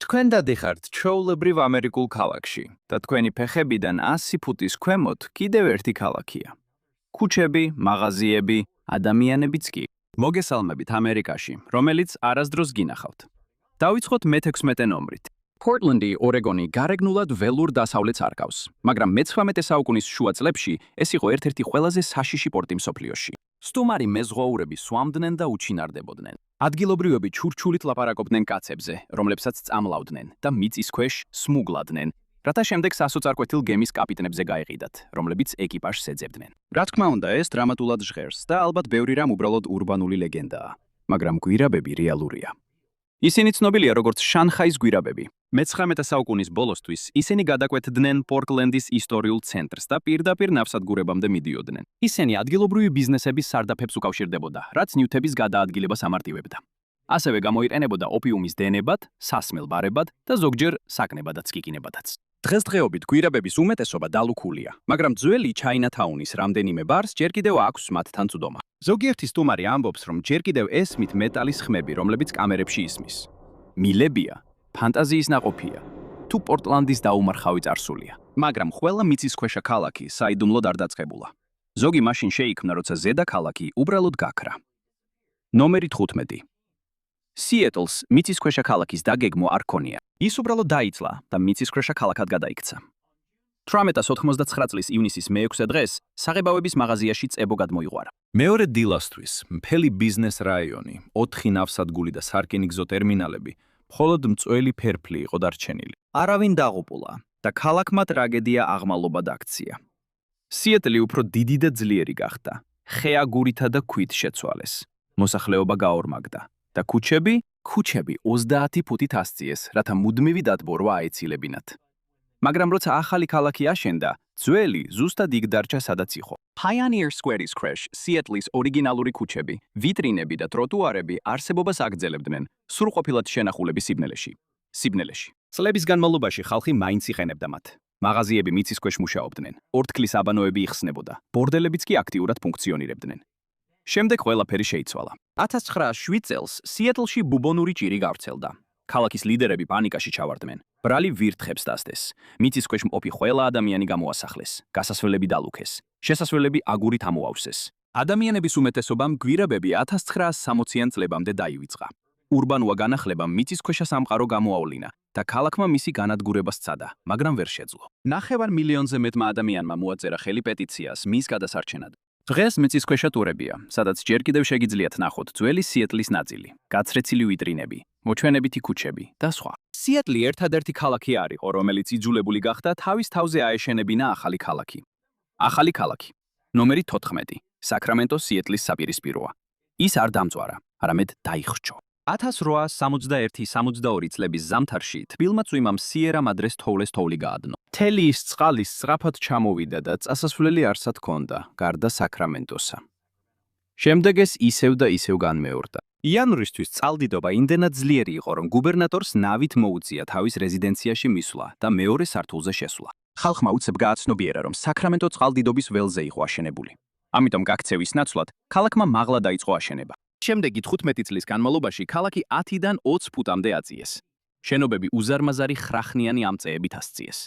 თქვენ დადიხართ ჩვეულებრივ ამერიკულ ქალაქში და თქვენი ფეხებიდან 100 ფუტის ქვემოთ კიდევ ერთი ქალაქია. ქუჩები, მაღაზიები, ადამიანებიც კი. მოგესალმებით ამერიკაში, რომელიც არასდროს გინახავთ. დავიწყოთ მე-16 ნომრით. პორტლენდი, ორეგონი გარეგნულად ველურ დასავლეთს არგავს, მაგრამ მე-19 საუკუნის შუა წლებში ეს იყო ერთ-ერთი ყველაზე საშიში პორტი მსოფლიოში. სტუმარი მეზღვაურები სვამდნენ და უჩინარდებოდნენ. ადგილობრივები ჩურჩულით ლაპარაკობდნენ კაცებზე, რომლებსაც წამლავდნენ და მიწის ქვეშ სმუგლადნენ, რათა შემდეგ სასოწარკვეთილ გემის კაპიტნებზე გაეყიდათ, რომლებიც ეკიპაჟს ეძებდნენ. რა თქმა უნდა, ეს დრამატულად ჟღერს და ალბათ ბევრი რამ უბრალოდ ურბანული ლეგენდაა, მაგრამ გვირაბები რეალურია. ისინი ცნობილია როგორც შანხაის გვირაბები. მე-19 საუკუნის ბოლოსთვის ისინი გადაკვეთდნენ პორტლენდის ისტორიულ ცენტრს და პირდაპირ ნავსადგურებამდე მიდიოდნენ. ისინი ადგილობრივი ბიზნესების სარდაფებს უკავშირდებოდა, რაც ნივთების გადაადგილებას ამარტივებდა. ასევე გამოიყენებოდა ოპიუმის დენებად, სასმელ ბარებად და ზოგჯერ საკნებადაც კიკინებადაც. დღესდღეობით გვირაბების უმეტესობა დალუქულია, მაგრამ ძველი ჩაინათაუნის რამდენიმე ბარს ჯერ კიდევ აქვს მათთან წვდომა. ზოგიერთი სტუმარი ამბობს, რომ ჯერ კიდევ ესმით მეტალის ხმები, რომლებიც კამერებში ისმის. მილებია, ფანტაზიის ნაყოფია, თუ პორტლანდის დაუმარხავი წარსულია. მაგრამ ყველა მიწისქვეშა ქალაქი საიდუმლოდ არ დაწყებულა. ზოგი მაშინ შეიქმნა, როცა ზედა ქალაქი უბრალოდ გაქრა. ნომერი 15. სიეტლს მიწისქვეშა ქალაქის დაგეგმვა არ ჰქონია. ის უბრალოდ დაიწლა და მიწისქვეშა ქალაქად გადაიქცა. 1899 წლის ივნისის მე-6 დღეს საღებავების მაღაზიაში წებო გადმოიღვარა. მეორე დილასთვის მთელი ბიზნეს რაიონი, 4 ნავსადგური და სარკინიგზო ტერმინალები მხოლოდ მწველი ფერფლი იყო დარჩენილი. არავინ დაღუპულა და ქალაქმა ტრაგედია აღმალობად აქცია. სიეტლი უფრო დიდი და ძლიერი გახდა. ხე აგურითა და ქვით შეცვალეს. მოსახლეობა გაორმაგდა და ქუჩები 30 ფუტით ასწიეს, რათა მუდმივი დატბორვა აეცილებინათ. მაგრამ როცა ახალი ქალაქი აშენდა, ძველი ზუსტად იქ დარჩა, სადაც იყო. Pioneer Square-ის ქვეშ სიეტლის ორიგინალური ქუჩები, ვიტრინები და ტროტუარები არსებობას აგრძელებდნენ სრულყოფილად შენახულების სიბნელეში. წლების განმავლობაში ხალხი მაინც იყენებდა მათ. მაღაზიები მიწის ქვეშ მუშაობდნენ, ორთქლის აბანოები იხსნებოდა, ბორდელებიც კი აქტიურად ფუნქციონირებდნენ. შემდეგ ყველაფერი შეიცვალა. 1907 წელს სიეტლში ბუბონური ჭირი გავრცელდა. ქალაქის ლიდერები პანიკაში ჩავარდნენ. ბრალი ვირთხებს დასდეს. მიწის ქვეშ მყოფი ყველა ადამიანი გამოასახლეს. გასასვლელები დალუქეს. შესასვლელები აგურით ამოავსეს. ადამიანების უმეტესობამ გვირაბები 1960-იან წლებამდე დაივიწყა. ურბანუა განახლებამ მიწისქვეშა სამყარო გამოავლინა და ქალაქმა მისი განადგურება სცადა, მაგრამ ვერ შეძლო. 9 მილიონზე მეტმა ადამიანმა მოაწერა ხელი პეტიციას მის გადასარჩენად. დღეს მიწისქვეშა ტურებია, სადაც ჯერ კიდევ შეგიძლიათ ნახოთ ძველი სიეტლის ნაწილი, გაცრეცილი ვიტრინები, მოჩვენებითი ქუჩები და სხვა. სიეტლი ერთადერთი ქალაქი არ იყო, რომელიც იძულებული გახდა თავის თავზე აეშენებინა ახალი ქალაქი. ახალი ქალაქი. ნომერი 14. საკრამენტო სიეტლის საპირისპიროა. ის არ დამწვარა, არამედ დაიხრჩო. 1871-62 წლების ზამთარში თბილმა წვიმამ სიერა მადრეს თოვლეს თოვლი გაადნო. მთელი ის წყალი სწრაფად ჩამოვიდა და წასასვლელი არსად ჰქონდა, გარდა საკრამენტოსა. შემდეგ ეს ისევ და ისევ განმეორდა. იანვრისთვის წყალდიდობა იმდენად ძლიერი იყო, რომ გუბერნატორს ნავით მოუწია თავის რეზიდენციაში მისვლა და მეორე სართულზე შესვლა. ხალხმა უცებ გააცნობიერა, რომ საკრამენტო წყალდიდობის ველზე იყო აშენებული. ამიტომ გაქცევის ნაცვლად ქალაქმა მაღლა დაიწყო აშენება. შემდეგი 15 წლის განმავლობაში ქალაქი 10-დან 20 ფუტამდე აწიეს. შენობები უზარმაზარი ხრახნიანი ამწეებით ასწიეს.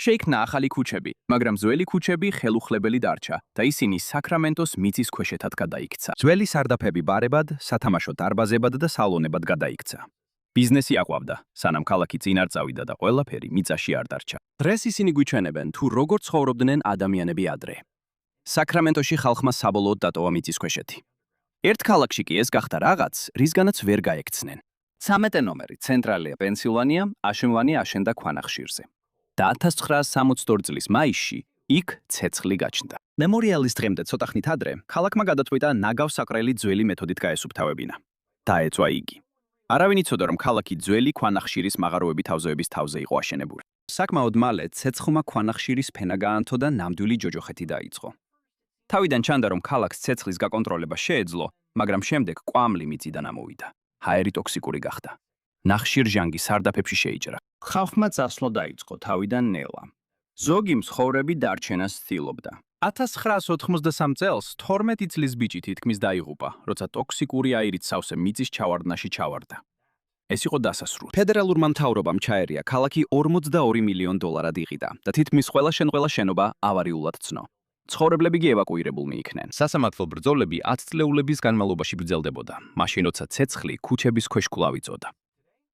შეიქმნა ახალი ქუჩები, მაგრამ ძველი ქუჩები ხელუხლებელი დარჩა და ისინი საკრამენტოს მიწის ქვეშეთად გადაიქცა. ძველი სარდაფები ბარებად, სათამაშო დარბაზებად და სალონებად გადაიქცა. ბიზნესი აყვავდა, სანამ ქალაქი წინ არ წავიდა და ყველაფერი მიწაში არ დარჩა. დღეს ისინი გვიჩვენებენ, თუ როგორ ცხოვრობდნენ ადამიანები ადრე. საკრამენტოში ხალხმა საბოლოოდ დატოვა მიწის ქვეშეთი. ერთ ქალაქში კი ეს გახდა რაღაც, რისგანაც ვერ გაექცნენ. 13 ნომერი, ცენტრალია პენსილვანია, აშენვანი აშენდა ქვანახშირზე. და 1962 წლის მაისში იქ ცეცხლი გაჩნდა. მემორიალის დღემდე ცოტა ხნით ადრე, ქალაქმა გადაწყვიტა ნაგავსაყრელი ძველი მეთოდით გაესუფთავებინა. დაეწვა იგი. არავინ იცოდა, რომ ქალაქი ძველი ქვანახშირის მაღაროების თავზე იყო აშენებული. საკმაოდ მალე ცეცხლმა ქვანახშირის ფენა გაანთო და ნამდვილი ჯოჯოხეთი დაიწყო. თავიდან ჩანდა, რომ ქალაქს ცეცხლის გაკონტროლება შეეძლო, მაგრამ შემდეგ კვამლი მიწიდან ამოვიდა. ჰაერი ტოქსიკური გახდა. ნახშირჟანგი სარდაფებში შეიჭრა. ხალხმა წასვლა დაიწყო თავიდან ნელა. ზოგი მსხოვრები დარჩენას ცდილობდა. 1983 წელს 12 წლის ბიჭი თითქმის დაიღუპა, როცა ტოქსიკური აირით სავსე მიწის ჩავარდნაში ჩავარდა. ეს იყო დასასრული. ფედერალურმა მთავრობამ ჩაერია ქალაქი 42 მილიონ დოლარად იყიდა და თითქმის ყველა შენობა ავარიულად ცნო. ცხოვრებლები კი ევაკუირებულნი იქნენ. სასამართლო ბრძოლები 10 წლეულების განმავლობაში გრძელდებოდა, მაშინ როცა ცეცხლი ქუჩების ქვეშ კვლავ იწოდა.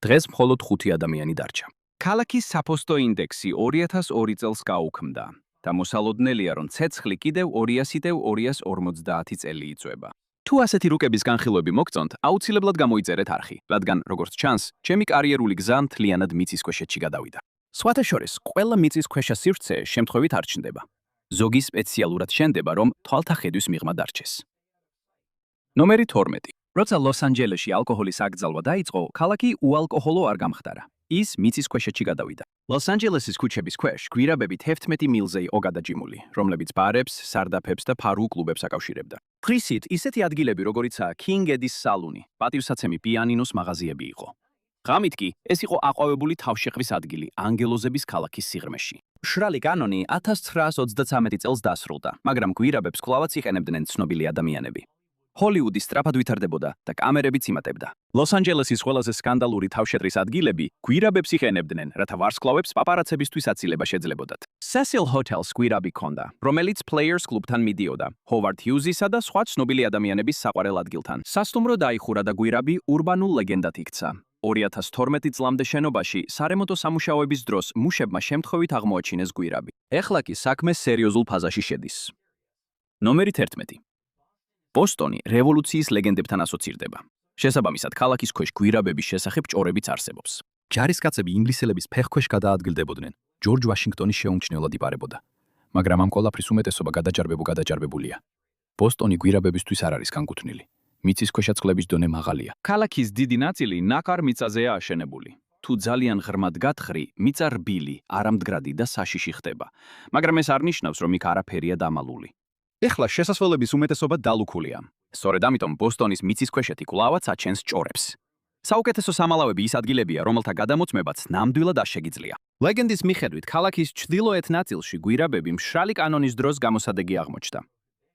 დღეს მხოლოდ 5 ადამიანი დარჩა. ქალაქის საფოსტო ინდექსი 2002 წელს გაუქმდა და მოსალოდნელია, რომ ცეცხლი კიდევ 200-250 წელი იწვება. თუ ასეთი რუკების განხილვები მოგწონთ, აუცილებლად გამოიწერეთ არხი, რადგან, როგორც ჩანს, ჩემი კარიერული გზა მთლიანად მიწისქვეშეთში გადავიდა. სხვათა შორის, ყველა მიწისქვეშა სივრცე შემთხვევით არ ჩნდება. ზოგი სპეციალურად შენდება, რომ თვალთახედვის მიღმა დარჩეს. ნომერი 12. როცა ლოს-ანჯელესში ალკოჰოლის აკრძალვა დაიწყო, ქალაქი უალკოჰოლო არ გამხდარა. ის მიწისქვეშეთში გადავიდა. ლოს-ანჯელესის ქუჩების ქვეშ გვირაბებით 11 მილზე იყო გადაჭიმული, რომლებიც ბარებს, სარდაფებს და ფარულ კლუბებს აკავშირებდა. ფრისით ისეთი ადგილები, როგორიცაა King Eddie's სალონი, პატივსაცემი პიანინოს მაღაზიები იყო. ღამით კი ეს იყო აყვავებული თავშეყრის ადგილი ანგელოზების ქალაქის სიღრმეში. მშრალი კანონი 1933 წელს დასრულდა, მაგრამ გვირაბებს კვლავაც იყენებდნენ ცნობილი ადამიანები. ჰოლივუდი სწრაფად ვითარდებოდა და კამერებიც იმატებდა. ლოს-ანჯელესის ყველაზე სკანდალური თავშეყრის ადგილები გვირაბებს იყენებდნენ, რათა ვარსკვლავებს პაპარაცებისთვის აცილება შეძლებოდათ. Cecil Hotels გვირაბი ჰქონდა, რომელიც Players კლუბთან მიდიოდა, Howard Hughes-ისა და სხვა ცნობილი ადამიანების საყვარელ ადგილთან. სასტუმრო დაიხურა და გვირაბი ურბანულ ლეგენდად იქცა. 2012 წლამდე შენობაში სარემონტო სამუშაოების დროს მუშებმა შემთხვევით აღმოაჩინეს გვირაბი. ეხლა კი საქმე სერიოზულ ფაზაში შედის. ნომერი 11. ბოსტონი რევოლუციის ლეგენდებთან ასოცირდება. შესაბამისად, ქალაქის ქვეშ გვირაბების შესახებ ჭორებიც არსებობს. ჯარისკაცები ინგლისელების ფეხქვეშ გადაადგილდებოდნენ. ჯორჯ ვაშინგტონის შეუმჩნევლად იპარებოდა. მაგრამ ამ ყველაფრის უმეტესობა გადაჭარბებულია. ბოსტონი გვირაბებისთვის არ არის განკუთვნილი. მიწისქვეშა წყლების დონე მაღალია. ქალაქის დიდი ნაწილი ნაკარ მიწაზეა აშენებული. თუ ძალიან ღრმად გათხრი, მიწა რბილი, არამდგრადი და საშიში ხდება. მაგრამ ეს არ ნიშნავს, რომ იქ არაფერია დამალული. ეხლა შესასვლელების უმეტესობა დალუქულია. სწორედ ამიტომ ბოსტონის მიწისქვეშეთი კვლავაც აჩენს ჭორებს. საუკეთესო სამალავები ის ადგილებია, რომელთა გადამოწმებაც ნამდვილად არ შეგიძლია. ლეგენდის მიხედვით, ქალაქის ჩრდილოეთ ნაწილში გვირაბები მშრალი კანონის დროს გამოსადეგი აღმოჩნდა.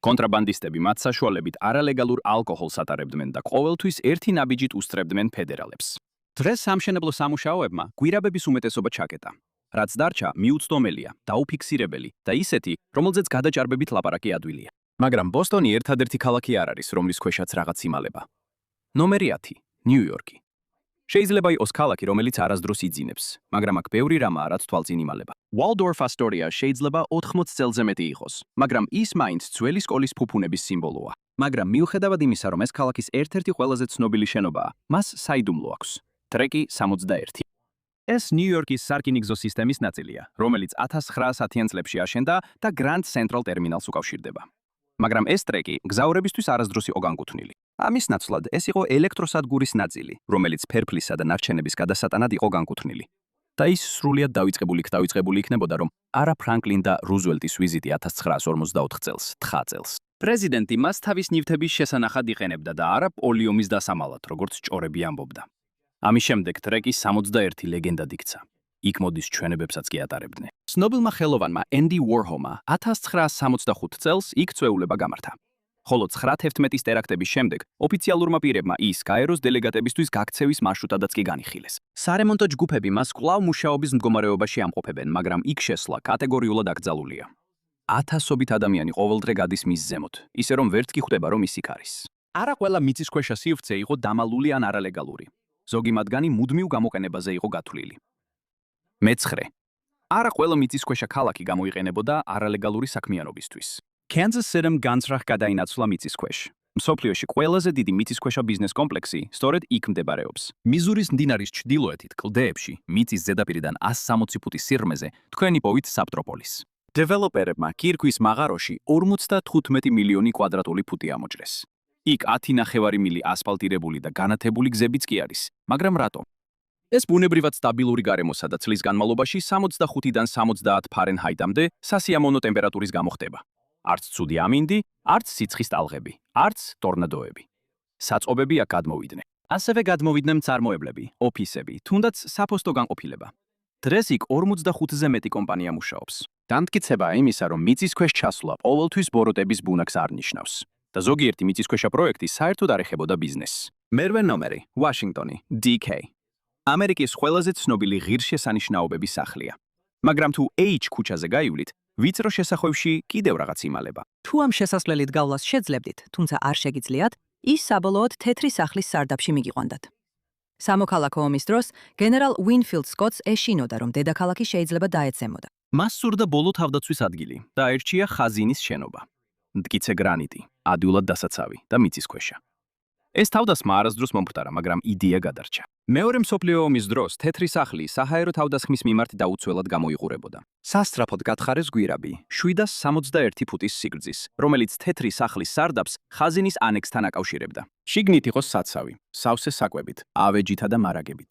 კონტრაბანდისტები მათ საშუალებით არალეგალურ ალკოჰოლს ატარებდნენ და ყოველთვის ერთი ნაბიჯით უსწრებდნენ ფედერალებს. დღეს სამშენებლო სამუშაოებმა გვირაბების უმეტესობა ჩაკეტა. რაც დარჩა, მიუწვდომელია, დაუფიქსირებელი და ისეთი, რომელზეც გადაჭარბებით ლაპარაკი ადვილია. მაგრამ ბოსტონი ერთადერთი ქალაქი არ არის, რომლის ქვეშაც რაღაც იმალება. ნომერი 10. ნიუ-იორკი. შეიძლება იყოს ქალაქი, რომელიც არასდროს იძინებს, მაგრამ აქ ბევრი რამაა, რაც თვალწინ იმალება. Waldorf Astoria შეიძლება 80 წელზე მეტი იყოს, მაგრამ ის მაინც ძველი სკოლის ფუფუნების სიმბოლოა. მაგრამ მიუხედავად იმისა, რომ ეს ქალაქის ერთ-ერთი ყველაზე ცნობილი შენობაა, მას საიდუმლო აქვს. ტრეკი 61. ეს ნიუ-იორკის სარკინიგზო სისტემის ნაწილია, რომელიც 1910-იან წლებში აშენდა და Grand Central ტერმინალს უკავშირდება. მაგრამ ეს ტრეკი გზაურებისთვის არასდროს იყო განკუთვნილი. ამის ნაცვლად ეს იყო ელექტროსადგურის ნაწილი, რომელიც ფერფლისა და ნარჩენების გადასატანად იყო განკუთვნილი. და ის სრულიად დაიწყებული იქნებოდა, რომ არა ფრანკლინ და რუზველტის ვიზიტი 1954 წელს, 9 წელს. პრეზიდენტი მას თავის ნივთების შესანახად იყენებდა და არა პოლიომის დასამალად, როგორც ჭორები ამბობდა. ამის შემდეგ ტრეკი 61 ლეგენდად იქცა. იქ მოდის ჩვენებებსაც კი ატარებდნენ. ცნობილმა ხელოვანმა Andy Warholმა 1965 წელს იქ წვეულება გამართა. ხოლო 9/11-ის ტერაქტების შემდეგ ოფიციალურმა პირებმა ის გაეროს დელეგატებისთვის გაქცევის მარშრუტადაც კი განიხილეს. სარემონტო ჯგუფები მას კვლავ მუშაობის მდგომარეობაში ამყოფებენ, მაგრამ იქ შესვლა კატეგორიულად აკრძალულია. ათასობით ადამიანი ყოველდღე გადის მის ზემოთ, ისე რომ ვერც კი ხვდება, რომ ის იქ არის. არა ყველა მიწისქვეშა სივრცე იყო დამალული ან არალეგალური. ზოგი მათგანი მუდმივ გამოყენებაზე იყო გათვლილი. მეცხრე. არა ყველა მიწისქვეშა ქალაქი გამოიყენებოდა არალეგალური საქმიანობისთვის. Kansas City-მ განცრახ გადაინაცვლა მიწისქვეშ. მსოფლიოში ყველაზე დიდი მიწისქვეშა ბიზნეს კომპლექსი სწორედ იქ მდებარეობს. მიზურის მდინარის ჩრდილოეთით კლდეებში, მიწის ზედაპირიდან 160 ფუტის სიღრმეზე თქვენ იპოვით საბტროპოლის. დეველოპერებმა კირქვის მაღაროში 55 მილიონი კვადრატული ფუტი ამოჭრეს. იქ 10 ნახევარი მილი ასფალტირებული და განათებული გზებიც კი არის, მაგრამ რატომ? ეს ბუნებრივად სტაბილური გარემოსა და წლის განმავლობაში 65-დან 70 ფარენჰაიტამდე სასიამოვნო ტემპერატურის გამო ხდება. არც ცუდი ამინდი, არც სიცხის ტალღები, არც ტორნადოები. საწყობები აქ გადმოვიდნენ. ასევე გადმოვიდნენ მწარმოებლები, ოფისები, თუნდაც საფოსტო განყოფილება. დღეს იქ 45-ზე მეტი კომპანია მუშაობს. დამტკიცებაა იმისა, რომ მიწისქვეშ ჩასვლა ყოველთვის ბოროტების ბუნაკს არ ნიშნავს. და ზოგიერთი მიწისქვეშა პროექტი საერთოდ არ ეხებოდა ბიზნესს. მერვე ნომერი, ვაშინგტონი, DK. ამერიკის ყველაზე ცნობილი ღირსშესანიშნაობების სახლია. მაგრამ თუ H ქუჩაზე გაივლით, ვიწრო შესახვევში კიდევ რაღაც იმალება. თუ ამ შესასვლელით გავლას შეძლებდით, თუმცა არ შეგიძლიათ, ის საბოლოოდ თეთრი სახლის სარდაფში მიგიყვანდათ. სამოქალაქო ომის დროს გენერალ უინფილდ სკოტს ეშინოდა, რომ დედაქალაქი შეიძლება დაეცემოდა. მას სურდა ბოლო თავდაცვის ადგილი და აირჩია ხაზინის შენობა. მტკიცე გრანიტი, ადვილად დასაცავი და მიწისქვეშა. ეს თავდასხმა არასდროს მომხდარა, მაგრამ იდეა გადარჩა. მეორე მსოფლიო ომის დროს თეთრი სახლი საჰაერო თავდასხმის მიმართ დაუცველად გამოიყურებოდა. სასწრაფოდ გათხარეს გვირაბი 761 ფუტის სიგრძის, რომელიც თეთრი სახლის სარდაფს ხაზინის ანექსთან აკავშირებდა. შიგნით იყო საცავი, სავსე საკვებით, ავეჯითა და მარაგებით.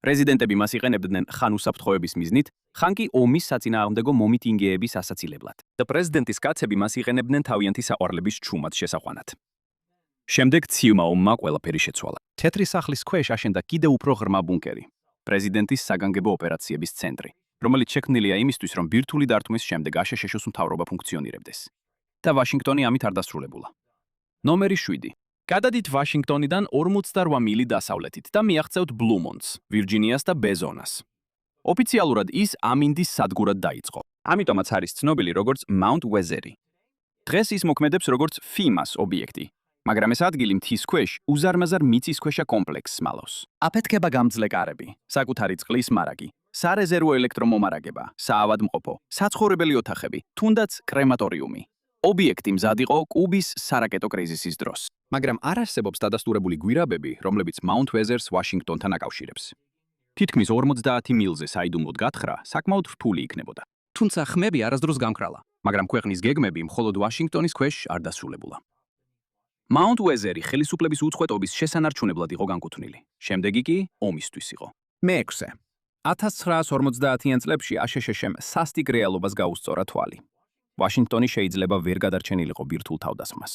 რეზიდენტები მას იყენებდნენ ხან უსაფრთხოების მიზნით, ხან კი ომის საწინააღმდეგო მომიტინგეების ასაცილებლად. და პრეზიდენტის კაცები მას იყენებდნენ თავიანთი საყვარლების ჩუმად შესაყვანად. შემდეგ ცივილმა ომმა ყველაფერი შეცვალა. თეთრი სახლის ქვეშ აშენდა კიდევ უფრო ღრმა ბუნკერი, პრეზიდენტის საგანგებო ოპერაციების ცენტრი, რომელიც შექმნილია იმისთვის, რომ ბირთვული დარტყმის შემდეგ აშშ-ს მთავრობა ფუნქციონირებდეს. და ვაშინგტონი ამით არ დასრულებულა. ნომერი 7. გადადით ვაშინგტონიდან 48 მილი დასავლეთით და მიაღწევთ ბლუმონტს, ვირჯინიას და ბეზონას. ოფიციალურად ის ამინდის სადგურად დაიწყო. ამიტომაც არის ცნობილი როგორც მაუნტ უეზერი. დღეს ის მოქმედებს როგორც FEMA-ს ობიექტი. მაგრამ ეს ადგილი მთის ქვეშ უზარმაზარ მიწისქვეშა კომპლექსს მალავს. აფეთქება გამძლე კარები, საკუთარი წყლის მარაგი, სარეზერვო ელექტრომომარაგება, საავადმყოფო, საცხოვრებელი ოთახები, თუნდაც კრემატორიუმი. ობიექტი მზად იყო კუბის სარაკეტო კრიზისის დროს. მაგრამ არ არსებობს დადასტურებული გვირაბები, რომლებიც მაუნტ უეზერს ვაშინგტონთან აკავშირებს. თითქმის 50 მილზე საიდუმლოდ გათხრა საკმაოდ რთული იქნებოდა. თუმცა ხმები არასდროს გამკრალა, მაგრამ ქვეყნის გეგმები მხოლოდ ვაშინგტონის ქვეშ არ დასრულებულა. მაუნტ უეზერი ხელისუფლების უწყვეტობის შესანარჩუნებლად იყო განკუთვნილი. შემდეგი კი ომისთვის იყო. მე-6. 1950-იან წლებში აშშ-მ სასტიკ რეალობას გაუსწორა თვალი. ვაშინგტონი შეიძლება ვერ გადარჩენილიყო ბირთვულ თავდასხმას.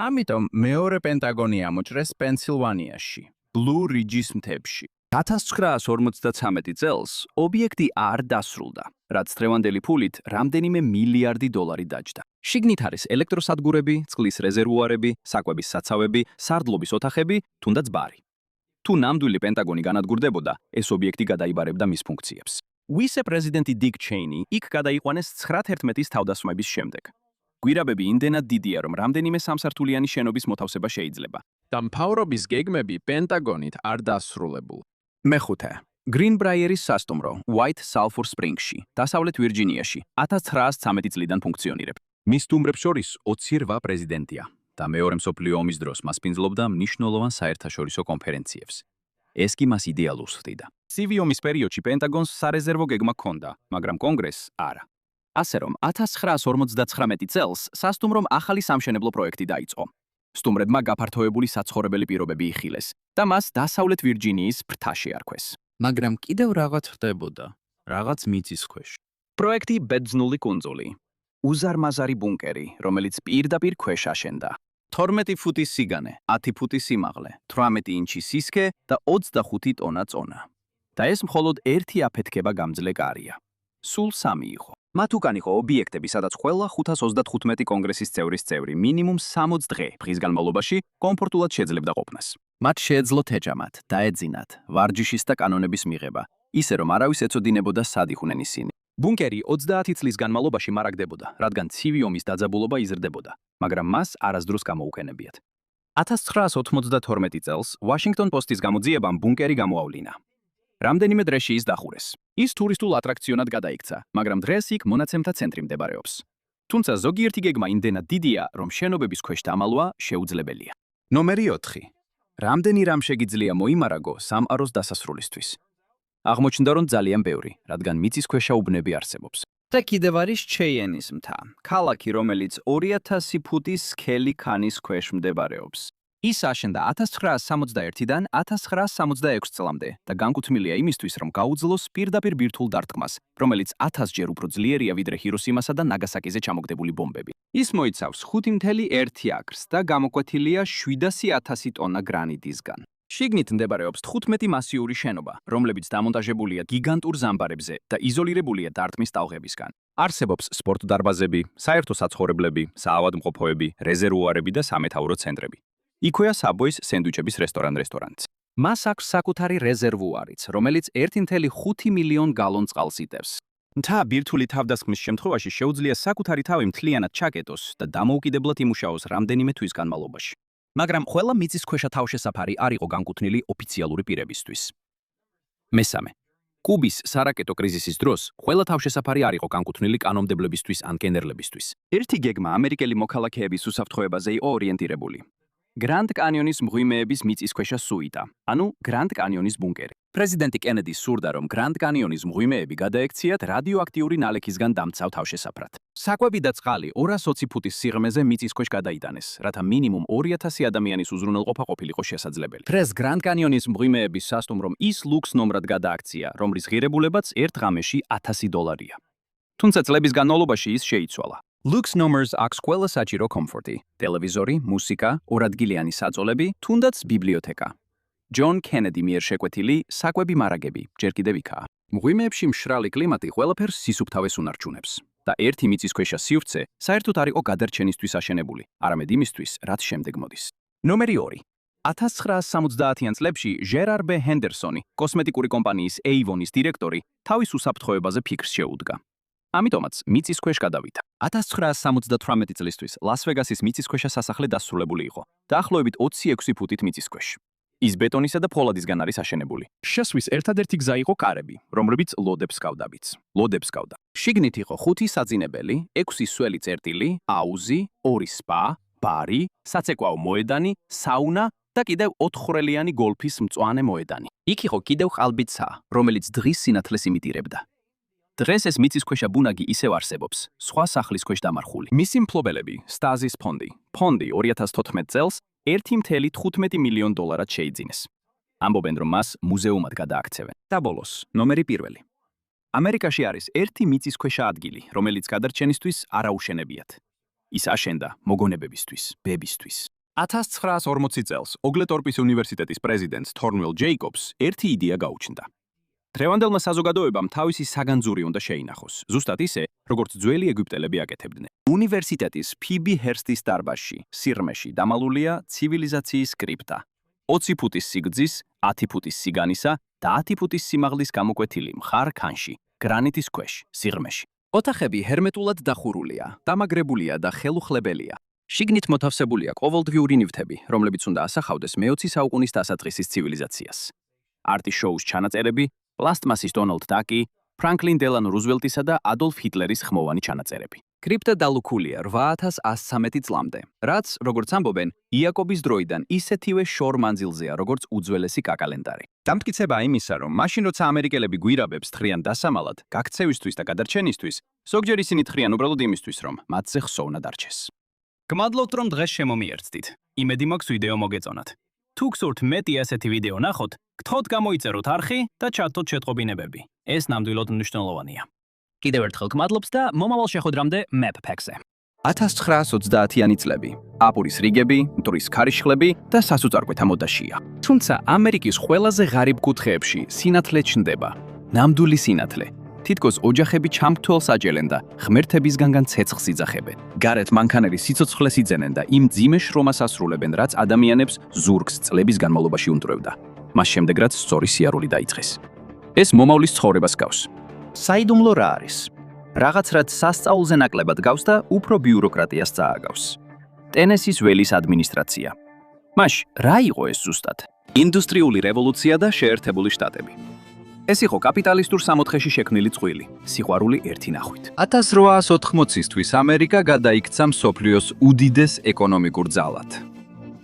ამიტომ მეორე პენტაგონი ამოჭრეს პენსილვანიაში, ბლუ რიჯის მთებში. 1953 წელს ობიექტი არ დასრულდა, რაც დღევანდელი ფულით რამდენიმე მილიარდი დოლარი დაჯდა. შიგნით არის ელექტროსადგურები, წყლის რეზერვუარები, საკვების საცავები, სარდლობის ოთახები, თუნდაც ბარი. თუ ნამდვილი პენტაგონი განადგურდებოდა, ეს ობიექტი გადაიბარებდა მის ფუნქციებს. ვიცე-პრეზიდენტი დიკ ჩეინი იქ გადაიყვანეს 9/11-ის თავდასხმების შემდეგ. გვირაბები იმდენად დიდია, რომ რამდენიმე სამსართულიანი შენობის მოთავსება შეიძლება. და მთავრობის გეგმები პენტაგონით არ დასრულებულა. მე-5. გრინბრაიერის სასტუმრო, White Sulphur Spring-ში, დასავლეთ ვირჯინიაში, 1913 წლიდან ფუნქციონირებს. მის სტუმრებს შორის 28 პრეზიდენტია და მეორე მსოფლიო ომის დროს მას პინძლობდა მნიშვნელოვან საერთაშორისო კონფერენციებს. ეს კი მას იდეალურს ხდიდა. ცივი ომის პერიოდში პენტაგონს სარეზერვო გეგმა ჰქონდა, მაგრამ კონგრესს არა. ასე რომ 1959 წელს სასტუმრომ ახალი სამშენებლო პროექტი დაიწყო. სტუმრებმა გაფართოებული საცხოვრებელი პირობები იხილეს და მას დასავლეთ ვირჯინიის ფრთა შეარქვეს. მაგრამ კიდევ რაღაც ხდებოდა, რაღაც მიწის ქვეშ. პროექტი ბერძნული კუნძული. უზარმაზარი ბუნკერი, რომელიც პირდაპირ ქვეშ აშენდა. 12 ფუტის სიგანე, 10 ფუტის სიმაღლე, 18 ინჩი სისქე და 25 ტონა წონა. და ეს მხოლოდ ერთი აფეთქება გამძლე კარია. სულ 3 იყო. მათ უკან იყო ობიექტები, სადაც ყველა 535 კონგრესის წევრის წევრი მინიმუმ 60 დღე დღის განმავლობაში კომფორტულად შეძლებდა ყოფნას. მათ შეეძლოთ ეჯამათ, დაეძინათ, ვარჯიშის და კანონების მიღება, ისე რომ არავის ეცოდინებოდა სად იყვნენ ისინი. ბუნკერი 30 წლის განმავლობაში მარაგდებოდა, რადგან ცივი ომის დაძაბულობა იზრდებოდა, მაგრამ მას არასდროს გამოუყენებიათ. 1992 წელს ვაშინგტონ პოსტის გამოძიებამ ბუნკერი გამოავლინა. რამდენიმე დრეში ის დახურეს. ის ტურისტულ ატრაქციონად გადაიქცა, მაგრამ დღეს იქ მონაცემთა ცენტრი მდებარეობს. თუმცა ზოგიერთი გეგმა იმდენად დიდია, რომ შენობების ქვეშ დამალვა შეუძლებელია. ნომერი 4. რამდენი რამ შეგიძლია მოიმარაგო სამყაროს დასასრულისთვის. აღმოჩნდა, რომ ძალიან ბევრი, რადგან მიწისქვეშა უბნები არსებობს. და კიდევ არის ჩეიენის მთა, ქალაქი, რომელიც 2000 ფუტის სქელი ქანის ქვეშ მდებარეობს. ის აშენდა 1961-დან 1966 წლამდე და განკუთვნილია იმისთვის, რომ გაუძლოს პირდაპირ ბირთვულ დარტყმას, რომელიც 1000-ჯერ უფრო ძლიერია ვიდრე ჰიროსიმასა და ნაგასაკიზე ჩამოგდებული ბომბები. ის მოიცავს 5.1 აკრს და გამოკვეთილია 700,000 ტონა გრანიტისგან. შიგნით მდებარეობს 15 მასიური შენობა, რომლებიც დამონტაჟებულია გიგანტურ ზამბარებზე და იზოლირებულია დარტყმის ტალღებისგან. არსებობს სპორტდარბაზები, საერთო საცხოვრებლები, საავადმყოფოები, რეზერვუარები და სამეთაურო ცენტრები. იქვეა საბოის სენდვიჩების რესტორანიც. მას აქვს საკუთარი რეზერვუარიც, რომელიც 1.5 მილიონ გალონ წყალს იტევს. მთა ბირთვული თავდასხმის შემთხვევაში შეუძლია საკუთარი თავი მთლიანად ჩაკეტოს და დამოუკიდებლად იმუშაოს რამდენიმე თვის განმავლობაში. მაგრამ ყველა მიწისქვეშა თავშესაფარი არ იყო განკუთვნილი ოფიციალური პირებისთვის. მესამე. კუბის სარაკეტო კრიზისის დროს ყველა თავშესაფარი არ იყო განკუთვნილი კანონმდებლებისთვის ან გენერლებისთვის. ერთი გეგმა ამერიკელი მოქალაქეების უსაფრთხოებაზე იყო ორიენტირებული. გრანდ კანიონის მღვიმეების მიწისქვეშა სუიტა, ანუ გრანდ კანიონის ბუნკერი. პრეზიდენტი კენედი სურდა, რომ გრანდ კანიონის მღვიმეები გადაექციათ რადიოაქტიური ნალექისგან დამცავ თავშესაფრად. საკვები და წყალი 220 ფუტის სიღრმეზე მიწისქვეშ გადაიტანეს, რათა მინიმუმ 2000 ადამიანის უზრუნველყოფა ყოფილიყო შესაძლებელი. დღეს გრანდ კანიონის მღვიმეების სასტუმრომ ის ლუქს ნომრად გადააქცია, რომლის ღირებულებაც ერთ ღამეში $1000. თუმცა წლების განმავლობაში ის შეიცვალა. Lux Nomers აქვს ყველა საჭირო კომფორტი: ტელევიზორი, მუსიკა, ორადგილიანი საწოლები, თუნდაც ბიბლიოთეკა. ჯონ კენედი მიერ შეკვეთილი საკვები მარაგები ჯერ კიდევ იქაა. მღვიმეებში მშრალი კლიმატი ყველაფერს სისუფთავეს უნარჩუნებს და ერთი მიწისქვეშა სივრცე საერთოდ არ იყო გადარჩენისთვის აშენებული, არამედ იმისთვის, რაც შემდეგ მოდის. ნომერი 2. 1970-იან წლებში ჟერარ ბ. ჰენდერსონი, კოსმეტიკური კომპანიის Avon-ის დირექტორი, თავის უსაფრთხოებაზე ფიქრს შეუდგა. ამიტომაც მიწისქვეშ გადავიდა. 1978 წლისთვის ლას-ვეგასის მიწისქვეშა სასახლე დასრულებული იყო, დაახლოებით 26 ფუტით მიწისქვეშ. ის ბეტონისა და ფოლადისგან არის აშენებული. შესვლის ერთადერთი გზა იყო კარები, რომლებიც ლოდებს ჰგავდაბიც. ლოდებს ჰგავდა. შიგნით იყო 5 საძინებელი, 6 სველი წერტილი, აუზი, 2 სპა, ბარი, საცეკვაო მოედანი, საუნა და კიდევ 4-ხვრელიანი გოლფის მწვანე მოედანი. იქ იყო კიდევ ყალბიცა, რომელიც დღის სინათლეს იმიტირებდა. დღეს ეს მიწისქვეშა ბუნაგი ისევ არსებობს, სხვა სახლის ქვეშ დამარხული. მისი მფლობელები, სტაზის ფონდი. ფონდი 2014 წელს $1.15 მილიონ შეიძინეს. ამბობენ, რომ მას მუზეუმად გადააქცევენ. და ბოლოს, ნომერი 1. ამერიკაში არის ერთი მიწისქვეშა ადგილი, რომელიც გადარჩენისთვის არაუშენებიათ. ის აშენდა მოგონებებისთვის, ბებისთვის. 1940 წელს ოგლეტორპის უნივერსიტეტის პრეზიდენტს თორნუელ ჯეიკობს ერთი იდეა გაუჩნდა. დღევანდელმა საზოგადოებამ თავისი საგანძური უნდა შეინახოს, ზუსტად ისე, როგორც ძველი ეგვიპტელები აკეთებდნენ. უნივერსიტეტის ფიბი ჰერსტის დარბაზში, სიღრმეში დამალულია ცივილიზაციის კრიპტა. 20 ფუტის სიგრძის, 10 ფუტის სიგანისა და 10 ფუტის სიმაღლის გამოკვეთილი მხარ ქანში, გრანიტის ქვეშ, სიღრმეში. ოთახები ჰერმეტულად დახურულია, დამაგრებულია და ხელუხლებელია. შიგნით მოთავსებულია ყოველდღიური ნივთები, რომლებიც უნდა ასახავდეს მე-20 საუკუნის დასაწყისის ცივილიზაციას. არტის შოუს ჩანაწერები, პლასტმასის დონალდ დაკი, ფრანკლინ დელანო რუზველტისა და ადოლფ ჰიტლერის ხმოვანი ჩანაწერები. კრიპტა დალუქულია 8113 წლამდე, რაც, როგორც ამბობენ, იაკობის დროიდან ისეთივე შორ მანძილზეა, როგორც უძველესი კაკალენდარი. დამტკიცება იმისა, რომ მაშინ როცა ამერიკელები გვირაბებს თხრიან დასამალად, გაქცევისთვის და გადარჩენისთვის, ზოგჯერ ისინი თხრიან უბრალოდ იმისთვის, რომ მათზე ხსოვნა დარჩეს. გმადლობთ, რომ დღეს შემომიერთდით. იმედი მაქვს ვიდეო მოგეწონათ. თუ გსურთ მეტი ასეთი ვიდეო ნახოთ, გთხოვთ გამოიწეროთ არხი და ჩართოთ შეტყობინებები. ეს ნამდვილად მნიშვნელოვანია. კიდევ ერთხელ გმადლობთ და მომავალ შეხვედრამდე MapPack-ზე. 1930-იანი წლები. აპურის რიგები, მტვრის ქარიშხლები და სასუწარკვეთა მოდაშია. თუმცა ამერიკის ყველაზე ღარიბ კუთხეებში სინათლე ჩნდება. ნამდვილი სინათლე. თითქოს ოჯახები ჩამქთველს აჯელენ და ღმერთებისგანგან ცეცხლს იძახებენ. გარეთ მანქანების სიცოცხლეს იძენენ და იმ ძიმე შრომას ასრულებენ, რაც ადამიანებს ზურგს წლების განმავლობაში უნტრევდა. მას შემდეგ რაც სწორი სიარული დაიწყეს. ეს მომავლის ცხოვრებას გავს. საიდუმლო რა არის? რაღაც რაც სასწაულზე ნაკლებად გავს და უფრო ბიუროკრატიას წააგავს. ტენესის ველის ადმინისტრაცია. მაშ რა იყო ეს ზუსტად? ინდუსტრიული რევოლუცია და შეერთებული შტატები. ეს იყო კაპიტალისტურ სამოთხეში შექმნილი წყვილი, სიყვარული ერთი ნახვით. 1880-ისთვის ამერიკა გადაიქცა მსოფლიოს უდიდეს ეკონომიკურ ძალად.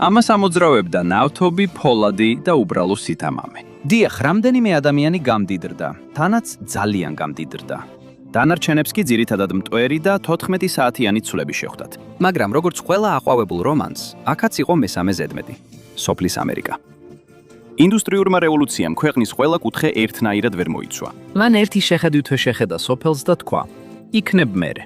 ამას ამოძრავებდა ნავთობი, ფოლადი და უბრალო სითამამე. დიახ, რამდენიმე ადამიანი გამდიდრდა, თანაც ძალიან გამდიდრდა. დანარჩენებს კი ძირითადად მტვერი და 14 საათიანი ცვლები შეხვდათ. მაგრამ როგორც ყველა აყვავებულ რომანს, აქაც იყო მესამე ზედმეტი, სოფლის ამერიკა. ინდუსტრიულმა რევოლუციამ ქვეყნის ყველა კუთხე ერთნაირად ვერ მოიცვა. მან ერთი შეხედვითვე შეხედა სოფელს და თქვა: იქნებ მერე.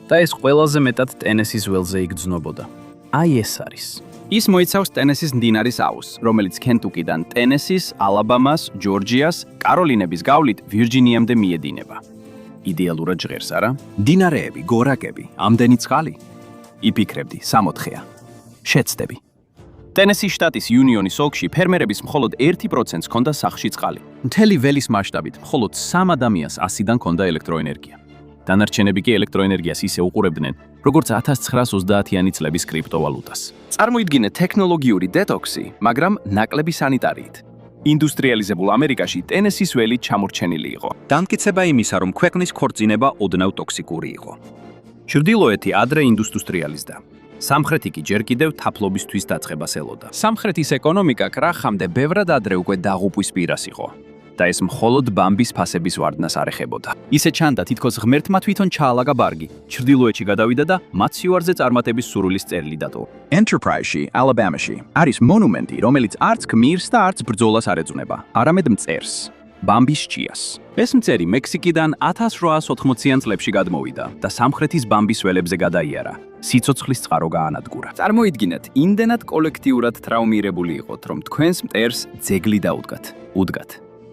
და ეს ყველაზე მეტად ტენესის ველზე იგრძნობოდა. აი ეს არის. ის მოიცავს ტენესის მდინარის აუზს, რომელიც კენტუკიდან ტენესის, ალაბამას, ჯორჯიას, კაროლინების გავლით ვირჯინიამდე მიედინება. იდეალურად ჟღერს, არა? მდინარეები, გორაკები, ამდენი წყალი. იფიქრებდი, სამოთხეა. შეცდები. ტენესის შტატის იუნიონის ოლქში ფერმერების მხოლოდ 1%-ს ჰქონდა სახლში წყალი. მთელი ველის მასშტაბით მხოლოდ 3 ადამიანს 100-დან ჰქონდა ელექტროენერგია. დანარჩენები კი ელექტროენერგიას ისე უყურებდნენ, როგორც 1930-იანი წლების კრიპტოვალუტას. წარმოიდგინეთ ტექნოლოგიური დეტოქსი, მაგრამ ნაკლები სანიტარიით. ინდუსტრიალიზებულ ამერიკაში ტენესის ველი ჩამორჩენილი იყო. დამტკიცება იმისა, რომ ქვეყნის ქორწინება ოდნავ ტოქსიკური იყო. ჩრდილოეთი ადრე ინდუსტრიალიზდა. სამხრეთი კი ჯერ კიდევ თაფლობისთვის დაწყებას ელოდა. სამხრეთის ეკონომიკა კრახამდე ბევრად ადრე უკვე დაღუპვის პირას იყო. და ეს მხოლოდ ბამბის ფასების ვარდნას არ ეხებოდა. ისე ჩანდა, თითქოს ღმერთმა თვითონ ჩაალაგა ბარგი. ჩრდილოეთში გადავიდა და მათ სიوارზე წარმატების სურვილის წერილი დატოვა. Enterprise-ში, Alabama-ში არის მონუმენტი, რომელიც არც გმირს და არც ბრძოლას არ ეძღვნება, არამედ მწერს. ბამბის ჭიას. ეს მწერი მექსიკიდან 1880-იან წლებში გადმოვიდა და სამხრეთის ბამბის ველებზე გადაიარა. სიცოცხლის წყარო გაანადგურა. წარმოიდგინეთ, იმდენად კოლექტიურად ტრავმირებული იყოთ, რომ თქვენს მტერს ძეგლი დაუდგათ. უდგათ.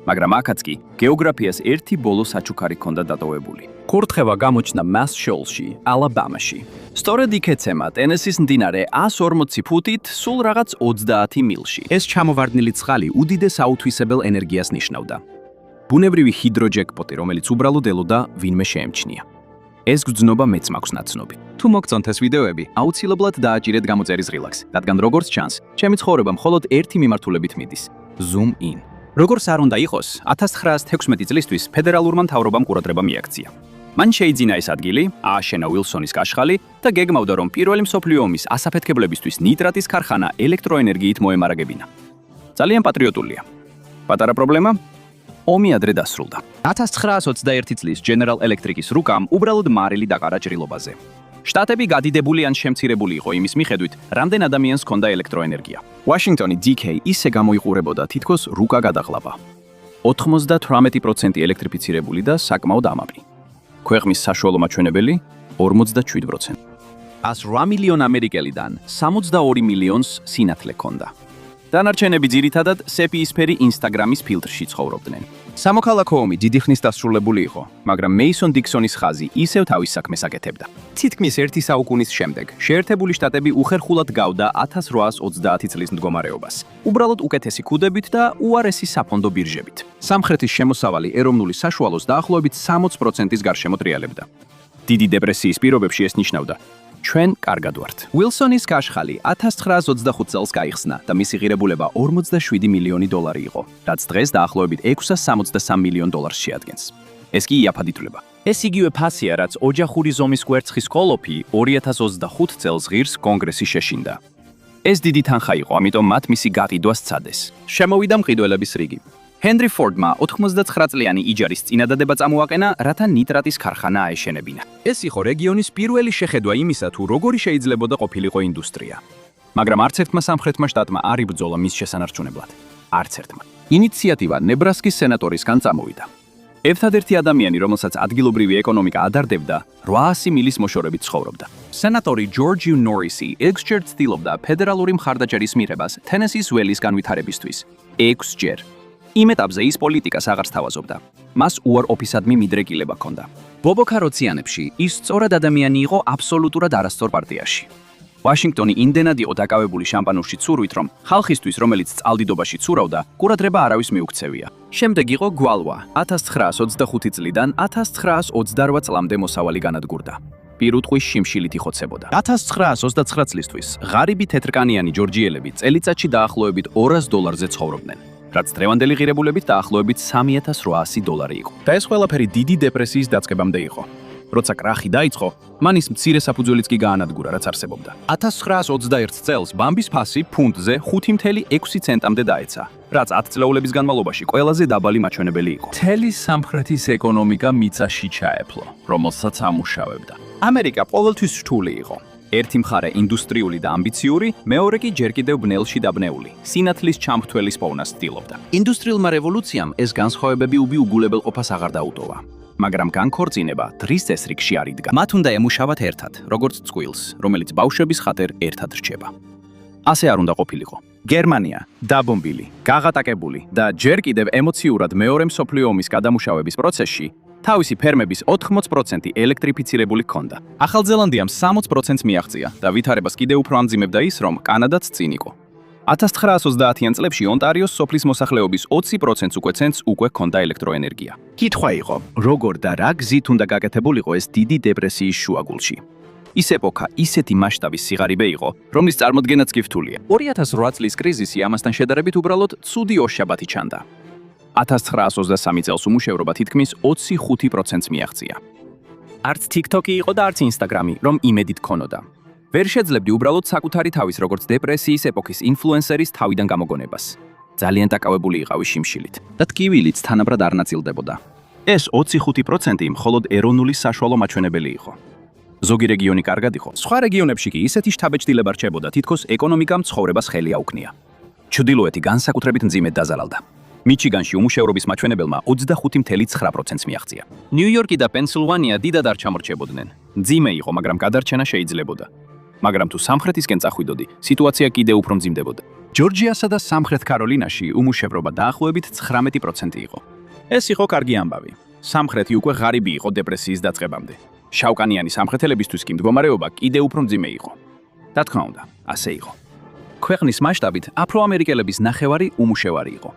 მაგრამ აქაც კი გეოგრაფიას ერთი ბოლო საჩუქარი ჰქონდა დატოვებული. კურთხევა გამოჩნდა Mass Shoals-ში, Alabama-ში. სწორედ იქ ეცემა ტენესის მდინარე 140 ფუტით სულ რაღაც 30 მილში. ეს ჩამოვარდნილი წყალი უდიდეს აუთვისებელ ენერგიას ნიშნავდა. ბუნებრივი ჰიდროჯეკპოტი, რომელიც უბრალოდ ელოდა ვინმე შეემჩნია. ეს გრძნობა მეც მაქვს ნაცნობი. თუ მოგწონთ ეს ვიდეოები, აუცილებლად დააჭირეთ გამოწერის ღილაკს, რადგან როგორც ჩანს, ჩემი ცხოვრება მხოლოდ ერთი მიმართულებით მიდის. Zoom in. როგორც არ უნდა იყოს, 1916 წლისთვის ფედერალურმა მთავრობამ ყურადღება მიაქცია. მან შეიძინა ეს ადგილი, ააშენა უილსონის კაშხალი და გეგმავდა, რომ პირველი მსოფლიო ომის ასაფეთქებლებისთვის ნიტრატის ქარხანა ელექტროენერგიით მოემარაგებინა. ძალიან პატრიოტულია. პატარა პრობლემა? ომი ადრე დასრულდა. 1921 წლის General Electric-ის რუკამ უბრალოდ მარილი დაყარა ჭრილობაზე. შტატები გადიდებული ან შემცირებული იყო იმის მიხედვით, რამდენ ადამიანს ჰქონდა ელექტროენერგია. ვაშინგტონი DK ისე გამოიყურებოდა, თითქოს რუკა გადაღლაბა. 98% ელექტრიფიცირებული და საკმაოდ ამაყი. ქვეყნის საშუალო მაჩვენებელი 47%. 108 მილიონ ამერიკელიდან 62 მილიონს სინათლე ჰქონდა. დანარჩენები ძირითადად სეპიისფერი Instagram-ის ფილტრში ცხოვრობდნენ. სამოქალაქო ომი დიდი ხნის დასრულებული იყო, მაგრამ მეისონ დიქსონის ხაზი ისევ თავის საქმეს აკეთებდა. თითქმის ერთი საუკუნის შემდეგ შეერთებული შტატები უხერხულად გავდა 1830 წლის მდგომარეობას. უბრალოდ უკეთესი ქუდებით და უარესი საფონდო ბირჟებით. სამხრეთის შემოსავალი ეროვნული საშუალოს დაახლოებით 60%-ის გარშემო ტრიალებდა. დიდი დეპრესიის პირობებში ეს ნიშნავდა: ჩვენ კარგად ვართ. უილსონის კაშხალი 1925 წელს გაიხსნა და მისი ღირებულება 47 მილიონი დოლარი იყო, რაც დღეს დაახლოებით 663 მილიონ დოლარს შეადგენს. ეს კი იაფად ითვლება. ეს იგივე ფასია, რაც ოჯახური ზომის კვერცხის კოლოფი 2025 წელს ღირს კონგრესი შეშინდა. ეს დიდი თანხა იყო, ამიტომ მათ მისი გაყიდვა სცადეს. შემოვიდა მყიდველების რიგი. ჰენრი ფორდმა 99 წლიანი იჯარის წინადადება წამოაყენა, რათა ნიტრატის ქარხანა აეშენებინა. ეს იყო რეგიონის პირველი შეხედვა იმისა, თუ როგორი შეიძლებოდა ყოფილიყო ინდუსტრია. მაგრამ არც ერთმა სამხრეთმა შტატმა არ იბრძოლა მის შესანარჩუნებლად. არც ერთმა. ინიციატივა ნებრასკის სენატორისგან წამოვიდა. ერთადერთი ადამიანი, რომელსაც ადგილობრივი ეკონომიკა ადარდებდა, 800 მილის მოშორებით ცხოვრობდა. სენატორი ჯორჯ ნორისი ექვსჯერ ცდილობდა ფედერალური მხარდაჭერის მიღებას ტენესის ველის განვითარებისთვის. 6 ჯერ. იმ ეტაპზე ის პოლიტიკას აღარ სთავაზობდა. მას უარყოფისადმი მიდრეკილება ჰქონდა. ბობოქაროციანებში ის სწორად ადამიანი იყო აბსოლუტურად არასწორ პარტიაში. ვაშინგტონი იმდენად იყო დაკავებული შამპანურში ცურვით, რომ ხალხისთვის, რომელიც წყალდიდობაში ცურავდა, ყურადღება არავის მიუქცევია. შემდეგ იყო გვალვა. 1925 წლიდან 1928 წლამდე მოსავალი განადგურდა. პირუტყვის შიმშილით იხოცებოდა. 1929 წლისთვის ღარიბი თეთრკანიანი ჯორჯიელები წელიწადში დაახლოებით $200-ზე ცხოვრობდნენ. რაც დღევანდელი ღირებულებით დაახლოებით $3800 იყო. და ეს ყველაფერი დიდი დეპრესიის დაწყებამდე იყო. როცა კრახი დაიწყო, მან ის მცირე საფუძველიც კი გაანადგურა, რაც არსებობდა. 1921 წელს ბამბის ფასი ფუნტზე 5.6 ცენტამდე დაეცა, რაც 10 წლეულების განმავლობაში ყველაზე დაბალი მაჩვენებელი იყო. მთელი სამხრეთის ეკონომიკა მიწაში ჩაეფლო, რომელსაც ამუშავებდა. ამერიკა ყოველთვის რთული იყო. ერთი მხარე ინდუსტრიული და ამბიციური, მეორე კი ჯერ კიდევ ბნელში დაბნეული, სინათლის ჩამრთველის პოვნას ცდილობდა. ინდუსტრიულმა რევოლუციამ ეს განსხვავებები უგულებელყოფას აღარ დაუტოვა. მაგრამ განქორწინება დრის წესრიგში არ იდგა. მათ უნდა ემუშავათ ერთად, როგორც წყვილს, რომელიც ბავშვების ხატერ ერთად რჩება. ასე არ უნდა ყოფილიყო. გერმანია, დაბომბილი, გაღატაკებული და ჯერ კიდევ ემოციურად მეორე მსოფლიო ომის გადამუშავების პროცესში თავისი ფერმების 80% ელექტრიფიცირებული ჰქონდა. ახალ ზელანდიამ 60%-ს მიაღწია და ვითარებას კიდევ უფრო ამძიმებდა ის, რომ კანადაც წინ იყო. 1930-იან წლებში ონტარიოს სოფლის მოსახლეობის 20%-ს უკვე ცენტს უკვე ჰქონდა ელექტროენერგია. კითხვა იყო, როგორ და რა გზით უნდა გაკეთებულიყო ეს დიდი დეპრესიის შუაგულში. ის ეპოქა ისეთი მასშტაბის სიღარიბე იყო, რომლის წარმოდგენაც კი რთულია. 2008 წლის კრიზისი ამასთან შედარებით უბრალოდ ცუდი ოშაბათი ჩანდა. 1923 წელს უმუშევრობა თითქმის 25%-ს მიაღწია. არც TikTok-ი იყო და არც Instagram-ი, რომ იმედით ქონოდა. ვერ შეძლებდი უბრალოდ საკუთარი თავის როგორც დეპრესიის ეპოქის ინფლუენსერის თავიდან გამოგონებას. ძალიან დაკავებული იყავი შიმშილით და ტკივილიც თანაბრად არ ნაწილდებოდა. ეს 25% მხოლოდ ეროვნული საშუალო მაჩვენებელი იყო. ზოგი რეგიონი კარგად იყო, სხვა რეგიონებში კი ისეთი შთაბეჭდილება რჩებოდა, თითქოს ეკონომიკამ ცხოვრებას ხელი აუქნია. ჩრდილოეთი განსაკუთრებით მძიმედ დაზარალდა. მიჩიგანში უმუშევრობის მაჩვენებელმა 25.9%-ს მიაღწია. ნიუ-იორკი და პენსილვანია დიდად არ ჩამორჩებოდნენ. მძიმე იყო, მაგრამ გადარჩენა შეიძლებოდა. მაგრამ თუ სამხრეთისკენ წახვიდოდი, სიტუაცია კიდევ უფრო მძიმდებოდა. ჯორჯიასა და სამხრეთ კაროლინაში უმუშევრობა დაახლოებით 19% იყო. ეს იყო კარგი ამბავი. სამხრეთი უკვე ღარიბი იყო დეპრესიის დაწყებამდე. შავკანიანი სამხრეთელებისთვის კი მდგომარეობა კიდევ უფრო მძიმე იყო. და თქმა უნდა, ასე იყო. ქვეყნის მასშტაბით აფროამერიკელების ნახევარი უმუშევარი იყო.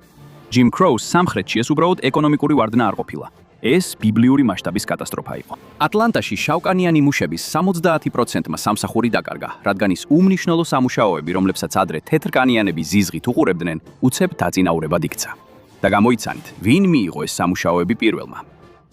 ჯიმ კროუს სამხრეთში ეს უბრალოდ ეკონომიკური ვარდნა არ ყოფილა. ეს ბიბლიური მასშტაბის კატასტროფა იყო. ატლანტაში შავკანიანი მუშების 70%-მა სამსახური დაკარგა, რადგან ის უმნიშვნელო სამუშაოები, რომლებსაც ადრე თეთრკანიანები ზიზღით უყურებდნენ, უცებ დაწინაურებად იქცა. და გამოიცანით, ვინ მიიღო ეს სამუშაოები პირველმა?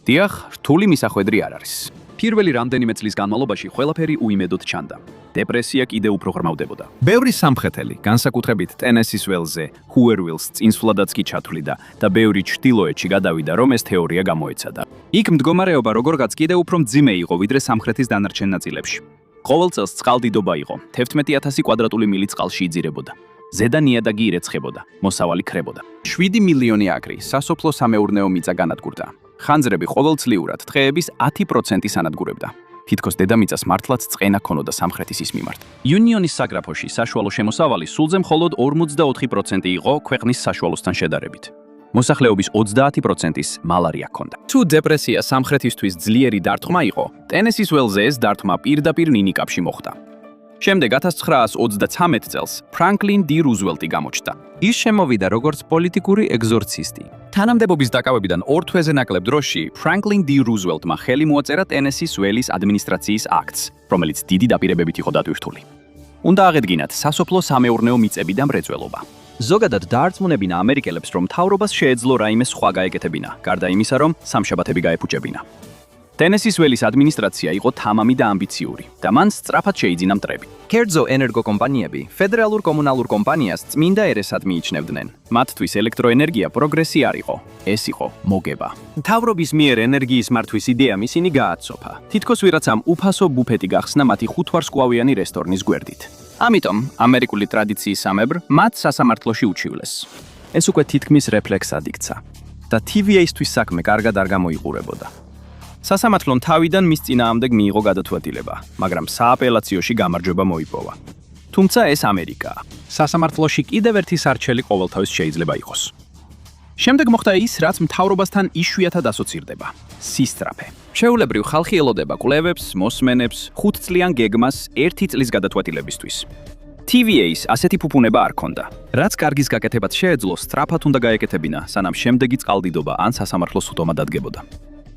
დიახ, რთული მისახვედრი არ არის. პირველი რამდენიმე წლის განმავლობაში ყველაფერი უიმედოდ ჩანდა. დეპრესია კიდევ უფრო ღრმავდებოდა. ბევრი სამხრეთელი, განსაკუთრებით ტენესის ველზე, ჰუერვილს წინსვლადაც კი ჩათვლიდა და ბევრი ჩრდილოეთში გადავიდა, რომ ეს თეორია გამოეცადა. იქ მდგომარეობა როგორღაც კიდევ უფრო მძიმე იყო, ვიდრე სამხრეთის დანარჩენ ნაწილებში. ყოველ წელს წყალდიდობა იყო, 11,000 კვადრატული მილი წყალში იძირებოდა. ზედა ნიადაგი ირეცხებოდა, მოსავალი ქრებოდა. 7 მილიონი აკრი სასოფლო სამეურნეო მიწა განადგურდა. ხანძრები ყოველწლიურად დღეების 10%-ს ანადგურებდა. თითქოს დედამიწას მართლაც წყენა ქონოდა სამხრეთის ის მიმართ. იუნიონის საგრაფოში საშუალო შემოსავალი სულზე მხოლოდ 44% იყო ქვეყნის საშუალოსთან შედარებით. მოსახლეობის 30%-ს მალარია ჰქონდა. თუ დეპრესია სამხრეთისთვის ძლიერი დარტყმა იყო, ტენესის ველზე ეს დარტყმა პირდაპირ ნინიკაპში მოხდა. შემდეგ 1933 წელს ფრანკლინ დი რუზველტი გამოჩნდა. ის შემოვიდა როგორც პოლიტიკური ეგზორცისტი. თანამდებობის დაკავებიდან 2 თვეზე ნაკლებ დროში ფრანკლინ დი რუზველტმა ხელი მოაწერა ტენესის ველის ადმინისტრაციის აქტს, რომელიც დიდი დაპირებებით იყო დატვირთული. უნდა აღედგინათ სასოფლო სამეურნეო მიწები და მრეწველობა. ზოგადად დაარწმუნებინა ამერიკელებს, რომ მთავრობას შეეძლო რაიმე სხვა გაეკეთებინა, გარდა იმისა, რომ სამშაბათები გაეფუჭებინა. ტენესის ველის ადმინისტრაცია იყო თამამი და ამბიციური და მან სწრაფად შეიძინა მტრები. კერძო ენერგო კომპანიები ფედერალურ კომუნალურ კომპანიას წმინდა ერესად მიიჩნევდნენ. მათთვის ელექტროენერგია პროგრესი არ იყო, ეს იყო მოგება. მთავრობის მიერ ენერგიის მართვის იდეამ ისინი გააცოფა. თითქოს ვიღაცამ უფასო ბუფეტი გახსნა მათი 5 ვარსკვლავიანი რესტორნის გვერდით. ამიტომ ამერიკული ტრადიციის სამებრ მათ სასამართლოში უჩივლეს. ეს უკვე თითქმის რეფლექსად იქცა და TVA-ისთვის საქმე კარგად არ გამოიყურებოდა. სასამართლომ თავიდან მის წინააღმდეგ მიიღო გადაწყვეტილება, მაგრამ სააპელაციოში გამარჯვება მოიპოვა. თუმცა ეს ამერიკაა. სასამართლოში კიდევ ერთი სარჩელი ყოველთავის შეიძლება იყოს. შემდეგ მოხდა ის, რაც მთავრობასთან იშვიათად ასოცირდება. სისწრაფე. შეულებრივ ხალხი ელოდება კვლევებს, მოსმენებს, 5 წლიან გეგმას 1 წლის გადაწყვეტილებისთვის. TVA-ს ასეთი ფუფუნება არ ჰქონდა. რაც კარგის გაკეთებაც შეეძლო, სწრაფად უნდა გაეკეთებინა, სანამ შემდეგი წყალდიდობა ან სასამართლოს უდომა დადგებოდა.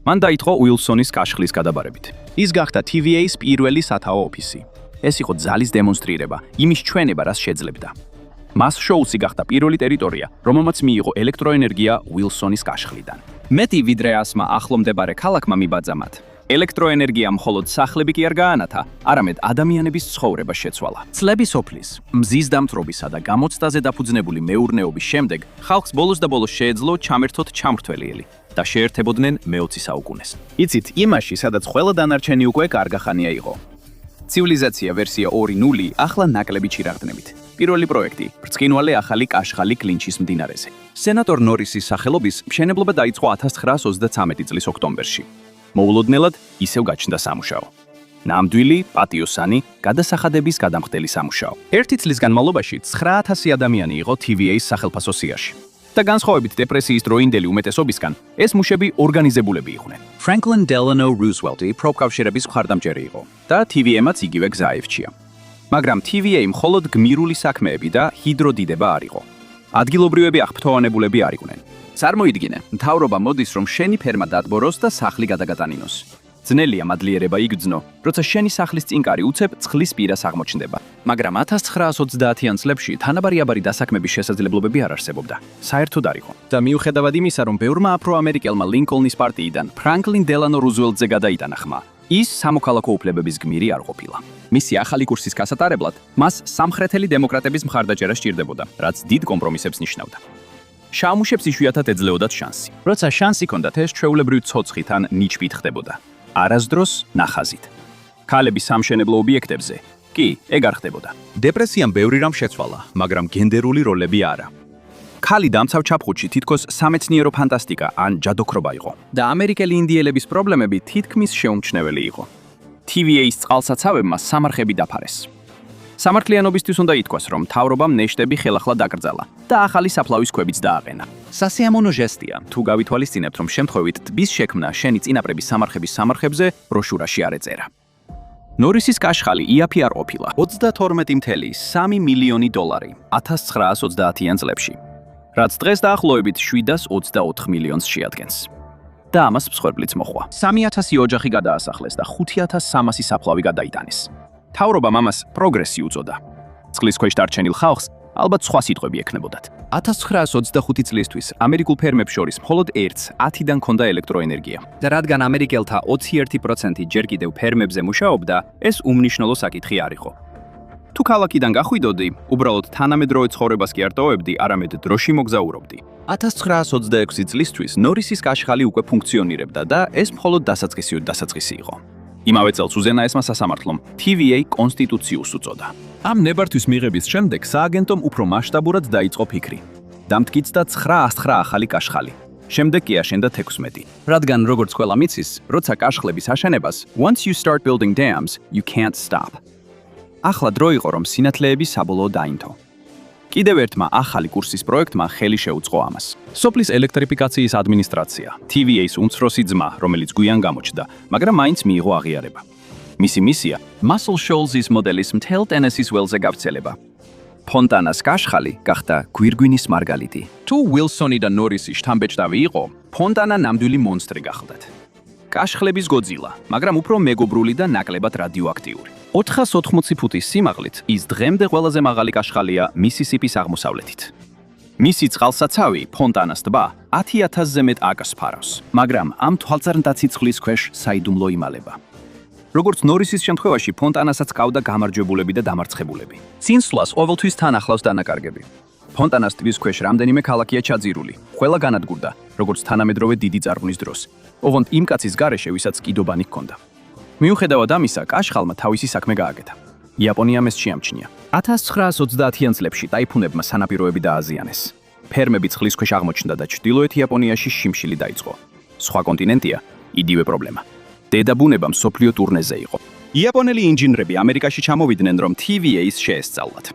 მან დაიწყო უილსონის კაშხლის გადაბარებით. ის გახდა TVA-ს პირველი სათაო ოფისი. ეს იყო ძალის დემონსტრირება, იმის ჩვენება, რაც შეძლებდა. მას შოუსი გახდა პირველი ტერიტორია, რომელმაც მიიღო ელექტროენერგია უილსონის კაშხლიდან. მეტი ვიდრე ასმა ახლომდებარე ქალაქმა მიბაძა მათ. ელექტროენერგია მხოლოდ სახლები კი არ გაანათა, არამედ ადამიანების ცხოვრებას შეცვალა. წლების ოფლის, მზის დამთრობისა და გამოცდაზე დაფუძნებული მეურნეობის შემდეგ, ხალხს ბოლოს და ბოლოს შეეძლო ჩამერთოთ ჩამრთველიელი და შეერთებოდნენ მე-20 საუკუნეს. იცით, იმაში, სადაც ყველა დანარჩენი უკვე კარგახანია იყო. ცივილიზაცია ვერსია 2.0 ახლა ნაკლები ჩირაღდნებით. პირველი პროექტი, ბრწყინვალე ახალი კაშხალი კლინჩის მდინარეზე. სენატორ ნორისის სახელობის მშენებლობა დაიწყო 1933 წლის ოქტომბერში. მოულოდნელად ისევ გაჩნდა სამუშაო. ნამდვილი, პატიოსანი, გადასახადების გადამხდელი სამუშაო. 1 წლის განმავლობაში 9000 ადამიანი იყო TVA-ს სახელმწიფო სიაში. და განსხვავებით დეპრესიის დროინდელი უმეტესობისგან, ეს მუშები ორგანიზებულები იყვნენ. Franklin Delano Roosevelt პროფკავშირების მხარდამჭერი იყო და TVA-მაც იგივე გზა აირჩია. მაგრამ TVA მხოლოდ გმირული საქმეები და ჰიდროდიდება არ იყო. ადგილობრივები აღფრთოვანებულები არ იყვნენ. წარმოიდგინე, მთავრობა მოდის, რომ შენი ფერმა დადბოროს და სახლი გადაგატანინოს. ძნელია მადლიერება იგრძნო, როცა შენი სახლის წინკარი უცებ წყლის პირას აღმოჩნდება. მაგრამ 1930-იან წლებში თანაბარი დასაქმების შესაძლებლობები არ არსებობდა. საერთოდ არ იყო. და მიუხედავად იმისა, რომ ბევრმა აფრო-ამერიკელმა ლინკოლნის პარტიიდან ფრანკლინ დელანო რუზველტზე გადაიტანა ხმა, ის სამოქალაქო უფლებების გმირი არ ყოფილა. მისი ახალი კურსის გასატარებლად მას სამხრეთელი დემოკრატების მხარდაჭერა სჭირდებოდა, რაც დიდ კომპრომისებს ნიშნავდა. შაამუშებს იშვიათად ეძლეოდათ შანსი. როცა შანსი ჰქონდათ, ეს ჩვეულებრივ ცოცხით ან ნიჩბით ხდებოდა. არასდროს ნახაზით. ქალების სამშენებლო ობიექტებზე კი, ეგ არ ხდებოდა. დეპრესიამ ბევრი რამ შეცვალა, მაგრამ გენდერული როლები არა. ქალი დამცავ ჩაფხუტში თითქოს სამეცნიერო ფანტასტიკა ან ჯადოქრობა იყო და ამერიკელი ინდიელების პრობლემები თითქმის შეუმჩნეველი იყო. TVA-ის წყალსაცავებმა სამარხები დაფარეს. სამართლიანობისთვის უნდა ითქვას, რომ მთავრობამ ნეშტები ხელახლა დაკრძალა და ახალი საფლავის ქვებიც დააყენა. სასიამოვნო ჟესტია, თუ გავითვალისწინებთ, რომ შემთხვევით ტბის შექმნა შენი წინაპრების სამარხების სამარხებზე ბროშურაში არ ეწერა. ნორისის კაშხალი იაფი არ ყოფილა. 32.3 მილიონი დოლარი 1930-იან წლებში, რაც დღეს დაახლოებით 724 მილიონს შეადგენს. და ამას მსხვერპლიც მოხვა. 3000 ოჯახი გადაასახლეს და 5300 საფლავი გადაიტანეს. მთავრობამ ამას პროგრესი უწოდა. წყლის ქვეშ დარჩენილ ხალხს ალბათ სხვა სიტყვები ექნებოდათ. 1925 წლისთვის ამერიკულ ფერმებს შორის მხოლოდ ერთს 10-დან ჰქონდა ელექტროენერგია. და რადგან ამერიკელთა 21% ჯერ კიდევ ფერმებზე მუშაობდა, ეს უმნიშვნელო საკითხი არ იყო. თუ ქალაქიდან გახვიდოდი, უბრალოდ თანამედროვე ცხოვრებას კი არ ტოვებდი, არამედ დროში მოგზაურობდი. 1926 წლისთვის ნორისის კაშხალი უკვე ფუნქციონირებდა და ეს მხოლოდ დასაწყისი იყო. იმავე წელს უზენა ესმა სასამართლომ TVA კონსტიტუციუს უწოდა. ამ ნებართვის მიღების შემდეგ სააგენტომ უფრო მასშტაბურად დაიწყო ფიქრი. დამტკიცდა 909 ახალი კაშხალი. შემდეგ კი აშენდა 16. რადგან როგორც ყველა მიცის, როცა კაშხლების აშენებას once you start building dams, you can't stop. ახლა დრო იყო, რომ სინათლეები საბოლოოდ დაინთო. კიდევ ერთმა ახალი კურსის პროექტმა ხელი შეუწყო ამას. სოფლის ელექტრიფიკაციის ადმინისტრაცია, TVA-ის უმცროსი ძმა, რომელიც გვიან გამოჩნდა, მაგრამ მაინც მიიღო აღიარება. მისი მისია Muscle Shoals-ის მოდელის მთელ ტენესის ველზე გავრცელება. ფონტანას კაშხალი გახდა გვირგვინის მარგალიტი. თუ უილსონი და ნორისი შთამბეჭდავი იყო, ფონტანა ნამდვილი მონსტრი გახლდათ. კაშხლების გოძილა, მაგრამ უფრო მეგობრული და ნაკლებად რადიოაქტიური. 480 ფუტის სიმაღლით ის დღემდე ყველაზე მაღალი კაშხალია მისისიპის აღმოსავლეთით. მისი წყალსაცავი, ფონტანას ტბა, 10,000-ზე მეტ აკრს ფარავს, მაგრამ ამ თვალწარმტაცი წყლის ქვეშ საიდუმლო იმალება. როგორც ნორისის შემთხვევაში, ფონტანასაც ჰყავდა გამარჯვებულები და დამარცხებულები. წინსვლას ყოველთვის თან ახლავს დანაკარგები. ფონტანას ტბის ქვეშ რამდენიმე ქალაქია ჩაძირული, ყველა განადგურდა, როგორც თანამედროვე დიდი წარღვნის დროს. ოღონდ იმ კაცის გარეშე, ვისაც კიდობანი ჰქონდა. მიუხედავად ამისა, კაშხალმა თავისი საქმე გააკეთა. იაპონიამ ეს შეამჩნია. 1930-იან წლებში ტაიფუნებმა სანაპიროები დააზიანეს. ფერმები წყლის ქვეშ აღმოჩნდა და ჩრდილოეთ იაპონიაში შიმშილი დაიწყო. სხვა კონტინენტია, იდივე პრობლემა. დედაბუნება მსოფლიო ტურნეზე იყო. იაპონელი ინჟინრები ამერიკაში ჩამოვიდნენ, რომ TVA-ის შეესწავლათ.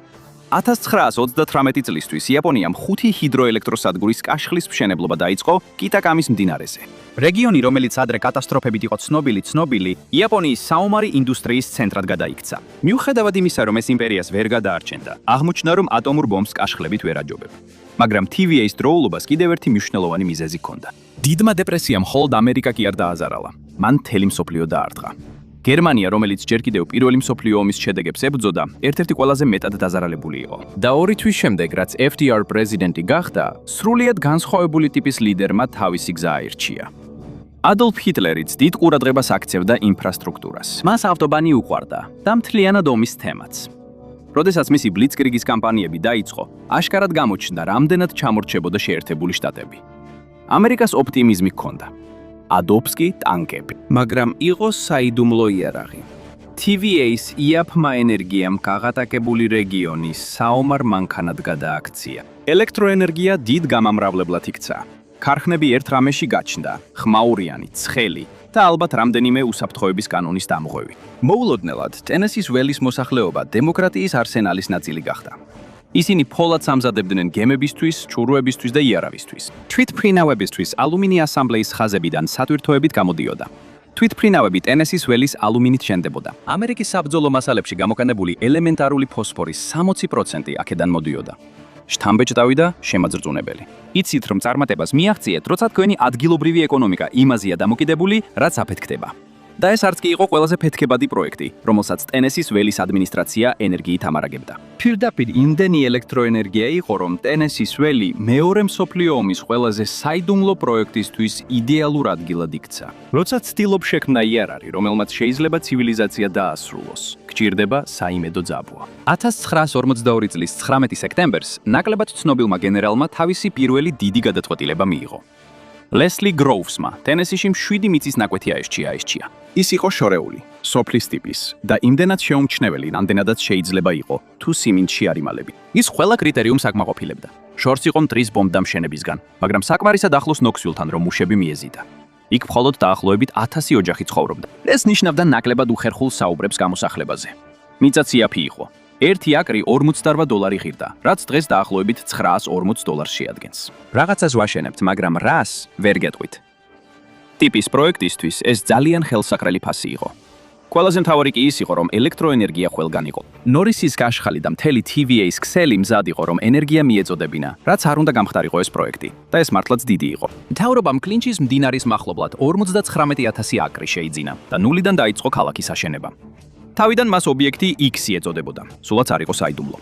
1938 წლისთვის იაპონიამ 5 ჰიდროელექტროსადგურის კაშხლის მშენებლობა დაიწყო კიტაკამის მდინარეზე. რეგიონი, რომელიც ადრე კატასტროფებით იყო ცნობილი, იაპონიის საომარი ინდუსტრიის ცენტრად გადაიქცა. მიუხედავად იმისა, რომ ეს იმპერიას ვერ გადაარჩენდა, აღმოჩნდა, რომ ატომურ ბომბს კაშხლებით ვერ აჯობებ. მაგრამ TVA-ის დროულობას კიდევ ერთი მნიშვნელოვანი მიზეზი ჰქონდა. დიდმა დეპრესიამ მხოლოდ ამერიკა კი არ დააზარალა. მან მთელი მსოფლიო დაარტყა. გერმანია, რომელიც ჯერ კიდევ პირველი მსოფლიო ომის შედეგებს ებრძოდა, ერთ-ერთი ყველაზე მეტად დაზარალებული იყო. და 2 თვის შემდეგ, რაც FDR პრეზიდენტი გახდა, სრულიად განსხვავებული ტიპის ლიდერმა თავისი გზა აირჩია. ადოლფ ჰიტლერიც დიდ ყურადღებას აქცევდა ინფრასტრუქტურას. მას ავტობანი უყვარდა და მთლიანად ომის თემაც. როდესაც მისი ბლიცკრიგის კამპანიები დაიწყო, აშკარად გამოჩნდა, რამდენად ჩამორჩებოდა შეერთებული შტატები. ამერიკას ოპტიმიზმი ჰქონდა. ადობს კი ტანკები, მაგრამ იყო საიდუმლო იარაღი. TVA-ის იაფმა ენერგიამ გაღატაკებული რეგიონი საომარ მანქანად გადააქცია. ელექტროენერგია დიდ გამამრავლებლად იქცა. ქარხნები ერთ რამეში გაჩნდა, ხმაურიანი, ცხელი და ალბათ რამდენიმე უსაფრთხოების კანონის დამღვევი. მოულოდნელად, ტენესის ველის მოსახლეობა დემოკრატიის არსენალის ნაწილი გახდა. ისინი ფოლადს ამზადებდნენ გემებისთვის, ჩურვებისთვის და იარავისთვის. თვითმფრინავებისთვის ალუმინი ასამბლეის ხაზებიდან სატვირთოებით გამოდიოდა. თვითმფრინავები ტენესის ველის ალუმინით შენდებოდა. ამერიკის საბრძოლო მასალებში გამოყენებული ელემენტარული ფოსფორის 60% აქედან მოდიოდა. შთამბეჭდავი და შემაძრწუნებელი. იცით, რომ წარმატებას მიაღწიეთ, როცა თქვენი ადგილობრივი ეკონომიკა იმაზეა დამოკიდებული, რაც აფეთქდება. და ეს არც კი იყო ყველაზე ფეთქებადი პროექტი, რომელსაც ტენესის ველის ადმინისტრაცია ენერგიით ამარაგებდა. პირდაპირ იმდენი ელექტროენერგია იყო, რომ ტენესის ველი მეორე მსოფლიო ომის ყველაზე საიდუმლო პროექტისთვის იდეალურ ადგილად იქცა. როცა ცდილობს შექმნა იარაღი, რომელმაც შეიძლება ცივილიზაცია დაასრულოს, გჭირდება საიმედო ძაბვა. 1942 წლის 19 სექტემბერს ნაკლებად ცნობილმა გენერალმა თავისი პირველი დიდი გადაწყვეტილება მიიღო. ლესლი გროუვსმა ტენესიში 7 მიწის ნაკვეთი აირჩია. ის იყო შორეული, სოფლის ტიპის და იმდენად შეუმჩნეველი, რამდენადაც შეიძლება იყო, თუ სიმინტში არ იმალები. ის ყველა კრიტერიუმს აკმაყოფილებდა. შორს იყო მტრის ბომბდამშენებისგან, მაგრამ საკმარისად ახლოს ნოქსვილთან, რომ მუშები მიეზიდა. იქ მხოლოდ დაახლოებით 1000 ოჯახი ცხოვრობდა. ეს ნიშნავდა ნაკლებად უხერხულ საუბრებს გამოსახლებაზე. მიწა ციაფი იყო. 1 აკრი $48 ღირდა, რაც დღეს დაახლოებით $940 შეადგენს. რაღაცას ვაშენებთ, მაგრამ რას ვერ გეტყვით. ტიპის პროექტისთვის ეს ძალიან ხელსაყრელი ფასი იყო. ყველაზე მთავარი კი ის იყო, რომ ელექტროენერგია ყველგან იყო. ნორისის კაშხალი და მთელი TVA-ის ქსელი მზად იყო, რომ ენერგია მიეწოდებინა, რაც არ უნდა გამხდარიყო ეს პროექტი და ეს მართლაც დიდი იყო. მთავრობამ კლინჩის მდინარის მახლობლად 59000 აკრი შეიძინა და ნულიდან დაიწყო ქალაქის აშენება. თავიდან მას ობიექტი X-ი ეწოდებოდა, სულაც არ იყო საიდუმლო.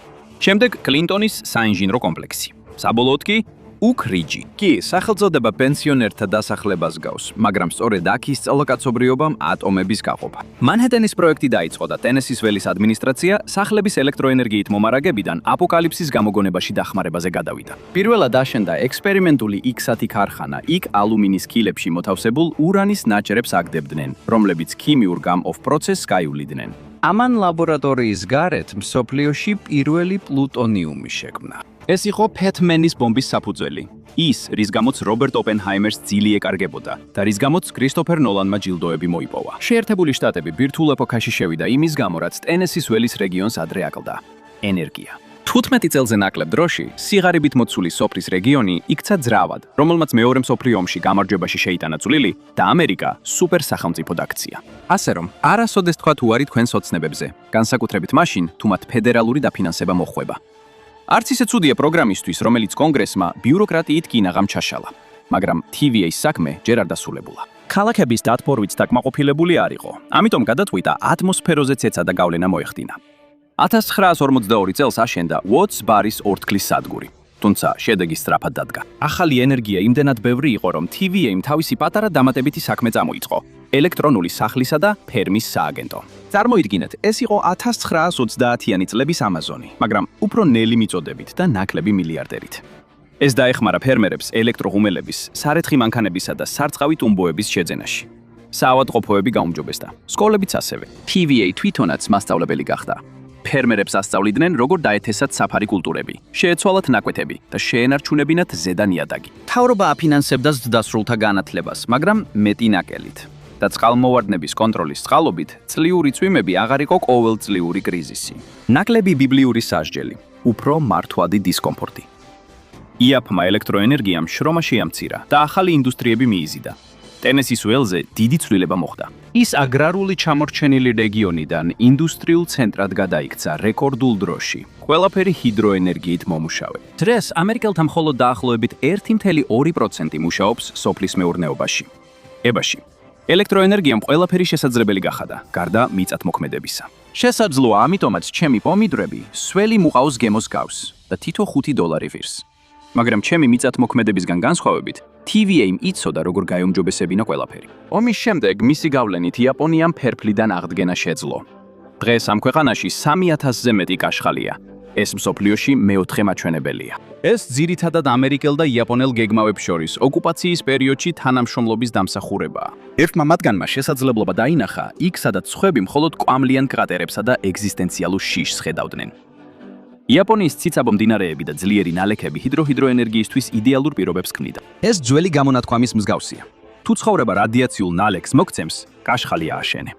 შემდეგ კლინტონის საინჟინრო კომპლექსი. საბოლოოდ კი უკრიჯი. კი, სახელწოდება პენსიონერთა დასახლებას გავს, მაგრამ სწორედ აქ ისწავლა კაცობრიობამ ატომების გაყოფა. მანჰეტენის პროექტი დაიწყო და ტენესის ველის ადმინისტრაცია სახლების ელექტროენერგიით მომარაგებიდან აპოკალიფსის გამოგონებაში დახმარებაზე გადავიდა. პირველად აშენდა ექსპერიმენტული X-ათი ქარხანა, იქ ალუმინის კილებში მოთავსებულ ურანის ნაჭრებს აგდებდნენ, რომლებიც ქიმიურ გამ-ოფ პროცესს გაივლიდნენ. ამან ლაბორატორიის გარეთ მსოფლიოში პირველი პლუტონიუმი შექმნა. ეს იყო ფეთმენის ბომბის საფუძველი. ის, რის გამოც რობერტ ოპენჰაიმერს ძილი ეკარგებოდა და რის გამოც კრისტოფერ ნოლანმა ჯილდოები მოიპოვა. შეერთებული შტატები ბირთვულ ეპოქაში შევიდა იმის გამო, რაც ტენესის ველის რეგიონს ადრე აკლდა. ენერგია. 15 წელზე ნაკლებ დროში, სიღარიბით მოცული სოფლის რეგიონი იქცა ძრავად, რომელმაც მეორე მსოფლიო ომში გამარჯვებაში შეიტანა წვლილი და ამერიკა სუპერ სახელმწიფოდ აქცია. ასე რომ, არასოდეს თქვა თუ არის თქვენს ოცნებებზე, განსაკუთრებით მაშინ, თუ მათ ფედერალური დაფინანსება მოხვება. არც ისე ცუდია პროგრამისთვის, რომელიც კონგრესმა ბიუროკრატიით კინაღამ ჩაშალა, მაგრამ TVA-ის საქმე ჯერ არ დასრულებულა. ქალაქების დათბორვით დაკმაყოფილებული არ იყო, ამიტომ გადაწყვიტა ატმოსფეროზე ცეცა და გავლენა მოეხდინა. 1942 წელს აშენდა ვოტს ბარის ორთქლის სადგური, თუმცა შედეგი სწრაფად დადგა. ახალი ენერგია იმდენად ბევრი იყო, რომ TVA-მ თავისი პატარა დამატებითი საქმე წამოიწყო. ელექტრონული სახლისა და ფერმის სააგენტო. წარმოიდგინეთ, ეს იყო 1930-იანი წლების ამაზონი, მაგრამ უფრო ნელი მიწოდებით და ნაკლები მილიარდერით. ეს დაეხმარა ფერმერებს ელექტროღუმელების, სარეთხი მანქანებისა და სარწყავი ტუმბოების შეძენაში. საავადმყოფოები გაუმჯობესდა, სკოლებიც ასევე. TVA თვითონაც მასწავლებელი გახდა. ფერმერებს ასწავლიდნენ, როგორ დაეთესათ საფარი კულტურები, შეეცვალათ ნაკვეთები და შეენარჩუნებინათ ზედა ნიადაგი. მთავრობა აფინანსებდა ზრდასრულთა განათლებას, მაგრამ მეტი ნაკელით. და წყალმოვარდნების კონტროლის წყალობით წლიური წვიმები აღარ იყო ყოველწლიური კრიზისი. ნაკლები ბიბლიური სასჯელი, უფრო მართვადი დისკომფორტი. იაფმა ელექტროენერგიამ შრომა შეამცირა და ახალი ინდუსტრიები მიიზიდა. ტენესის ველზე დიდი ცვლილება მოხდა. ის აგრარული ჩამორჩენილი რეგიონიდან ინდუსტრიულ ცენტრად გადაიქცა რეკორდულ დროში. ყველაფერი ჰიდროენერგიით მომუშავე. დღეს ამერიკელთა მხოლოდ დაახლოებით 1.2% მუშაობს სოფლის მეურნეობაში. ებაში ელექტროენერგიამ ყველაფერი შესაძლებელი გახადა, გარდა მიწათმოქმედებისა. შესაძლოა ამიტომაც ჩემი პომიდრები სველი მუყავს გემოს გავს და თითო $5 ვირს. მაგრამ ჩემი მიწათმოქმედებისგან განსხვავებით, TVA-მ იცოდა როგორ გაიუმჯობესებინა ყველაფერი. ომის შემდეგ მისი გავლენით იაპონიამ ფერფლიდან აღდგენა შეძლო. დღეს ამ ქვეყანაში 3000-ზე მეტი კაშხალია. ეს მსოფლიოში მეოთხე მაჩვენებელია. ეს ძირითადად ამერიკელ და იაპონელ გეგმავებს შორის ოკუპაციის პერიოდში თანამშრომლობის დამსახურებაა. ერთმა მათგანმა შესაძლებლობა დაინახა, იქ სადაც სხვები მხოლოდ კვამლიან კრატერებსა და ეგზისტენციალურ შიშს ხედავდნენ. იაპონიის ციცაბო მდინარეები და ძლიერი ნალექები ჰიდროენერგიისთვის იდეალურ პირობებს ქმნიდა. ეს ძველი გამონათქვამის მსგავსია. თუ ცხოვრება რადიაციულ ნალექს მოგცემს, კაშხალი ააშენე.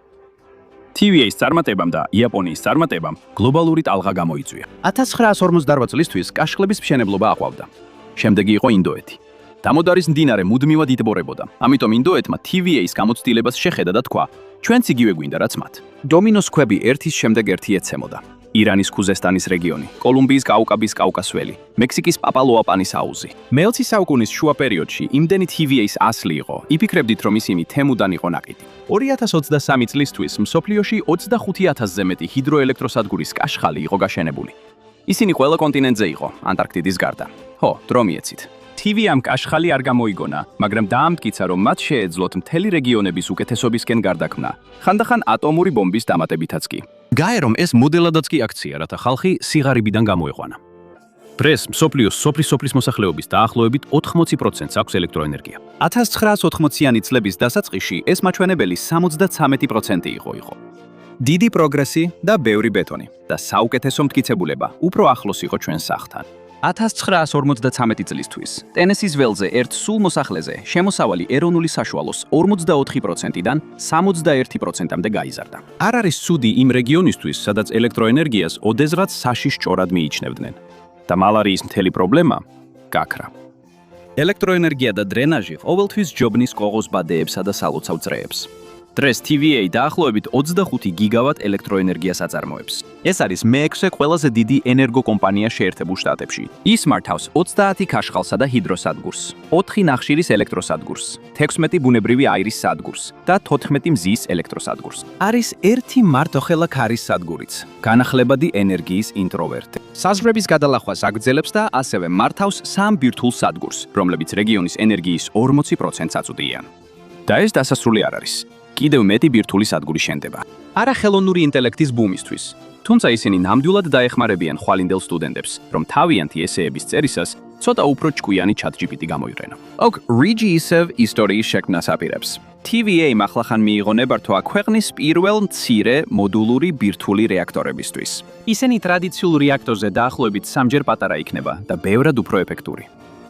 TVA-ის წარმატებამ და იაპონიის წარმატებამ გლობალური ტალღა გამოიწვია. 1948 წლისთვის კაშხლების მშენებლობა აყვავდა. შემდეგი იყო ინდოეთი. დამოდარის მდინარე მუდმივად იტბორებოდა. ამიტომ ინდოეთმა TVA-ის გამოცდილებას შეხედა და თქვა: ჩვენც იგივე გვინდა რაც მათ. დომინოს ქვები ერთის შემდეგ ერთი ეცემოდა. ირანის ქუზესტანის რეგიონი, კოლუმბიის კაუკაბის კავკასველი, მექსიკის პაპალოაპანის აუზი. მე-20 საუკუნის შუა პერიოდში იმდენი TVA-ის ასლი იყო, იფიქრებდით, რომ ისინი თემუდან იყო ნაკიდი. 2023 წლისთვის მსოფლიოში 25,000-ზე მეტი ჰიდროელექტროსადგურის კაშხალი იყო გაშენებული. ისინი ყველა კონტინენტზე იყო, ანტარქტიდის გარდა. ხო, დრო მიეცით. TVA-მ კაშხალი არ გამოიგონა, მაგრამ დაამტკიცა, რომ მათ შეეძლოთ მთელი რეგიონების უკეთესობისკენ გარდაქმნა, ხანდახან ატომური ბომბის დამატებითაც კი. გაე რომ ეს მოდელადაც კი აქცია, რათა ხალხი სიღარიბიდან გამოეყვანა. დღეს მსოფლიოს სოფლის მოსახლეობის დაახლოებით 80%-ს აქვს ელექტროენერგია. 1980-იანი წლების დასაწყისში ეს მაჩვენებელი 73% იყო. დიდი პროგრესი და ბევრი ბეტონი და საუკეთესო მტკიცებულება უფრო ახლოს იყო ჩვენ სახლთან. 1953 წლისთვის ტენესის ველზე ერთ სულ მოსახლეზე შემოსავალი ეროვნული საშუალოს 44%-დან 61%-მდე გაიზარდა. არ არის ცუდი იმ რეგიონისთვის, სადაც ელექტროენერგიას ოდესღაც საშიშ ჭორად მიიჩნევდნენ. და მალარიის მთელი პრობლემა გაქრა. ელექტროენერგია და დრენაჟი ყოველთვის ჯობნის ყოღოს ბადეებსა და სალოცავ წრეებს. დღეს TVA დაახლოებით 25 გიგავატ ელექტროენერგიას აწარმოებს. ეს არის მე-6 ყველაზე დიდი ენერგოკომპანია შეერთებულ შტატებში. ის მართავს 30 ქაშხალსა და ჰიდროსადგურს, 4 ნახშირის ელექტროსადგურს, 16 ბუნებრივი აირის სადგურს და 14 მზის ელექტროსადგურს. არის ერთი მარტოხელა ქარის სადგურიც, განახლებადი ენერგიის ინტროვერტი. საზღვრების გადალახვას აგრძელებს და ასევე მართავს 3 ბირთვულ სადგურს, რომლებიც რეგიონის ენერგიის 40%-ს აწვდიან. და ეს დასასრული არ არის. კიდევ მეტი ბირთვული სადგური შენდება. არა ხელოვნური ინტელექტის ბუმისთვის, თუმცა ისინი ნამდვილად დაეხმარებიან ხვალინდელ სტუდენტებს, რომ თავიანთი ესეების წერისას ცოტა უფრო ჭკვიანი ChatGPT გამოიყენო. Ok, რიჯი ისევ ისტორიის შექმნას აპირებს. TVA-მ ახლახან მიიღო ნებართვა ქვეყნის პირველ მცირე მოდულური ბირთვული რეაქტორებისთვის. ისინი ტრადიციულ რეაქტორზე დაახლოებით 3-ჯერ პატარა იქნება და ბევრად უფრო ეფექტური.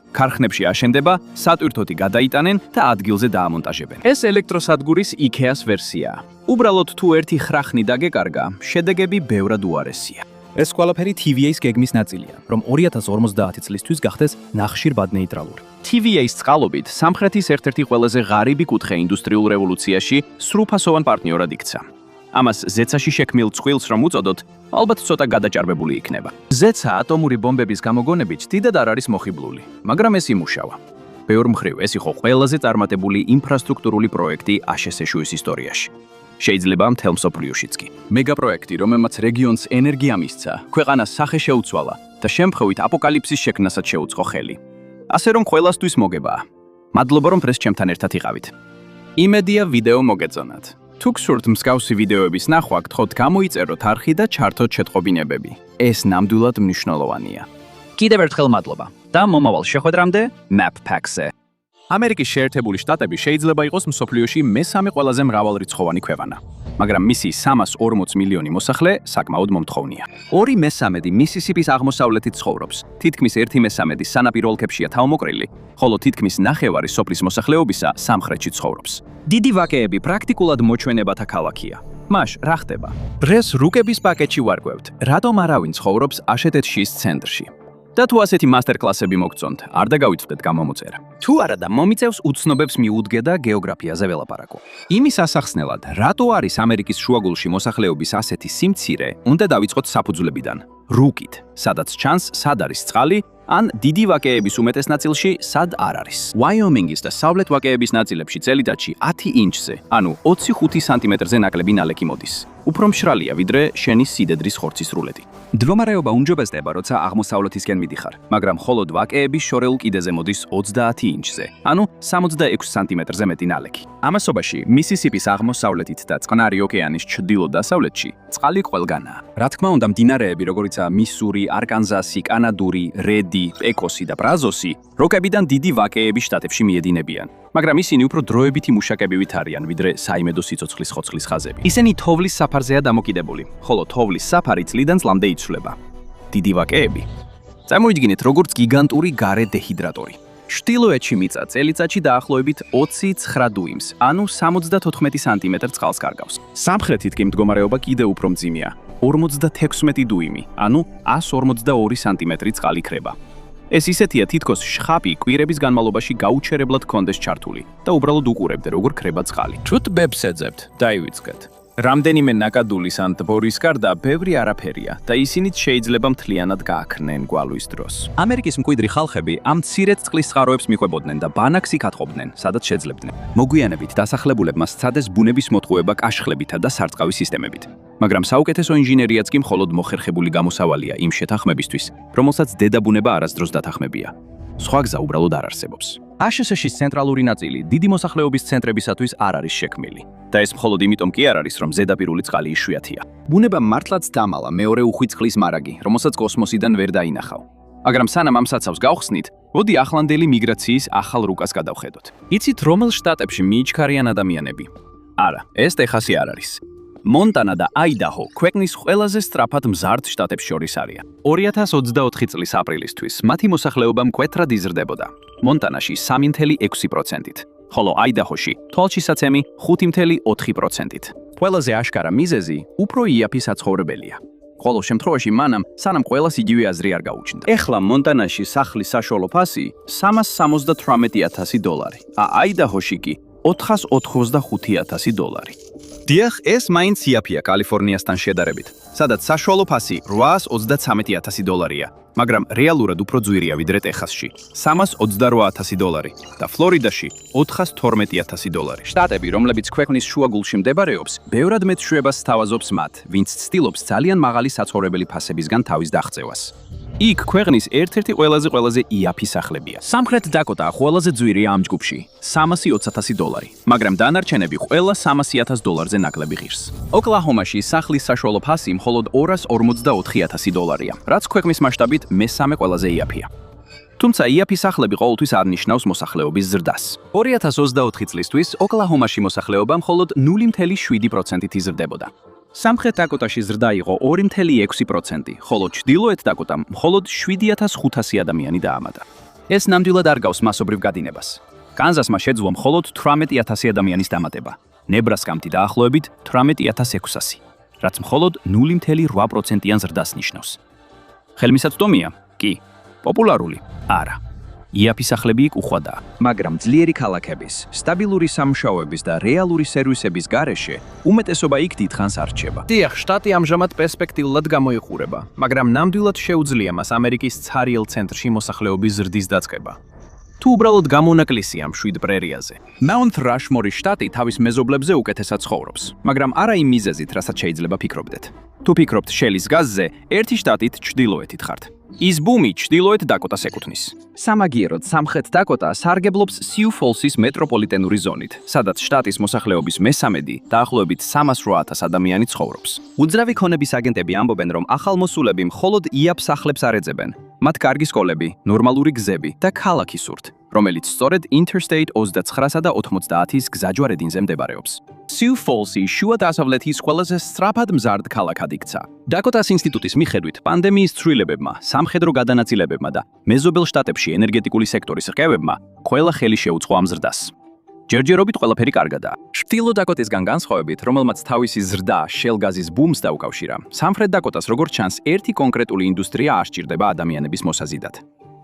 ქარხნებში აშენდება, სატვირთოთი გადაიტანენ და ადგილზე დაამონტაჟებენ. ეს ელექტროსადგურის IKEA-ს ვერსიაა. უბრალოდ თუ ერთი ხრახნი დაგეკარგა, შედეგები ბევრად უარესია. ეს ყველაფერი TVA-ის გეგმის ნაწილია, რომ 2050 წლისთვის გახდეს ნახშირბადნეიტრალური. TVA-ის წყალობით სამხრეთის ერთ-ერთი ყველაზე ღარიბი კუთხე ინდუსტრიულ რევოლუციაში სრულფასოვან პარტნიორად იქცა. ამას ზეცაში შექმნილ წყვილს რომ უწოდოთ, ალბათ ცოტა გადაჭარბებული იქნება. ზეცა ატომური ბომბების გამოგონებით დიდად არ არის მოხიბლული, მაგრამ ეს იმუშავა. ბევრ მხრივ ეს იყო ყველაზე წარმატებული ინფრასტრუქტურული პროექტი ASHS-ის ისტორიაში. შეიძლება მთელ მსოფლიოშიც კი. მეგაპროექტი, რომელმაც რეგიონს ენერგია მისცა, ქვეყანას სახე შეუცვალა და შემთხვევით აპოკალიფსის შექმნასაც შეუწყო ხელი. ასე რომ ყველასთვის მოგებაა. მადლობა რომ დღეს ჩემთან ერთად იყავით. იმედია ვიდეო მოგეწონათ. თუ გსურთ მსგავსი ვიდეოების ნახვა, გთხოვთ გამოიწეროთ არხი და ჩართოთ შეტყობინებები. ეს ნამდვილად მნიშვნელოვანია. კიდევ ერთხელ მადლობა და მომავალ შეხვედრამდე MapPack-ზე. ამერიკის შეერთებული შტატები შეიძლება იყოს მსოფლიოში მესამე ყველაზე მრავალრიცხოვანი ქვეყანა, მაგრამ მისი 340 მილიონი მოსახლე საკმაოდ მომთხოვნია. 2/3 მისისიპის აღმოსავლეთით ცხოვრობს, თითქმის 1/3 სანაპირო ოლქებშია თავმოყრილი, ხოლო თითქმის ნახევარი სოფლის მოსახლეობისა სამხრეთში ცხოვრობს. დიდი ვაკეები პრაქტიკულად მოჩვენებათა ქალაქია. მაშ რა ხდება? დღეს რუკების პაკეტში ვარკვევთ, რატომ არავინ ცხოვრობს ASHS-ის ცენტრში. და თუ ასეთი მასტერკლასები მოგწონთ, არ დაგავიწყდეთ გამომოწერა. თუ არა და მომიწევს უცნობებს მიუდგე და გეოგრაფიაზე ველაპარაკო. იმის ასახსნელად, რატო არის ამერიკის შუაგულში მოსახლეობის ასეთი სიმცირე, უნდა დავიწყოთ საფუძვლებიდან. რუკით, სადაც ჩანს, სად არის წყალი, ან დიდი ვაკეების უმეტეს ნაწილში, სად არ არის. ვაიომინგის და სავლეთ ვაკეების ნაწილებში წელიწადში 10 ინჩზე, ანუ 25 სანტიმეტრზე ნაკლები ნალექი მოდის. უფრო მშრალია ვიდრე შენი სიდედრის ხორცის რულეტი. მდგომარეობა უმჯობესდება, როცა აღმოსავლეთისკენ მიდიხარ, მაგრამ მხოლოდ ვაკეების შორეულ კიდეზე მოდის 30 ინჩზე, ანუ 66 სანტიმეტრზე მეტი ნალექი. ამასობაში მისისიპის აღმოსავლეთით და წყნარი ოკეანის ჩრდილო-დასავლეთში წყალი ყველგანაა. რა თქმა უნდა, მდინარეები, როგორიცაა მისური, არკანზასი, კანადური, რედი, პეკოსი და ბრაზოსი, როკებიდან დიდი ვაკეების შტატებში მიედინებიან. მაგრამ ისინი უფრო დროებითი მუშაკებივით არიან, ვიდრე საიმედო სიცოცხლის ხოცხლის ხაზები. ისინი თოვლის საფარზეა დამოკიდებული, ხოლო თოვლის საფარი წლიდან წლამდე იცვლება. დიდი ვაკეები. წარმოიდგინეთ, როგორც გიგანტური გარე დეჰიდრატორი. ჩრდილოეთში მიწა წელიწადში დაახლოებით 29 დუიმს, ანუ 74 სანტიმეტრ წყალს კარგავს. სამხრეთით კი მდგომარეობა კიდევ უფრო მძიმეა, 56 დუიმი, ანუ 142 სანტიმეტრი წყალი ქრება. ეს ისეთია, თითქოს შხაპი კვირების განმავლობაში გაუჩერებლად კონდეს ჩართული და უბრალოდ უყურებდე, როგორ ქრება წყალი. თუთ ბებს ეძებთ, დაივიწყეთ. რამდენიმე ნაკადულის ან დბორის გარდა ბევრი არაფერია და ისინიც შეიძლება მთლიანად გააქრნენ გვალვის დროს. ამერიკის მკვიდრი ხალხები ამ მცირედ წყლის წყაროებს მიყვებოდნენ და ბანაკს იქ ატყობდნენ, სადაც შეძლებდნენ. მოგვიანებით დასახლებულებმა სცადეს ბუნების მოტყუება კაშხლებითა და სარწყავი სისტემებით. მაგრამ საუკეთესო ინჟინერიაც კი მხოლოდ მოხერხებული გამოსავალია იმ შეთანხმებისთვის, რომელსაც დედაბუნება არასდროს დათანხმებია. სხვა გზა უბრალოდ არ არსებობს. ASHS-ის ცენტრალური ნაწილი დიდი მოსახლეობის ცენტრებისათვის არ არის შექმნილი. და ეს მხოლოდ იმიტომ კი არ არის, რომ ზედაპირული წყალი იშვიათია. ბუნება მართლაც დამალა მეორე უხვი წყლის მარაგი, რომელსაც კოსმოსიდან ვერ დაინახავ. მაგრამ სანამ ამ საცავს გავხსნით, მოდი ახლანდელი მიგრაციის ახალ რუკას გადავხედოთ. იცით, რომელ შტატებში მიიჩქარიან ადამიანები? არა, ეს ტეხასი არ არის. მონტანა და აიდაჰო ქვეყნის ყველაზე სწრაფად მზარდ შტატებს შორის არიან. 2024 წლის აპრილისთვის მათი მოსახლეობა მკვეთრად იზრდებოდა. მონტანაში 3.6%-ით, ხოლო აიდაჰოში თვალჩისაცემი 5.4%-ით. ყველაზე აშკარა მიზეზი უფრო იაფი საცხოვრებელია. ყოველ შემთხვევაში მანამ, სანამ ყველას იგივე აზრი არ გაუჩნდა. ეხლა მონტანაში სახლის საშუალო ფასი $378,000, აიდაჰოში კი $485,000. დიახ, ეს მაინც იაფია კალიფორნიასთან შედარებით, სადაც საშუალო ფასი $833,000, მაგრამ რეალურად უფრო ძვირია ვიდრე ტეხასში, $328,000 და ფლორიდაში $412,000. შტატები, რომლებიც ქვეყნის შუაგულში მდებარეობს, ბევრად მეტ შვებას სთავაზობს მათ, ვინც ცდილობს ძალიან მაღალი საცხოვრებელი ფასებისგან თავის დაღწევას. იქ ქვეყნის ერთ-ერთი ყველაზე იაფი სახლებია. სამხრეთ დაკოტა ყველაზე ძვირია ამ ჯგუფში, $320,000, მაგრამ დანარჩენები ყველა $300,000-ზე ნაკლები ღირს. ოკლაჰომაში სახლის საშუალო ფასი მხოლოდ $244,000-ია, რაც ქვეყნის მასშტაბით მესამე ყველაზე იაფია. თუმცა იაფი სახლები ყოველთვის არ ნიშნავს მოსახლეობის ზრდას. 2024 წლისთვის ოკლაჰომაში მოსახლეობა მხოლოდ 0.7%-ით იზრდებოდა. სამხრეთ დაკოტაში ზრდა იყო 2.6%, ხოლო ჩრდილოეთ დაკოტამ მხოლოდ 7,500 ადამიანი დაამატა. ეს ნამდვილად არ გავს მასობრივ გადინებას. კანზასმა შეძლო მხოლოდ 18,000 ადამიანის დამატება, ნებრასკამთი დაახლოებით 18,600, რაც მხოლოდ 0.8%-იან ზრდას ნიშნავს. ხელმისაწვდომია? კი. პოპულარული? არა. იაფი სახლები იქ უხვადაა, მაგრამ ძლიერი ქალაქების, სტაბილური სამუშაოების და რეალური სერვისების გარეშე უმეტესობა იქ დიდხანს არ რჩება. დიახ, შტატი ამჟამად პერსპექტიულად გამოიყურება, მაგრამ ნამდვილად შეუძლია მას ამერიკის ცარიელ ცენტრში მოსახლეობის ზრდის დაწყება. თუ უბრალოდ გამონაკლისია მშვიდ პრერიაზე. Mount Rushmore-ის შტატი თავის მეზობლებზე უკეთესად ცხოვრობს, მაგრამ არა იმ მიზეზით, რასაც შეიძლება ფიქრობდეთ. თუ ფიქრობთ შელის გაზზე, ერთი შტატით ჩრდილოეთით ხართ. ის ბუმი ჩრდილოეთ დაკოტას ეკუთვნის. სამაგიეროდ სამხრეთ დაკოტა სარგებლობს Sioux Falls-ის მეტროპოლიტენური ზონით, სადაც შტატის მოსახლეობის მესამედი, დაახლოებით 308,000 ადამიანი ცხოვრობს. უძრავი ქონების აგენტები ამბობენ, რომ ახალმოსულები მხოლოდ იაფ სახლებს არ ეძებენ. მათ კარგი სკოლები, ნორმალური გზები და ქალაქი სურთ, რომელიც სწორედ Interstate 29-სა და 90-ის გზაჯვარ ედინზე მდებარეობს. Sioux Falls-ი შუა დასავლეთის ყველაზე სწრაფად მზარდ ქალაქად იქცა. დაკოტას ინსტიტუტის მიხედვით, პანდემიის ცვლილებებმა, სამხედრო გადანაწილებებმა და მეზობელ შტატებში ენერგეტიკული სექტორის რყევებმა ყველა ხელი შეუწყო ამ ზრდას. ჯერჯერობით ყველაფერი კარგადაა. ჩრდილო დაკოტისგან განსხვავებით, რომელმაც თავისი ზრდა შელგაზის ბუმს დაუკავშირა, სამხრეთ დაკოტას როგორც ჩანს, ერთი კონკრეტული ინდუსტრია არ სჭირდება ადამიანების მოსაზიდად.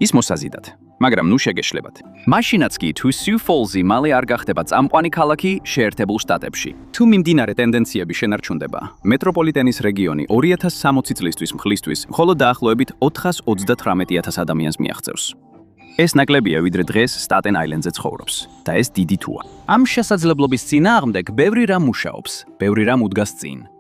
ის მოსაზიდად, მაგრამ ნუ შეგეშლებათ. მაშინაც კი თუ Sioux Falls-ი მალე არ გახდება წამყვანი ქალაქი შეერთებულ შტატებში. თუ მიმდინარე ტენდენციები შენარჩუნდება, მეტროპოლიტენის რეგიონი 2060 წლისთვის მხლისთვის მხოლოდ დაახლოებით 438,000 ადამიანს მიაღწევს. ეს ნაკლებია, ვიდრე დღეს Staten Island-ზე ცხოვრობს და ეს დიდი თუა. ამ შესაძლებლობის წინააღმდეგ ბევრი რამ მუშაობს, ბევრი რამ უდგას წინ.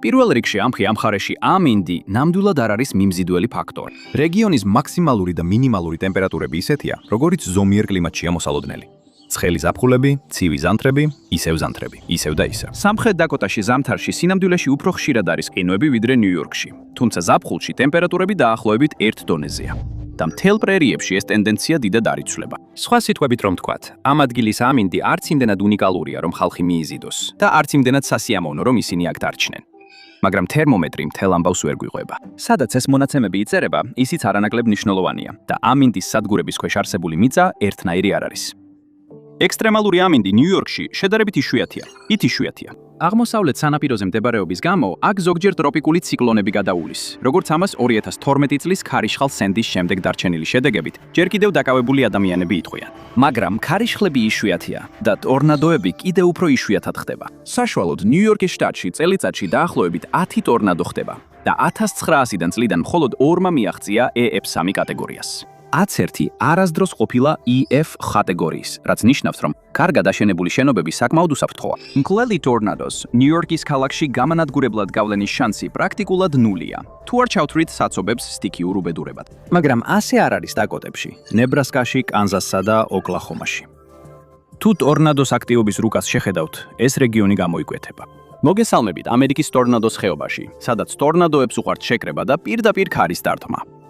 პირველ რიგში ამ მხარეში ამინდი ნამდვილად არ არის მიმზიდველი ფაქტორი. რეგიონის მაქსიმალური და მინიმალური ტემპერატურები ისეთია, როგორიც ზომიერ კლიმატშია მოსალოდნელი. ცხელი ზაფხულები, ცივი ზამთრები, ისევ ზამთრები, ისევ და ისევ. სამხრეთ დაკოტაში ზამთარში სინამდვილეში უფრო ხშირად არის ყინვები ვიდრე ნიუ-იორკში, თუმცა ზაფხულში ტემპერატურები დაახლოებით 1 დონეზეა. და მთელ პრერიებში ეს ტენდენცია დიდად არ იცვლება. სხვა სიტყვებით რომ ვთქვათ, ამ ადგილის ამინდი არც იმდენად უნიკალურია, რომ ხალხი მიიზიდოს და არც იმდენად სასიამოვნო, რომ ისინი აქ დარჩნენ. მაგრამ თერმომეტრი მთელ ამბავს ვერ გვიყვება. სადაც ეს მონაცემები იწერება, ისიც არანაკლებ მნიშვნელოვანია და ამინდის სადგურების ქვეშ არსებული მიწა ერთნაირი არ არის. ექსტრემალური ამინდი ნიუ-იორკში შედარებით იშვიათია. აღმოსავლეთ სანაპიროზე მდებარეობის გამო აქ ზოგჯერ ტროპიკული ციკლონები გადაულის, როგორც ამას 2012 წლის ქარიშხალ სენდის შემდეგ დარჩენილი შედეგებით ჯერ კიდევ დაკავებული ადამიანები იტყვიან. მაგრამ ქარიშხლები იშვიათია და ტორნადოები კიდევ უფრო იშვიათად ხდება. საშუალოდ ნიუ-იორკის შტატში წელიწადში დაახლოებით 10 ტორნადო ხდება და 1900-დან წლიდან მხოლოდ 2-მა მიაღწია EF3 კატეგორიას. 11 არასდროს ყოფილა EF კატეგორიის, რაც ნიშნავს, რომ კარგად აშენებული შენობები საკმაოდ უსაფრთხოა. მკვლელი ტორნადოს ნიუ-იორკის ქალაქში გამანადგურებლად გავლენის შანსი პრაქტიკულად ნულია. თუ არ ჩავთვლით საცობებს სტიქიურ უბედურებად. მაგრამ ასე არ არის დაკოტებში, ნებრასკაში, კანზასსა და ოკლაჰომაში. თუ ტორნადოს აქტივობის რუკას შეხედავთ, ეს რეგიონი გამოიკვეთება. მოგესალმებით ამერიკის ტორნადოს ხეობაში, სადაც ტორნადოებს უყვართ შეკრება და პირდაპირ ქარის დარტყმა.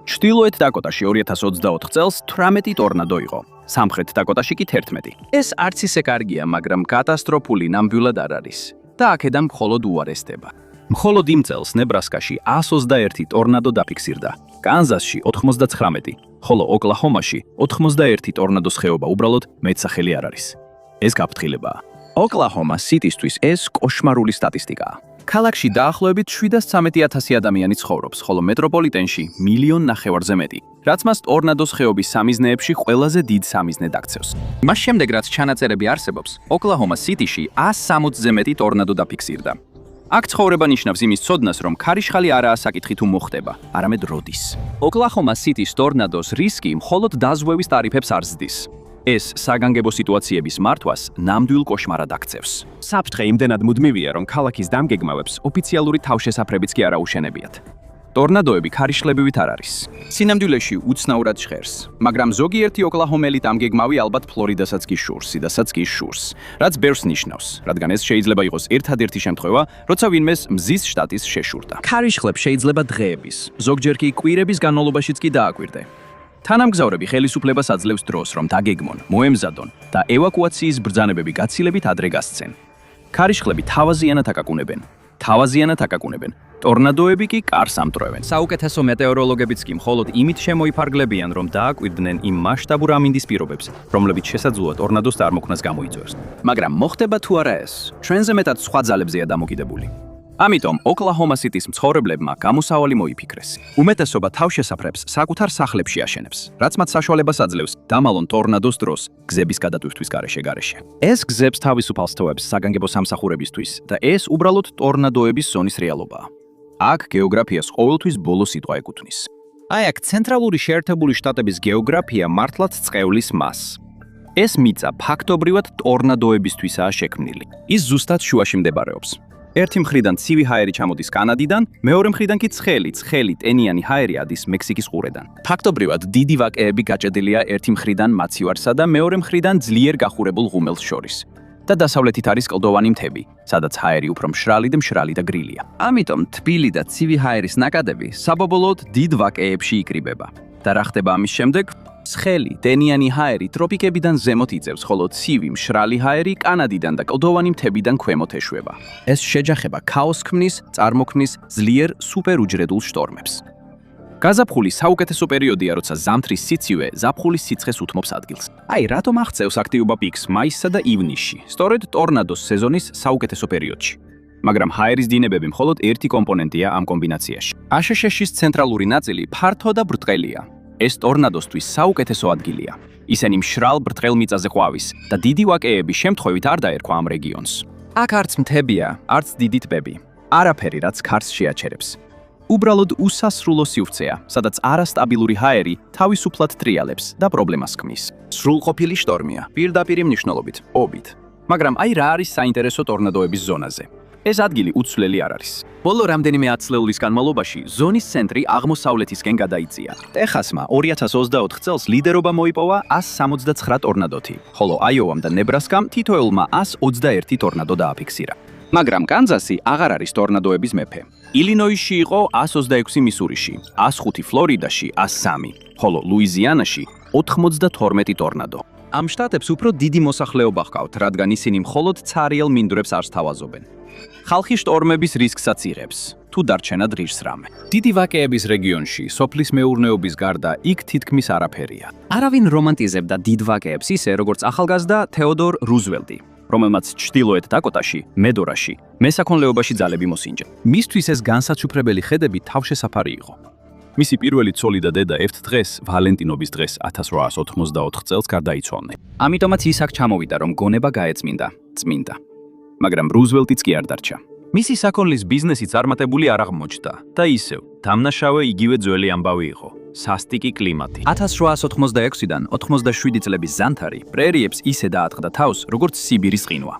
ჩრდილოეთ დაკოტაში 2024 წელს 18 ტორნადო იყო, სამხრეთ დაკოტაში კი 11. ეს არც ისე კარგია, მაგრამ კატასტროფული ნამდვილად არ არის და აქედან მხოლოდ უარესდება. მხოლოდ იმ წელს ნებრასკაში 121 ტორნადო დაფიქსირდა, კანზასში 99, ხოლო ოკლაჰომაში 91 ტორნადოს ხეობა უბრალოდ მეტსახელი არ არის. ეს გაფრთხილებაა. ოკლაჰომა სიტისთვის ეს კოშმარული სტატისტიკაა. ქალაქში დაახლოებით 713,000 ადამიანი ცხოვრობს, ხოლო მეტროპოლიტენში 1,5 მილიონზე მეტი, რაც მას ტორნადოს ხეობის სამიზნეებში ყველაზე დიდ სამიზნედ აქცევს. მას შემდეგ, რაც ჩანაწერები არსებობს, ოკლაჰომა სიტიში 160-ზე მეტი ტორნადო დაფიქსირდა. აქ ცხოვრება ნიშნავს იმის ცოდნას, რომ ქარიშხალი არაა საკითხი თუ მოხდება, არამედ როდის. ოკლაჰომა სიტის ტორნადოს რისკი მხოლოდ დაზღვევის ტარიფებს არ ზრდის. ეს საგანგებო სიტუაციების მართვას ნამდვილ კოშმარად აქცევს. საფრთხე იმდენად მუდმივია, რომ ქალაქის დამგეგმავებს ოფიციალური თავშესაფრებიც კი არ აუშენებიათ. ტორნადოები ქარიშხლებივით არ არის. სინამდვილეში უცნაურად ჟღერს, მაგრამ ზოგიერთი ოკლაჰომელი დამგეგმავი ალბათ ფლორიდასაც კი შურს, სიდასაც კი შურს, რაც ბევრს ნიშნავს, რადგან ეს შეიძლება იყოს ერთადერთი შემთხვევა, როცა ვინმეს მზის შტატის შეშურდა. ქარიშხლებს შეიძლება დღეების, ზოგჯერ კი კვირების განმავლობაშიც კი დააკვირდე. თანამგზავრები ხელისუფლებას აძლევს დროს, რომ დაგეგმონ, მოემზადონ და ევაკუაციის ბრძანებები გაცილებით ადრე გასცენ. ქარიშხლები თავაზიანად აკაკუნებენ. ტორნადოები კი კარს ამტვრევენ. საუკეთესო მეტეოროლოგებიც კი მხოლოდ იმით შემოიფარგლებიან, რომ დააკვირდნენ იმ მასშტაბურ ამინდის პირობებს, რომლებიც შესაძლოა ტორნადოს წარმოქმნას გამოიწვევს. მაგრამ მოხდება თუ არა ეს, ჩვენზე მეტად სხვა ძალებზეა დამოკიდებული. ამიტომ ოკლაჰომა სიტის მცხოვრებლებმა გამოსავალი მოიფიქრეს. უმეტესობა თავშესაფრებს საკუთარ სახლებში აშენებს, რაც მათ საშუალებას აძლევს დამალონ ტორნადოს დროს გზების გადატვირთვის გარეშე. ეს გზებს თავისუფალს თოვებს საგანგებო სამსახურებისთვის და ეს უბრალოდ ტორნადოების ზონის რეალობაა. აქ გეოგრაფიას ყოველთვის ბოლო სიტყვა ეკუთვნის. აი აქ ცენტრალური შეერთებული შტატების გეოგრაფია მართლაც წყევლის მას. ეს მიწა ფაქტობრივად ტორნადოებისთვისაა შექმნილი. ის ზუსტად შუაში მდებარეობს. ერთი მხრიდან ცივი ჰაერი ჩამოდის კანადიდან, მეორე მხრიდან კი ცხელი ტენიანი ჰაერი ადის მექსიკის ყურედან. ფაქტობრივად დიდი ვაკეები გაჭედილია ერთი მხრიდან მაცივარსა და მეორე მხრიდან ძლიერ გახურებულ ღუმელს შორის. და დასავლეთით არის კლდოვანი მთები, სადაც ჰაერი უფრო მშრალი და გრილია. ამიტომ თბილი და ცივი ჰაერის ნაკადები საბოლოოდ დიდ ვაკეებში იკრიბება. და რა ხდება ამის შემდეგ? ცხელი, ტენიანი ჰაერი ტროპიკებიდან ზემოთ იწევს, ხოლო ცივი, მშრალი ჰაერი კანადიდან და კლდოვანი მთებიდან ქვემოთ ეშვება. ეს შეჯახება ქაოსს ქმნის, წარმოქმნის ძლიერ სუპერუჯრედულ შტორმებს. გაზაფხული საუკეთესო პერიოდია, როცა ზამთრის სიცივე ზაფხულის სიცხეს უთმობს ადგილს. აი, რატომ აღწევს აქტივობა პიკს მაისსა და ივნისში, სწორედ ტორნადოს სეზონის საუკეთესო პერიოდში. მაგრამ ჰაერის დინებები მხოლოდ ერთი კომპონენტია ამ კომბინაციაში. აშშ-ის ცენტრალური ნაწილი ფართო და ბრტყელია. ეს ტორნადოსთვის საუკეთესო ადგილია. ისინი მშრალ ბრტყელ მიწაზე ყვავის და დიდი ვაკეების შემთხვევით არ დაერქვა ამ რეგიონს. აქ არც მთებია, არც დიდი ტბები. არაფერი, რაც ქარს შეაჩერებს. უბრალოდ უსასრულო სივრცეა, სადაც არასტაბილური ჰაერი თავისუფლად ტრიალებს და პრობლემას ქმნის. სრულყოფილი შტორმია, პირდაპირი მნიშვნელობით, ობით. მაგრამ აი რა არის საინტერესო ტორნადოების ზონაზე. ეს ადგილი უცვლელი არ არის. ბოლო რამდენიმე ათწლეულის განმავლობაში ზონის ცენტრი აღმოსავლეთისკენ გადაიწია. ტეხასმა 2024 წელს ლიდერობა მოიპოვა 169 ტორნადოთი, ხოლო აიოვამ და ნებრასკამ თითოეულმა 121 ტორნადო დააფიქსირა. მაგრამ კანზასი აღარ არის ტორნადოების მეფე. ილინოისში იყო 126 მისურიში, 105 ფლორიდაში, 103, ხოლო ლუიზიანაში 92 ტორნადო. ამ შტატებს უფრო დიდი მოსახლეობა ჰყავთ, რადგან ისინი მხოლოდ ცარიელ მინდვრებს არ სთავაზობენ. ხალხი შტორმების რისკსაც იღებს, თუ დარჩენა დღის რამე. დიდი ვაკეების რეგიონში, სოფლის მეურნეობის გარდა, იქ თითქმის არაფერია. არავინ რომანტიზებდა დიდ ვაკეებს ისე, როგორც ახალგაზრდა თეოდორ რუზველტი. რომელმაც ჩრდილოეთ დაკოტაში, მედორაში, მესაქონლეობაში ძალები მოსინჯა. მისთვის ეს განსაცვიფრებელი ხედები თავშესაფარი იყო. მისი პირველი ცოლი და დედა ერთ დღეს, ვალენტინობის დღეს 1884 წელს გარდაიცვალნენ. ამიტომაც ის აქ ჩამოვიდა, რომ გონება გაეწმინდა, წმინდა. მაგრამ რუზველტიც კი არ დარჩა. მისი საქონლის ბიზნესი წარმატებული არ აღმოჩნდა და ისევ, დამნაშავე იგივე ძველი ამბავი იყო. სასტიკი კლიმატი. 1886-დან 87 წლების ზამთარი პრერიებს ისე დაატყდა თავს, როგორც სიბირის ყინვა.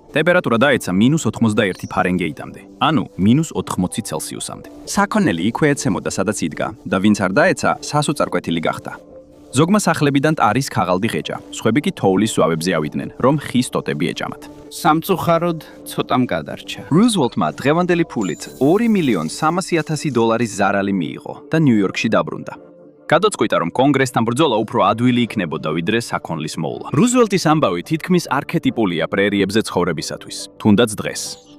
ტემპერატურა დაეცა -81 ფარენგეიტამდე, ანუ -80 ცელსიუსამდე. საქონელი იქვე ეცემოდა, სადაც იდგა და ვინც არ დაეცა, სასოწარკვეთილი გახდა. ზოგმა სახლებიდან ტარის ქაღალდი ღეჭა, სხვები კი თოვლის ზვავებზე ავიდნენ, რომ ხის ტოტები ეჭამათ. სამწუხაროდ ცოტამ გადარჩა. რუზველტმა დღევანდელი ფულით $2,300,000 ზარალი მიიღო და ნიუ-იორკში დაბრუნდა. გადაწყვიტა, რომ კონგრესთან ბრძოლა უფრო ადვილი იქნებოდა, ვიდრე საქონლის მოვლა. რუზველტის ამბავი თითქმის არქეტიპულია პრერიებზე ცხოვრებისათვის, თუნდაც დღეს.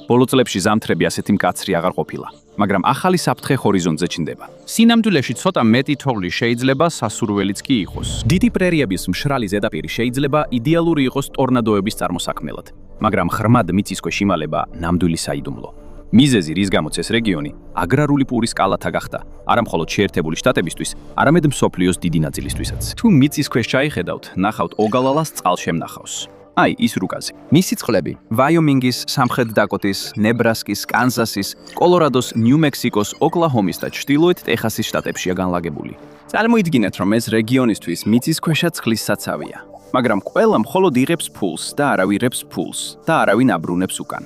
ბოლო წლებში ზამთრები ასეთი მკაცრი აღარ ყოფილა, მაგრამ ახალი საფრთხე ჰორიზონტზე ჩნდება. სინამდვილეში ცოტა მეტი თოვლი შეიძლება სასურველიც კი იყოს. დიდი პრერიების მშრალი ზედაპირი შეიძლება იდეალური იყოს ტორნადოების წარმოსაქმნელად, მაგრამ ღრმად მიწისქვეშ იმალება ნამდვილი საიდუმლო. მიზეზი, რის გამოც ეს რეგიონი აგრარული პურის კალათა გახდა, არა მხოლოდ შეერთებული შტატებისთვის, არამედ მსოფლიოს დიდი ნაწილისთვისაც. თუ მიწისქვეშ ჩაიხედავთ, ნახავთ ოგალალას წყალშემნახავს. აი, ის რუკაზე. მისი წყლები ვაიომინგის, სამხრეთ დაკოტის, ნებრასკის, კანზასის, კოლორადოს, ნიუ-მექსიკოს, ოკლაჰომის და ჩრდილოეთ ტეხასის შტატებშია განლაგებული. წარმოიდგინეთ, რომ ეს რეგიონისთვის მიწისქვეშა წყლის საცავია, მაგრამ ყველა მხოლოდ იღებს ფულს და არავირებს ფულს და არავინ აბრუნებს უკან.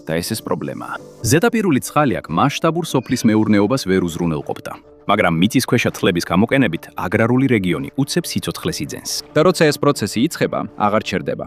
და ეს პრობლემაა. ზედაპირული წყალი აქ მასშტაბურ სოფლის მეურნეობას ვერ უზრუნველყოფდა. მაგრამ მიწისქვეშა წყლების გამოყენებით აგრარული რეგიონი უცებ სიცოცხლეს იძენს. და როცა ეს პროცესი იწყება, აღარ ჩერდება.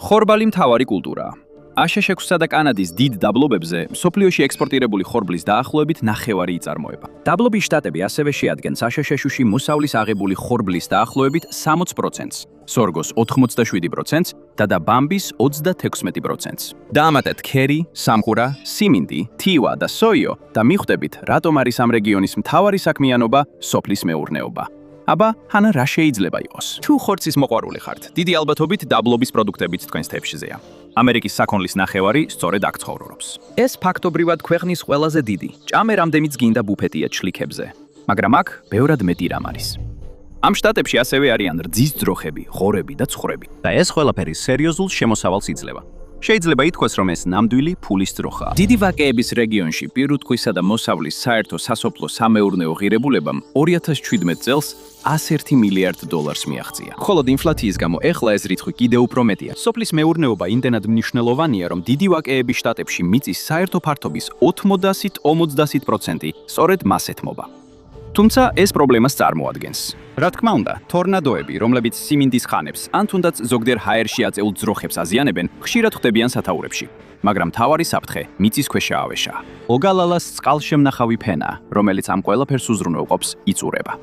ხორბალი მთავარი კულტურაა. აშშ-ისა და კანადის დიდ დაბლობებზე მსოფლიოში ექსპორტირებული ხორბლის დაახლოებით ნახევარი იწარმოება. დაბლობის შტატები ასევე შეადგენს აშშ-ში მოსავლის აღებული ხორბლის დაახლოებით 60%-ს, სორგოს 87%-ს და ბამბის 36%-ს. დაამატეთ ქერი, სამყურა, სიმინდი, თივა და სოიო და მიხვდებით, რატომ არის ამ რეგიონის მთავარი საქმიანობა სოფლის მეურნეობა. აბა, ჰანა რა შეიძლება იყოს? თუ ხორცის მოყვარული ხართ, დიდი ალბათობით დაბლობის პროდუქტებით თქვენს თეფშზეა. ამერიკის საქონლის ნახევარი სწორედ აქ ცხოვრობს. ეს ფაქტობრივად ქვეყნის ყველაზე დიდი, ჭამე რამდენიც გინდა ბუფეტია ჩლიქებზე, მაგრამ აქ ბევრად მეტი რამ არის. ამ შტატებში ასევე არიან რძის ძროხები, ღორები და ცხვრები. და ეს ყველაფერი სერიოზულ შემოსავალს იძლევა. შეიძლება ითქვას, რომ ეს ნამდვილი ფულის ძროხაა. დიდი ვაკეების რეგიონში პირუტყვისა და მოსავლის საერთო სასოფლო სამეურნეო ღირებულებამ 2017 წელს $101 მილიარდ მიაღწია. ხოლო ინფლაციის გამო ეხლა ეს რიცხვი კიდევ უფრო მეტია. სოფლის მეურნეობა იმდენად მნიშვნელოვანია, რომ დიდი ვაკეების შტატებში მიწის საერთო ფართობის 80-50% სწორედ მას ეთმობა. თუმცა ეს პრობლემას წარმოადგენს. რა თქმა უნდა, ტორნადოები, რომლებიც სიმინდის ხანებს, ან თუნდაც ზოგჯერ ჰაერში აწეულ ძროხებს აზიანებენ, ხშირად ხდებიან სათაურებში. მაგრამ მთავარი საფრთხე მიწისქვეშა ავეშაა. ოგალალას წყალშემნახავი ფენა, რომელიც ამ ყველაფერს უზრუნველყოფს, იწურება.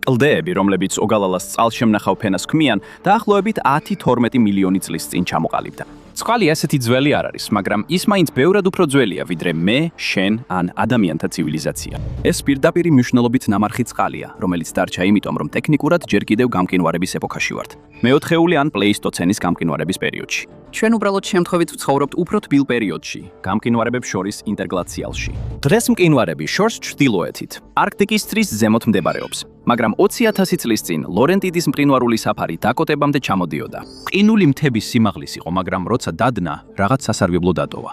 კლდეები, რომლებიც ოგალალას წყალშემნახავ ფენას ქმნიან, დაახლოებით 10-12 მილიონი წლის წინ ჩამოყალიბდა. წყალი ასეთი ძველი არ არის, მაგრამ ის მაინც ბევრად უფრო ძველია, ვიდრე მე, შენ ან ადამიანთა ცივილიზაცია. ეს პირდაპირი მნიშვნელობით ნამარხი წყალია, რომელიც დარჩა იმიტომ, რომ ტექნიკურად ჯერ კიდევ გამყინვარების ეპოქაში ვართ. მეოთხეული ან პლეისტოცენის გამყინვარების პერიოდში. ჩვენ უბრალოდ შემთხვევით ვცხოვრობთ უფრო თბილ პერიოდში, გამყინვარებებს შორის ინტერგლაციალში. დღეს მყინვარები შორს ჩრდილოეთით, არქტიკის წრის ზემოთ მდებარეობს. მაგრამ 20,000 წლის წინ ლორენტიდის მყინვარული საფარი დაკოტებამდე ჩამოდიოდა. ყინული მთების სიმაღლის იყო, მაგრამ როცა დადნა, რაღაც სასარგებლო დატოვა.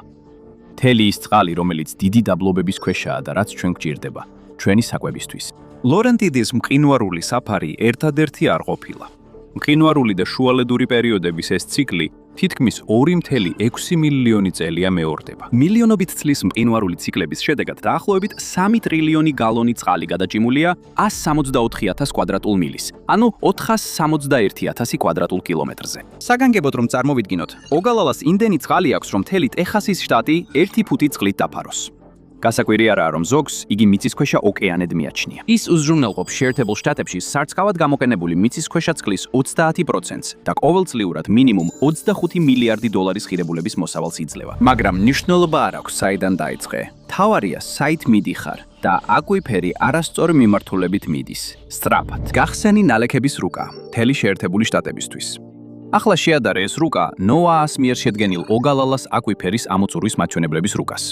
მთელი ის წყალი, რომელიც დიდი დაბლობების ქვეშაა და რაც ჩვენ გვჭირდება, ჩვენი საკვებისთვის. ლორენტიდის მყინვარული საფარი ერთადერთი არ ყოფილა. მყინვარული და შუალედური პერიოდების ეს ციკლი თითქმის 2,6 მილიონი წელია მეორდება. მილიონობით წლის მყინვარული ციკლების შედეგად დაახლოებით 3 ტრილიონი გალონი წყალი გადაჭიმულია 164,000 კვადრატულ მილის, ანუ 471,000 კვადრატულ კილომეტრზე. საგანგებოდ რომ წარმოვიდგინოთ, ოგალალას იმდენი წყალი აქვს, რომ მთელი ტეხასის შტატი 1 ფუტი წყლით დაფაროს. გასაკვირი არაა, რომ ზოგს იგი მიწისქვეშა ოკეანედ მიაჩნია. ის უზრუნველყოფს შეერთებულ შტატებში სარწყავად გამოყენებული მიწისქვეშა წყლის 30%-ს და ყოველწლიურად მინიმუმ $25 მილიარდი ღირებულების მოსავალს იძლევა. მაგრამ მნიშვნელობა არ აქვს, საიდან დაიწყე. თავარია, საით მიდიხარ და აკვიფერი არასწორი მიმართულებით მიდის. სწრაფად. გახსენი ნალექების რუკა, მთელი შეერთებული შტატებისთვის. ახლა შეადარე ეს რუკა ნოაას მიერ შედგენილ ოგალალას აკვიფერის ამოწურვის მაჩვენებლების რუკას.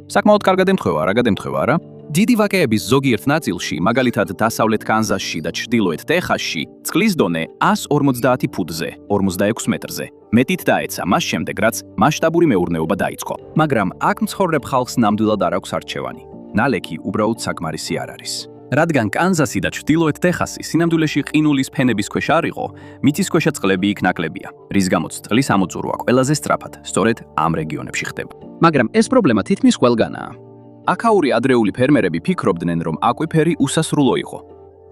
საკმაოდ კარგად ემთხვევა, რა გადემთხვევა რა? დიდი ვაკეების ზოგიერთ ნაწილში, მაგალითად დასავლეთ კანზასში და ჩრდილოეთ ტეხასში, წყლის დონე 150 ფუტზე, 46 მეტრზე. მეტით დაეცა მას შემდეგ, რაც მასშტაბური მეურნეობა დაიწყო. მაგრამ აქ მცხოვრებ ხალხს ნამდვილად არ აქვს არჩევანი. ნალექი უბრალოდ საკმარისი არ არის. რადგან კანზასი და ჩრდილოეთ ტეხასი სინამდვილეში ყინულის ფენების ქვეშ არ იყო, მიწისქვეშა წყლები იქ ნაკლებია, რის გამოც წყლის ამოწურვა ყველაზე სწრაფად სწორედ ამ რეგიონებში ხდება. მაგრამ ეს პრობლემა თითქმის ყველგანაა. აქაური ადრეული ფერმერები ფიქრობდნენ, რომ აკვიფერი უსასრულო იყო.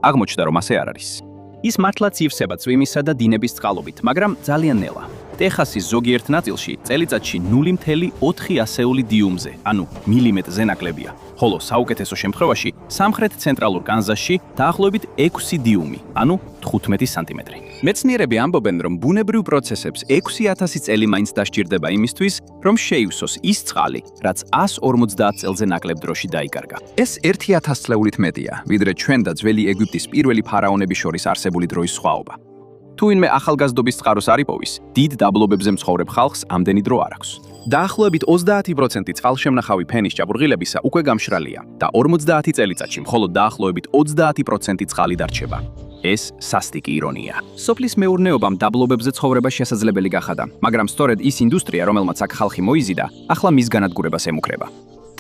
აღმოჩნდა, რომ ასე არ არის. ის მართლაც ივსება წვიმისა და დინების წყალობით, მაგრამ ძალიან ნელა. ტეხასის ზოგიერთ ნაწილში წელიწადში 0.4 ასეული დიუმზე, ანუ მილიმეტრზე ნაკლებია. ხოლო საუკეთესო შემთხვევაში სამხრეთ ცენტრალურ კანზასში დაახლოებით 6 დიუმი, ანუ 15 სანტიმეტრი. მეცნიერები ამბობენ, რომ ბუნებრივ პროცესებს 6000 წელი მაინც დასჭირდება იმისთვის, რომ შეივსოს ის წყალი, რაც 150 წელზე ნაკლებ დროში დაიკარგა. ეს 1000 წლეულით მეტია, ვიდრე ჩვენ და ძველი ეგვიპტის პირველი ფარაონების შორის არსებული დროის სხვაობა. თუ ვინმე ახალგაზრდობის წყაროს არ იპოვის, დიდ დაბლობებზე მცხოვრებ ხალხს ამდენი დრო არ აქვს. დაახლოებით 30% წყალშემნახავი ფენის ჭაბურღილებისა უკვე გამშრალია და 50 წელიწადში მხოლოდ დაახლოებით 30% წყალი დარჩება. ეს სასტიკი ირონია. სოფლის მეურნეობამ დაბლობებზე ცხოვრება შესაძლებელი გახადა, მაგრამ სწორედ ის ინდუსტრია, რომელმაც აქ ხალხი მოიზიდა, ახლა მის განადგურებას ემუქრება.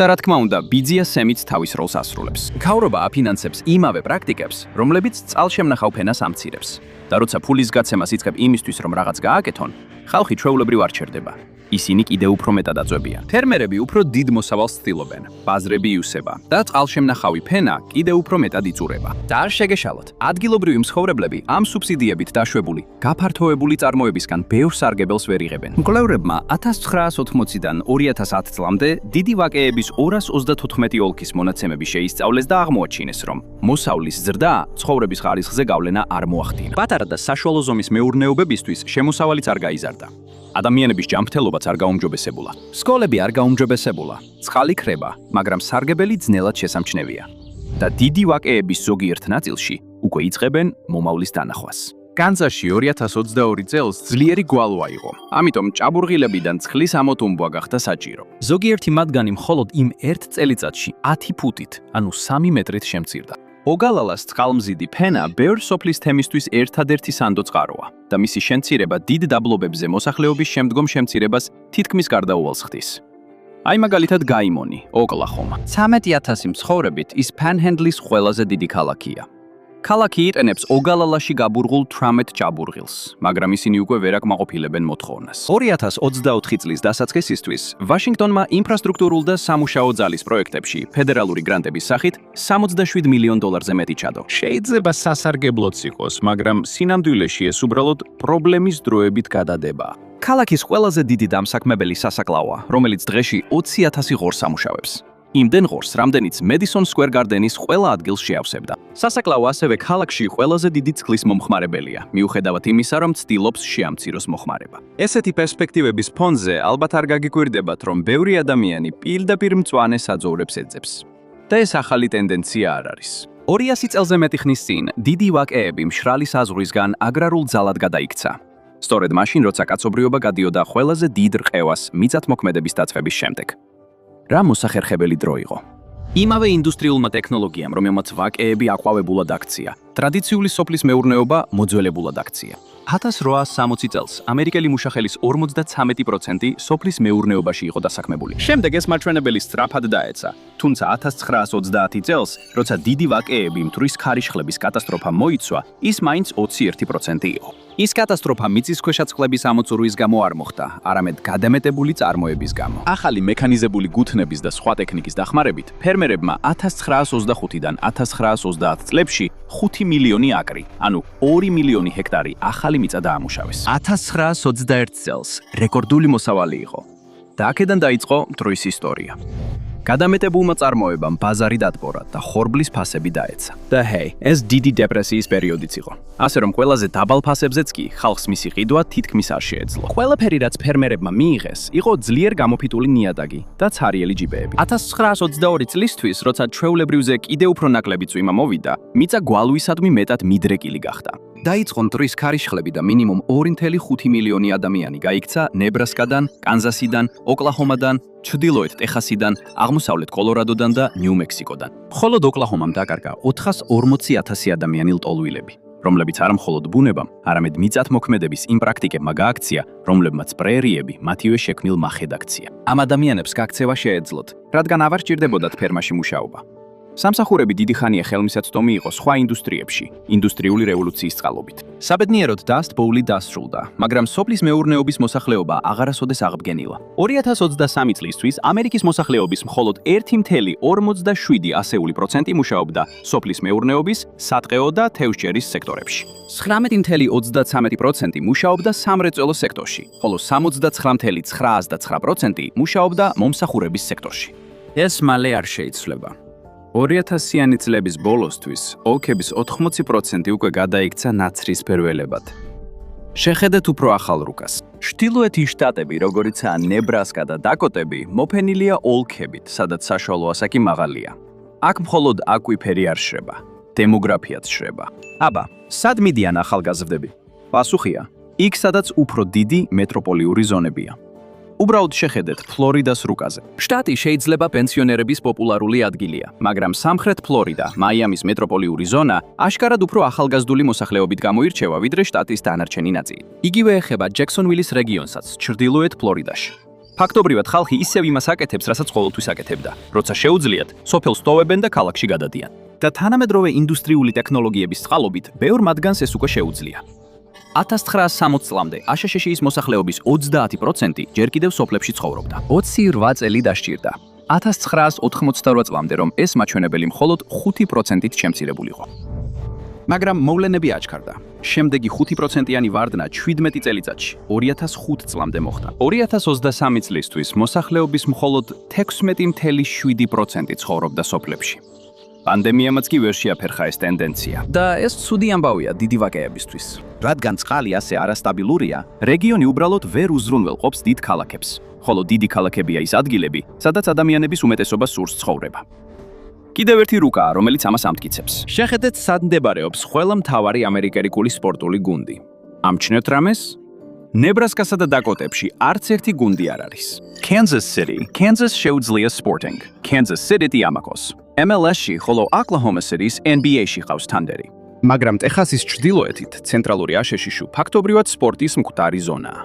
და რა თქმა უნდა, ბიძია სემიც თავის როლს ასრულებს. მთავრობა აფინანსებს იმავე პრაქტიკებს, რომლებიც წყალშემნახავ ფენას ამცირებს. და როცა ფულის გაცემას იწყებ იმისთვის, რომ რაღაც გააკეთონ, ხალხი ჩვეულებრივ არ ჩერდება. ისინი კიდევ უფრო მეტად აწვევიან. ფერმერები უფრო დიდ მოსავალს ცდილობენ, ბაზრები იუსება და წყალშემნახავი ფენა კიდევ უფრო მეტად იწურება. და არ შეგეშალოთ, ადგილობრივი მცხოვრებლები ამ სუბსიდიებით დაშვებული, გაფართოებული წარმოებისგან ბევრ სარგებელს ვერ იღებენ. მკვლევრებმა 1980-დან 2010 წლამდე დიდი ვაკეების 234 ოლქის მონაცემები შეისწავლეს და აღმოაჩინეს, რომ მოსავლის ზრდა ცხოვრების ხარისხზე გავლენა არ მოახდინა. პატარა და საშუალო ზომის მეურნეობებისთვის შემოსავალიც არ გაიზარდა. ადამიანების ჯანმრთელობაც არ გაუმჯობესებულა. სკოლები არ გაუმჯობესებულა. წყალი ქრება, მაგრამ სარგებელი ძნელად შესამჩნევია. და დიდი ვაკეების ზოგიერთ ნაწილში უკვე იწყებენ მომავლის დანახვას. კანზასში 2022 წელს ძლიერი გვალვა იყო, ამიტომ ჭაბურღილებიდან წყლის ამოტუმბვა გახდა საჭირო. ზოგიერთი მათგანი მხოლოდ იმ ერთ წელიწადში 10 ფუტით, ანუ 3 მეტრით შემცირდა. ოგალალას წყალმზიდი ფენა ბევრ სოფლის თემისთვის ერთადერთი სანდო წყაროა და მისი შემცირება დიდ დაბლობებზე მოსახლეობის შემდგომ შემცირებას თითქმის გარდაუვალს ხდის. აი მაგალითად გაიმონი, ოკლაჰომა. 13,000 მცხოვრებით ის პანჰენდლის ყველაზე დიდი ქალაქია. ქალაქი იყენებს ოგალალაში გაბურღულ 18 ჭაბურღილს, მაგრამ ისინი უკვე ვერ აკმაყოფილებენ მოთხოვნას. 2024 წლის დასაწყისისთვის ვაშინგტონმა ინფრასტრუქტურულ და სამუშაო ძალის პროექტებში ფედერალური გრანტების სახით $67 მილიონ მეტი ჩადო. შეიძლება სასარგებლოც იყოს, მაგრამ სინამდვილეში ეს უბრალოდ პრობლემის დროებით გადადება. ქალაქის ყველაზე დიდი დამსაქმებელი სასაკლაოა, რომელიც დღეში 20,000 ღორს ამუშავებს. იმდენ ღორს, რამდენიც Madison Square Garden-ის ყველა ადგილს შეავსებდა. სასაკლაო ასევე ქალაქში ყველაზე დიდი წყლის მომხმარებელია, მიუხედავად იმისა, რომ ცდილობს შეამციროს მოხმარება. ესეთი პერსპექტივების ფონზე ალბათ არ გაგიკვირდებათ, რომ ბევრი ადამიანი პირდაპირ მწვანე საძოვრებს ეძებს. და ეს ახალი ტენდენცია არ არის. 200 წელზე მეტი ხნის წინ დიდი ვაკეები მშრალი საზღვრისგან აგრარულ ძალად გადაიქცა. სწორედ მაშინ, როცა კაცობრიობა გადიოდა ყველაზე დიდ რყევას მიწათმოქმედების დაწყების შემდეგ. რა მოსახერხებელი დრო იყო. იმავე ინდუსტრიულმა ტექნოლოგიამ, რომელმაც ვაკეები აყვავებულად აქცია, ტრადიციული სოფლის მეურნეობა მოძველებულად აქცია. 1860 წელს ამერიკელი მუშახელის 53% სოფლის მეურნეობაში იყო დასაქმებული. შემდეგ ეს მაჩვენებელი სწრაფად დაეცა, თუმცა 1930 წელს, როცა დიდი ვაკეები მტვრის ქარიშხლების კატასტროფა მოიცვა, ის მაინც 21% იყო. ის კატასტროფა მიწისქვეშა წყლების ამოწურვის გამო არ მოხდა, არამედ გადამეტებული წარმოების გამო. ახალი მექანიზებული გუთნების და სხვა ტექნიკის დახმარებით, ფერმერებმა 1925-დან 1930 წლებში 5 მილიონი აკრი, ანუ 2 მილიონი ჰექტარი ახალი მიწა დაამუშავეს. 1921 წელს რეკორდული მოსავალი იყო და აქედან დაიწყო მტვრის ისტორია. გადამეტებულმა წარმოებამ ბაზარი დატბორა და ხორბლის ფასები დაეცა. და ეს დიდი დეპრესიის პერიოდიც იყო. ასე რომ ყველაზე დაბალ ფასებზეც კი ხალხს მისი ყიდვა თითქმის არ შეეძლო. ყველაფერი, რაც ფერმერებმა მიიღეს, იყო ძლიერ გამოფიტული ნიადაგი და ცარიელი ჯიბეები. 1922 წლისთვის, როცა ჩვეულებრივზე კიდევ უფრო ნაკლები წვიმა მოვიდა, მიწა გვალვისადმი მეტად მიდრეკილი გახდა. დაიწყო მტრის ქარიშხლები და მინიმუმ 2.5 მილიონი ადამიანი გაიქცა ნებრასკადან, კანზასიდან, ოკლაჰომადან, ჩრდილოეთ ტეხასიდან, აღმოსავლეთ კოლორადოდან და ნიუ-მექსიკოდან. მხოლოდ ოკლაჰომამ დაკარგა 440,000 ადამიანი ლტოლვილები, რომლებიც არა მხოლოდ ბუნებამ, არამედ მიწათმოქმედების იმ პრაქტიკებმა გააქცია, რომლებმაც პრერიები მათივე შექმნილ მახედ აქცია. ამ ადამიანებს გაქცევა შეეძლოთ, რადგან აღარ სჭირდებოდათ ფერმაში მუშაობა. სამსახურები დიდი ხანია ხელმისაწვდომი იყო სხვა ინდუსტრიებში, ინდუსტრიული რევოლუციის წყალობით. საბედნიეროდ Dust Bowl-ი დასრულდა, მაგრამ სოფლის მეურნეობის მოსახლეობა აღარასოდეს აღდგენილა. 2023 წლისთვის ამერიკის მოსახლეობის მხოლოდ 1.47% მუშაობდა სოფლის მეურნეობის, სატყეო და თევზჭერის სექტორებში. 19.33% მუშაობდა სამრეწველო სექტორში, ხოლო 79.99% მუშაობდა მომსახურების სექტორში. ეს მალე არ შეიცვლება. 2000-იანი წლების ბოლოსთვის ოლქების 80% უკვე გადაიქცა ნაცრისფერ ველებად. შეხედეთ უფრო ახალ რუკას. ჩრდილოეთი შტატები, როგორიცაა ნებრასკა და დაკოტები, მოფენილია ოლქებით, სადაც საშუალო ასაკი მაღალია. აქ მხოლოდ აკვიფერი არ შრება, დემოგრაფიაც შრება. აბა, სად მიდიან ახალგაზრდები? პასუხია: იქ, სადაც უფრო დიდი მეტროპოლიური ზონებია. უბრალოდ შეხედეთ ფლორიდას რუკაზე. შტატი შეიძლება პენსიონერების პოპულარული ადგილია, მაგრამ სამხრეთ ფლორიდა, მაიამის მეტროპოლიური ზონა, აშკარად უფრო ახალგაზრდული მოსახლეობით გამოირჩევა, ვიდრე შტატის დანარჩენი ნაწილი. იგივე ეხება ჯექსონვილის რეგიონსაც, ჩრდილოეთ ფლორიდაში. ფაქტობრივად ხალხი ისევ იმას აკეთებს, რასაც ყოველთვის აკეთებდა, როცა შეუძლიათ, სოფელს ტოვებენ და ქალაქში გადადიან. და თანამედროვე ინდუსტრიული ტექნოლოგიების წყალობით, ბევრ მათგანს ეს უკვე შეუძლია. 1960 წლამდე აშშ-ის მოსახლეობის 30% ჯერ კიდევ სოფლებში ცხოვრობდა. 28 წელი დასჭირდა. 1988 წლამდე, რომ ეს მაჩვენებელი მხოლოდ 5%-ით შემცირებულიყო. მაგრამ მოვლენები აჩქარდა. შემდეგი 5%-იანი ვარდნა 17 წელიწადში, 2005 წლამდე მოხდა. 2023 წლისთვის მოსახლეობის მხოლოდ 16.7% ცხოვრობდა სოფლებში. პანდემიამაც კი ვერ შეაფერხა ეს ტენდენცია. და ეს ცუდი ამბავია დიდი ვაკეებისთვის. რადგან წყალი ასე არასტაბილურია, რეგიონი უბრალოდ ვერ უზრუნველყოფს დიდ ქალაქებს, ხოლო დიდი ქალაქებია ის ადგილები, სადაც ადამიანების უმეტესობა სურს ცხოვრება. კიდევ ერთი რუკაა, რომელიც ამას ამტკიცებს. შეხედეთ, სად მდებარეობს ყველა მთავარი ამერიკული სპორტული გუნდი. ამჩნევთ რამეს? ნებრასკასა და დაკოტებში არც ერთი გუნდი არ არის. Kansas City, Kansas შეუძლია Sporting, Kansas City Diamacos. MLS-ში, ხოლო Oklahoma City-ს NBA-ში ყავს თანდერი. მაგრამ ტეხასის ჩრდილოეთით, ცენტრალური აშშ-ში ფაქტობრივად სპორტის მკვდარი ზონაა.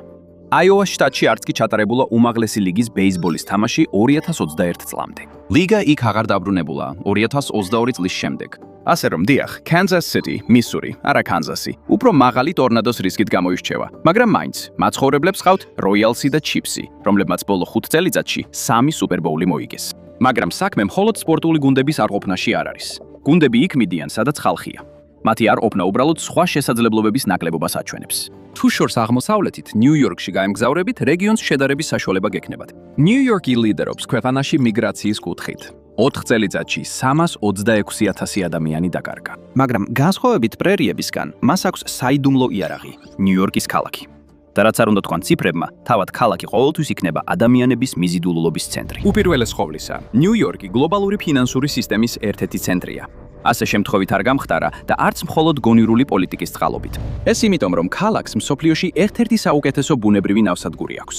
აიოვის შტატში არც კი ჩატარებულა უმაღლესი ლიგის ბეისბოლის თამაში 2021 წლამდე. ლიგა იქ აღარ დაბრუნებულა 2022 წლის შემდეგ. ასე რომ დიახ, Kansas City, Missouri, არა კანზასი, უფრო მაღალი ტორნადოს რისკით გამოირჩევა, მაგრამ მაინც მაცხოვრებლებს ყავთ Royals-ი და Chiefs-ი, რომლებმაც ბოლო 5 წელიწადში 3 სუპერბოული მოიგეს. მაგრამ საქმე მხოლოდ სპორტული გუნდების არყოფნაში არ არის. გუნდები იქ მიდიან, სადაც ხალხია. მათი არყოფნა უბრალოდ სხვა შესაძლებლობების ნაკლებობას აჩვენებს. თუ შორს აღმოსავლეთით, ნიუ-იორკში გაემგზავრებით, რეგიონს შედარების საშუალება გექნებათ. ნიუ-იორკი ლიდერობს ქვეყანაში მიგრაციის კუთხით. 4 წელიწადში 326,000 ადამიანი დაკარგა. მაგრამ განსხვავებით პრერიებისგან, მას აქვს საიდუმლო იარაღი, ნიუ-იორკის ქალაქი. და რაც არ უნდა თქვან ციფრებმა, თავად ქალაქი ყოველთვის იქნება ადამიანების მიზიდულობის ცენტრი. უპირველეს ყოვლისა, ნიუ-იორკი გლობალური ფინანსური სისტემის ერთ-ერთი ცენტრია. ასე შემთხვევით არ გამხდარა და არც მხოლოდ გონივრული პოლიტიკის წყალობით. ეს იმიტომ, რომ ქალაქს მსოფლიოში ერთ-ერთი საუკეთესო ბუნებრივი ნავსადგური აქვს.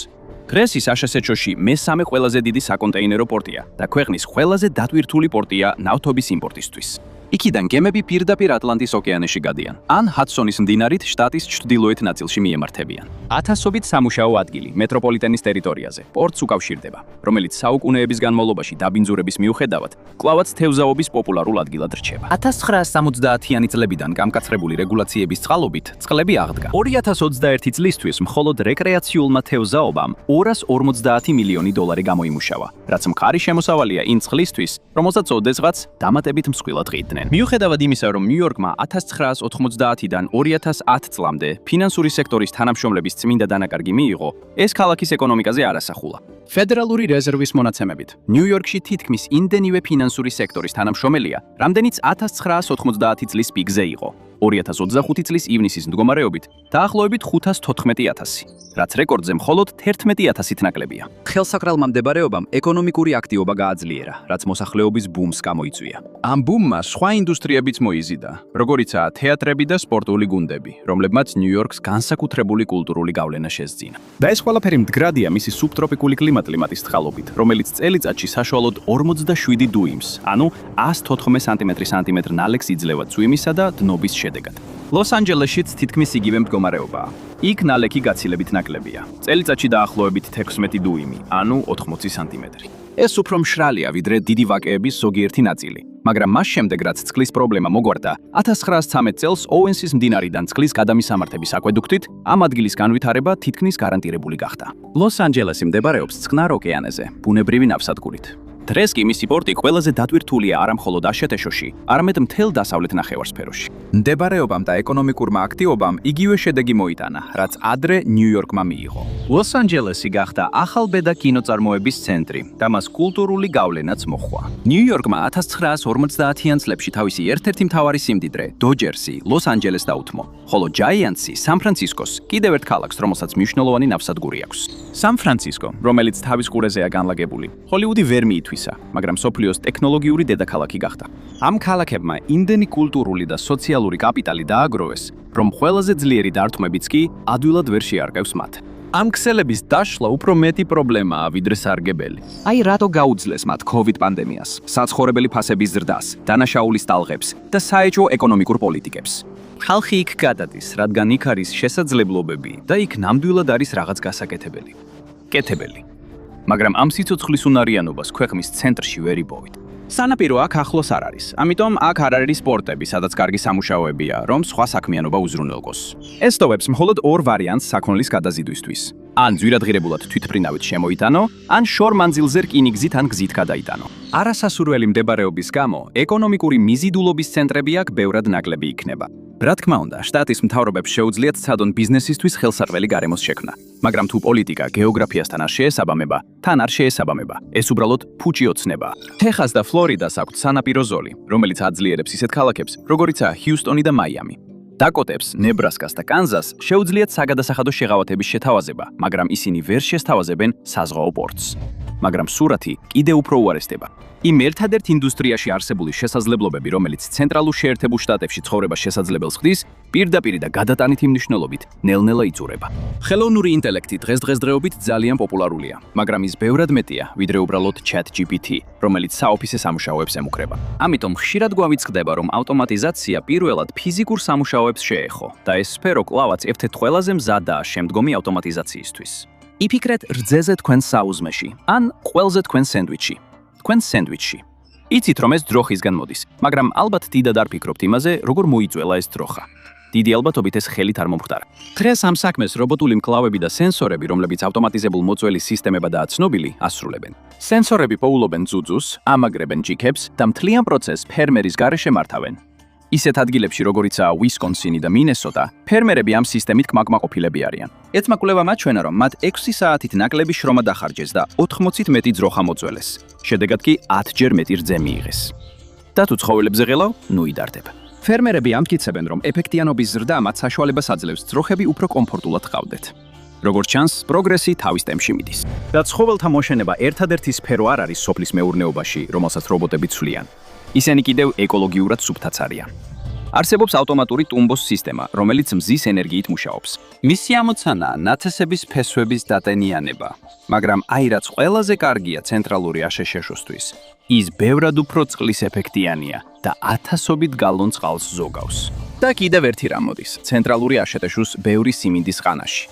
დღეს აშშ-ში მესამე ყველაზე დიდი საკონტეინერო პორტია და ქვეყნის ყველაზე დატვირთული პორტია ნავთობის იმპორტისთვის. იქიდან გემები პირდაპირ ატლანტის ოკეანეში გადიან, ან ჰადსონის მდინარით შტატის ჩრდილოეთ ნაწილში მიემართებიან. ათასობით სამუშაო ადგილი მეტროპოლიტენის ტერიტორიაზე პორტს უკავშირდება, რომელიც საუკუნეების განმავლობაში დაბინძურების მიუხედავად, კვლავაც თევზაობის პოპულარულ ადგილად რჩება. 1970-იანი წლებიდან გამკაცრებული რეგულაციების წყალობით წყლები აღდგა. 2021 წლისთვის მხოლოდ რეკრეაციულმა თევზაობამ 250 მილიონი დოლარი გამოიმუშავა, რაც მხარი შემოსავალია იმ წყლისთვის, რომელსაც ოდესღაც დამატებით მსხვილად ღირდნენ. მიუხედავად იმისა, რომ ნიუ-იორკმა 1990-დან 2010 წლამდე ფინანსური სექტორის თანამშრომლების წმინდა დანაკარგი მიიღო, ეს ქალაქის ეკონომიკაზე არ ასახულა. ფედერალური რეზერვის მონაცემებით, ნიუ-იორკში თითქმის იმდენივე ფინანსური სექტორის თანამშრომელია, რამდენიც 1990 წლის პიკზე იყო. 2025 წლის ივნისის მდგომარეობით დაახლოებით 514,000, რაც რეკორდზე მხოლოდ 11,000-ით ნაკლებია. ხელსაყრელმა მდებარეობამ ეკონომიკური აქტივობა გააძლიერა, რაც მოსახლეობის ბუმს გამოიწვია. ამ ბუმმა სხვა ინდუსტრიებიც მოიზიდა, როგორიცაა თეატრები და სპორტული გუნდები, რომლებმაც ნიუ-იორკს განსაკუთრებული კულტურული გავლენა შესძინა. და ეს ყველაფერი მდგრადია მისი სუბტროპიკული კლიმატის წყალობით, რომელიც წელიწადში საშუალოდ 47 დუიმს, ანუ 114 სანტიმეტრ ნალექს იძლევა წვიმისა და დნობის შედეგად. ლოს-ანჯელესშიც თითქმის იგივე მდგომარეობაა. იქ ნალექი გაცილებით ნაკლებია. წელიწადში დაახლოებით 16 დუიმი, ანუ 80 სანტიმეტრი. ეს უფრო მშრალია, ვიდრე დიდი ვაკეების ზოგიერთი ნაწილი, მაგრამ მას შემდეგ, რაც წყლის პრობლემა მოგვარდა, 1913 წელს ოუენსის მდინარიდან წყლის გადამისამართების აკვედუქტით, ამ ადგილის განვითარება თითქმის გარანტირებული გახდა. ლოს-ანჯელესი მდებარეობს წყნარ ოკეანეზე, ბუნებრივი ნავსადგურით. დღეს კი მისი პორტი ყველაზე დატვირთულია არა მხოლოდ აშეტეშოში, არამედ მთელ დასავლეთ ნახევარსფეროში. მდებარეობამ და ეკონომიკურმა აქტივობამ იგივე შედეგი მოიტანა, რაც ადრე ნიუ-იორკმა მიიღო. ლოს-ანჯელესი გახდა ახალბედა კინოწარმოების ცენტრი და მას კულტურული გავლენაც მოჰყვა. ნიუ-იორკმა 1950-იან წლებში თავისი ერთ-ერთი მთავარი სიმდიდრე, დოჯერსი, ლოს-ანჯელესს დაუთმო, ხოლო ჯაიანტსი სან-ფრანცისკოს კიდევ ერთ ქალაქს, რომელსაც მნიშვნელოვანი ნავსადგური აქვს. სან-ფრანცისკო, რომელიც თავის ყურეზეა განლაგებული, ჰოლივუდი ვერ მიითვისა, მაგრამ სოფლიოს ტექნოლოგიური დედაქალაქი გახდა. ამ ქალაქებმა იმდენი კულტურული და სოციალური კაპიტალი დააგროვეს, რომ ყველაზე ძლიერი დარტყმებიც კი ადვილად ვერ შეარყევს მათ. ამ ქსელების დაშლა უფრო მეტი პრობლემაა, ვიდრე სარგებელი. აი რატო გაუძლეს მათ COVID პანდემიას, საცხოვრებელი ფასების ზრდას, დანაშაულის ტალღებს და საეჭვო ეკონომიკურ პოლიტიკებს. ხალხი იქ გადადის, რადგან იქ არის შესაძლებლობები და იქ ნამდვილად არის რაღაც გასაკეთებელი. კეთებელი. მაგრამ ამ სიცოცხლის უნარიანობას ქვეყნის ცენტრში ვერ იპოვით. სანაპირო აქ ახლოს არ არის, ამიტომ აქ არ არის სპორტები, სადაც კარგი სამუშაოებია, რომ სხვა საქმიანობა უზრუნველყოს. ეს ტოვებს მხოლოდ ორ ვარიანტს საქონლის გადაზიდვისთვის. ან ძვირადღირებულად თვითმფრინავით შემოიტანო, ან შორ მანძილზე რკინიგზით ან გზით გადაიტანო. არასასურველი მდებარეობის გამო, ეკონომიკური მიზიდულობის ცენტრები აქ ბევრად ნაკლები იქნება. რა თქმა უნდა, შტატის მთავრობებს შეუძლიათ ცადონ ბიზნესისთვის ხელსაყრელი გარემოს შექმნა. მაგრამ თუ პოლიტიკა გეოგრაფიასთან არ შეესაბამება, თან არ შეესაბამება. ეს უბრალოდ ფუჭი ოცნება. ტეხას და ფლორიდას აქვთ სანაპირო ზოლი, რომელიც აძლიერებს ისეთ ქალაქებს, როგორიცაა ჰიუსტონი და მაიამი. დაკოტებს, ნებრასკას და კანზას შეუძლიათ საგადასახადო შეღავათების შეთავაზება, მაგრამ ისინი ვერ შესთავაზებენ საზღვაო პორტს. მაგრამ სურათი კიდევ უფრო უარესდება. იმ ერთადერთ ინდუსტრიაში არსებული შესაძლებლობები, რომელიც ცენტრალურ შეერთებულ შტატებში ცხოვრებას შესაძლებელს ხდის, პირდაპირ და გადატანითი მნიშვნელობით ნელ-ნელა იწურება. ხელოვნური ინტელექტი დღესდღეობით ძალიან პოპულარულია, მაგრამ ის ბევრად მეტია, ვიდრე უბრალოდ ChatGPT, რომელიც საოფისე სამუშაოებს ემუქრება. ამიტომ ხშირად გვავიწყდება, რომ ავტომატიზაცია პირველად ფიზიკურ სამუშაოებს შეეხო და ეს სფერო კვლავაც ერთ-ერთ ყველაზე მზადაა შემდგომი ავტომატიზაციისთვის. იფიქრეთ რძეზე თქვენ საუზმეში, ან ყველზე თქვენ სენდვიჩში. თქვენ სენდვიჩში. იცით, რომ ეს ძროხისგან მოდის, მაგრამ ალბათ დიდად არ ფიქრობთ იმაზე, როგორ მოიწველა ეს ძროხა. დიდი ალბათობით ეს ხელით არ მომხდარა. დღეს ამ საქმეს რობოტული მკლავები და სენსორები, რომლებიც ავტომატიზებულ მოწველის სისტემებადაა ცნობილი, ასრულებენ. სენსორები პოულობენ ძუძუს, ამაგრებენ ჯიქებს და მთლიან პროცესს ფერმერის გარეშე მართავენ. ისეთ ადგილებში, როგორიცაა ვისკონსინი და მინესოტა, ფერმერები ამ სისტემით კმაყოფილები არიან. ერთმა კვლევამ აჩვენა, რომ მათ 6 საათით ნაკლები შრომა დახარჯეს და 80-ით მეტი ძროხა მოწველეს. შედეგად კი 10-ჯერ მეტი რძე მიიღეს. და თუ ცხოველებზე ღელავ, ნუ იდარდება. ფერმერები ამტკიცებენ, რომ ეფექტიანობის ზრდა მათ საშუალებას აძლევს ძროხები უფრო კომფორტულად ჰყავდეთ. როგორც ჩანს, პროგრესი თავის ტემპში მიდის. და ცხოველთა მოშენება ერთადერთი სფერო არ არის სოფლის მეურნეობაში, რომელსაც რობოტები ცვლიან. ისინი კიდევ ეკოლოგიურად სუფთაც არიან. არსებობს ავტომატური ტუმბოს სისტემა, რომელიც მზის ენერგიით მუშაობს. მისი ამოცანაა ნათესების ფესვების დატენიანება, მაგრამ აი რაც ყველაზე კარგია ცენტრალური აშშ-ისთვის, ის ბევრად უფრო წყლის ეფექტიანია და 1000-ობით გალონ წყალს ზოგავს. და კიდევ ერთი რამ მოდის, ცენტრალური აშშ-ს ბევრი სიმინდის ხანაში.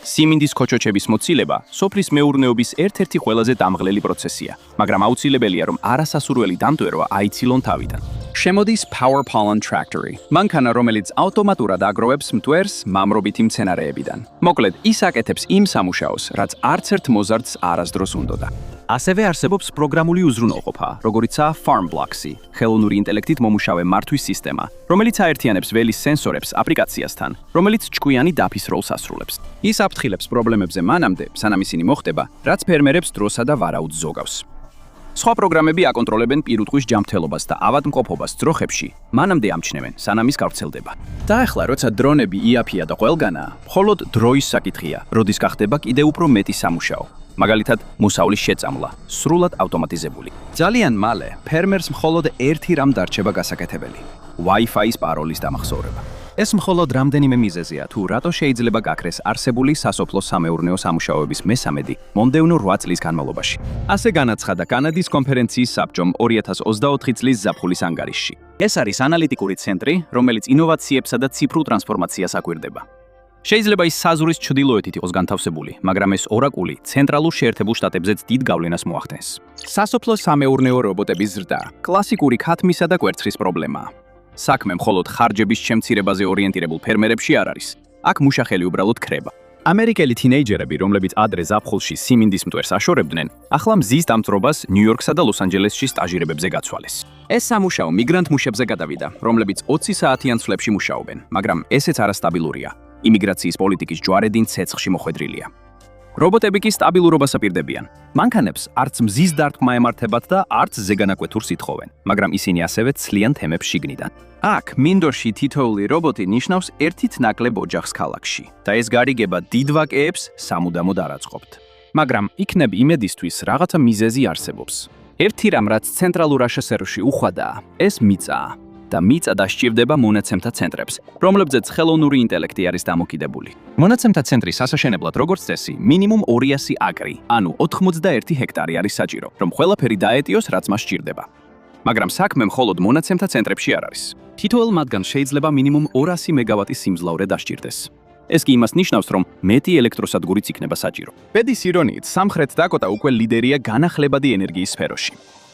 სიმინდის ქოჩოჩების მოცილება სოფლის მეურნეობის ერთ-ერთი ყველაზე დამღლელი პროცესია, მაგრამ აუცილებელია, რომ არასასურველი დამტვერვა აიცილონ თავიდან. შემოდის Power Pollen Tractory, მანქანა, რომელიც ავტომატურად აგროვებს მტვერს მამრობითი მცენარეებიდან. მოკლედ, ის აკეთებს იმ სამუშაოს, რაც არც ერთ მოზარდს არასდროს უნდოდა. ასევე არსებობს პროგრამული უზრუნველყოფა, როგორიცაა FarmBlocksი, ხელოვნური ინტელექტით მომუშავე მართვის სისტემა, რომელიც აერთიანებს ველის სენსორებს აპლიკაციასთან, რომელიც ჭკვიანი დაფის როლს ასრულებს. ის აფრთხილებს პრობლემებზე მანამდე, სანამ ისინი მოხდება, რაც ფერმერებს დროსა და ვარაუდს ზოგავს. სხვა პროგრამები აკონტროლებენ პირუტყვის ჯანმრთელობას და ავადმყოფობას ძროხებში, მანამდე ამჩნევენ, სანამ ის გავრცელდება. და ახლა, როცა დრონები იაფია და ყველგანაა, მხოლოდ დროის საკითხია, როდის გახდება კიდევ უფრო მეტი სამუშაო. მაგალითად, მოსავლის შეწამლა, სრულად ავტომატიზებული. ძალიან მალე ფერმერს მხოლოდ ერთი რამ დარჩება გასაკეთებელი: Wi-Fi-ის პაროლის დამახსოვრება. ეს მხოლოდ რამდენიმე მიზეზია, თუ რატო შეიძლება გაქრეს არსებული სასოფლო-სამეურნეო სამუშაოების მესამედი მომდევნო 8 წლის განმავლობაში. ასე განაცხადა კანადის კონფერენციის საბჭომ 2024 წლის ზაფხულის ანგარიშში. ეს არის ანალიტიკური ცენტრი, რომელიც ინოვაციებსა და ციფრულ ტრანსფორმაციას აკვირდება. შეიძლება ის საზღვრის ჩრდილოეთით იყოს განთავსებული, მაგრამ ეს ორაკული ცენტრალურ შეერთებულ შტატებზეც დიდ გავლენას მოახდენს. სასოფლო-სამეურნეო რობოტების ზრდა, კლასიკური ქათმისა და კვერცხის პრობლემაა. საქმე მხოლოდ ხარჯების შემცირებაზე ორიენტირებულ ფერმერებში არ არის. აქ მუშახელი უბრალოდ ქრება. ამერიკელი თინეიჯერები, რომლებიც ადრე ზაფხულში სიმინდის მტვერს აშორებდნენ, ახლა მზის დამწრობას ნიუ-იორკსა და ლოს-ანჯელესში სტაჟირებებზე გაცვალეს. ეს სამუშაო მიგრანტ მუშებზე გადავიდა, რომლებიც 20 საათიან ცვლებში მუშაობენ, მაგრამ ესეც არასტაბილურია. იმიგრაციის პოლიტიკის ჯვარედინს ცეცხლში მოხვედრილია. რობოტები კი სტაბილურობას აპირდებიან. მანქანებს არც მზის დარტყმა ემართებათ და არც ზეგანაკვეთურს ითხოვენ, მაგრამ ისინი ასევე ცლიან თემებს შიგნიდან. აქ მინდორში თითოეული რობოტი ნიშნავს ერთით ნაკლებ ოჯახს ქალაქში და ეს გარიგება დიდ ვაკეებს სამუდამოდ არ აწყობთ. მაგრამ იქნებ იმედისთვის რაღაცა მიზეზი არსებობს. ერთი რამ, რაც ცენტრალურ აშშ-ში უხვადაა, ეს მიწაა. და მიწა დასჭირდება მონაცემთა ცენტრებს, რომლებზეც ხელოვნური ინტელექტი არის დამოკიდებული. მონაცემთა ცენტრის ასაშენებლად როგორც წესი, მინიმუმ 200 აკრი, ანუ 81 ჰექტარი არის საჭირო, რომ ყველაფერი დაეტიოს, რაც მას სჭირდება. მაგრამ საქმე მხოლოდ მონაცემთა ცენტრებში არ არის. თითოეულ მათგანს შეიძლება მინიმუმ 200 მეგავატის სიმძლავრე დასჭირდეს. ეს კი იმას ნიშნავს, რომ მეტი ელექტროსადგურიც იქნება საჭირო. ბედის ირონიით, სამხრეთ დაკოტა უკვე ლიდერია განახლებადი ენერგიის სფეროში.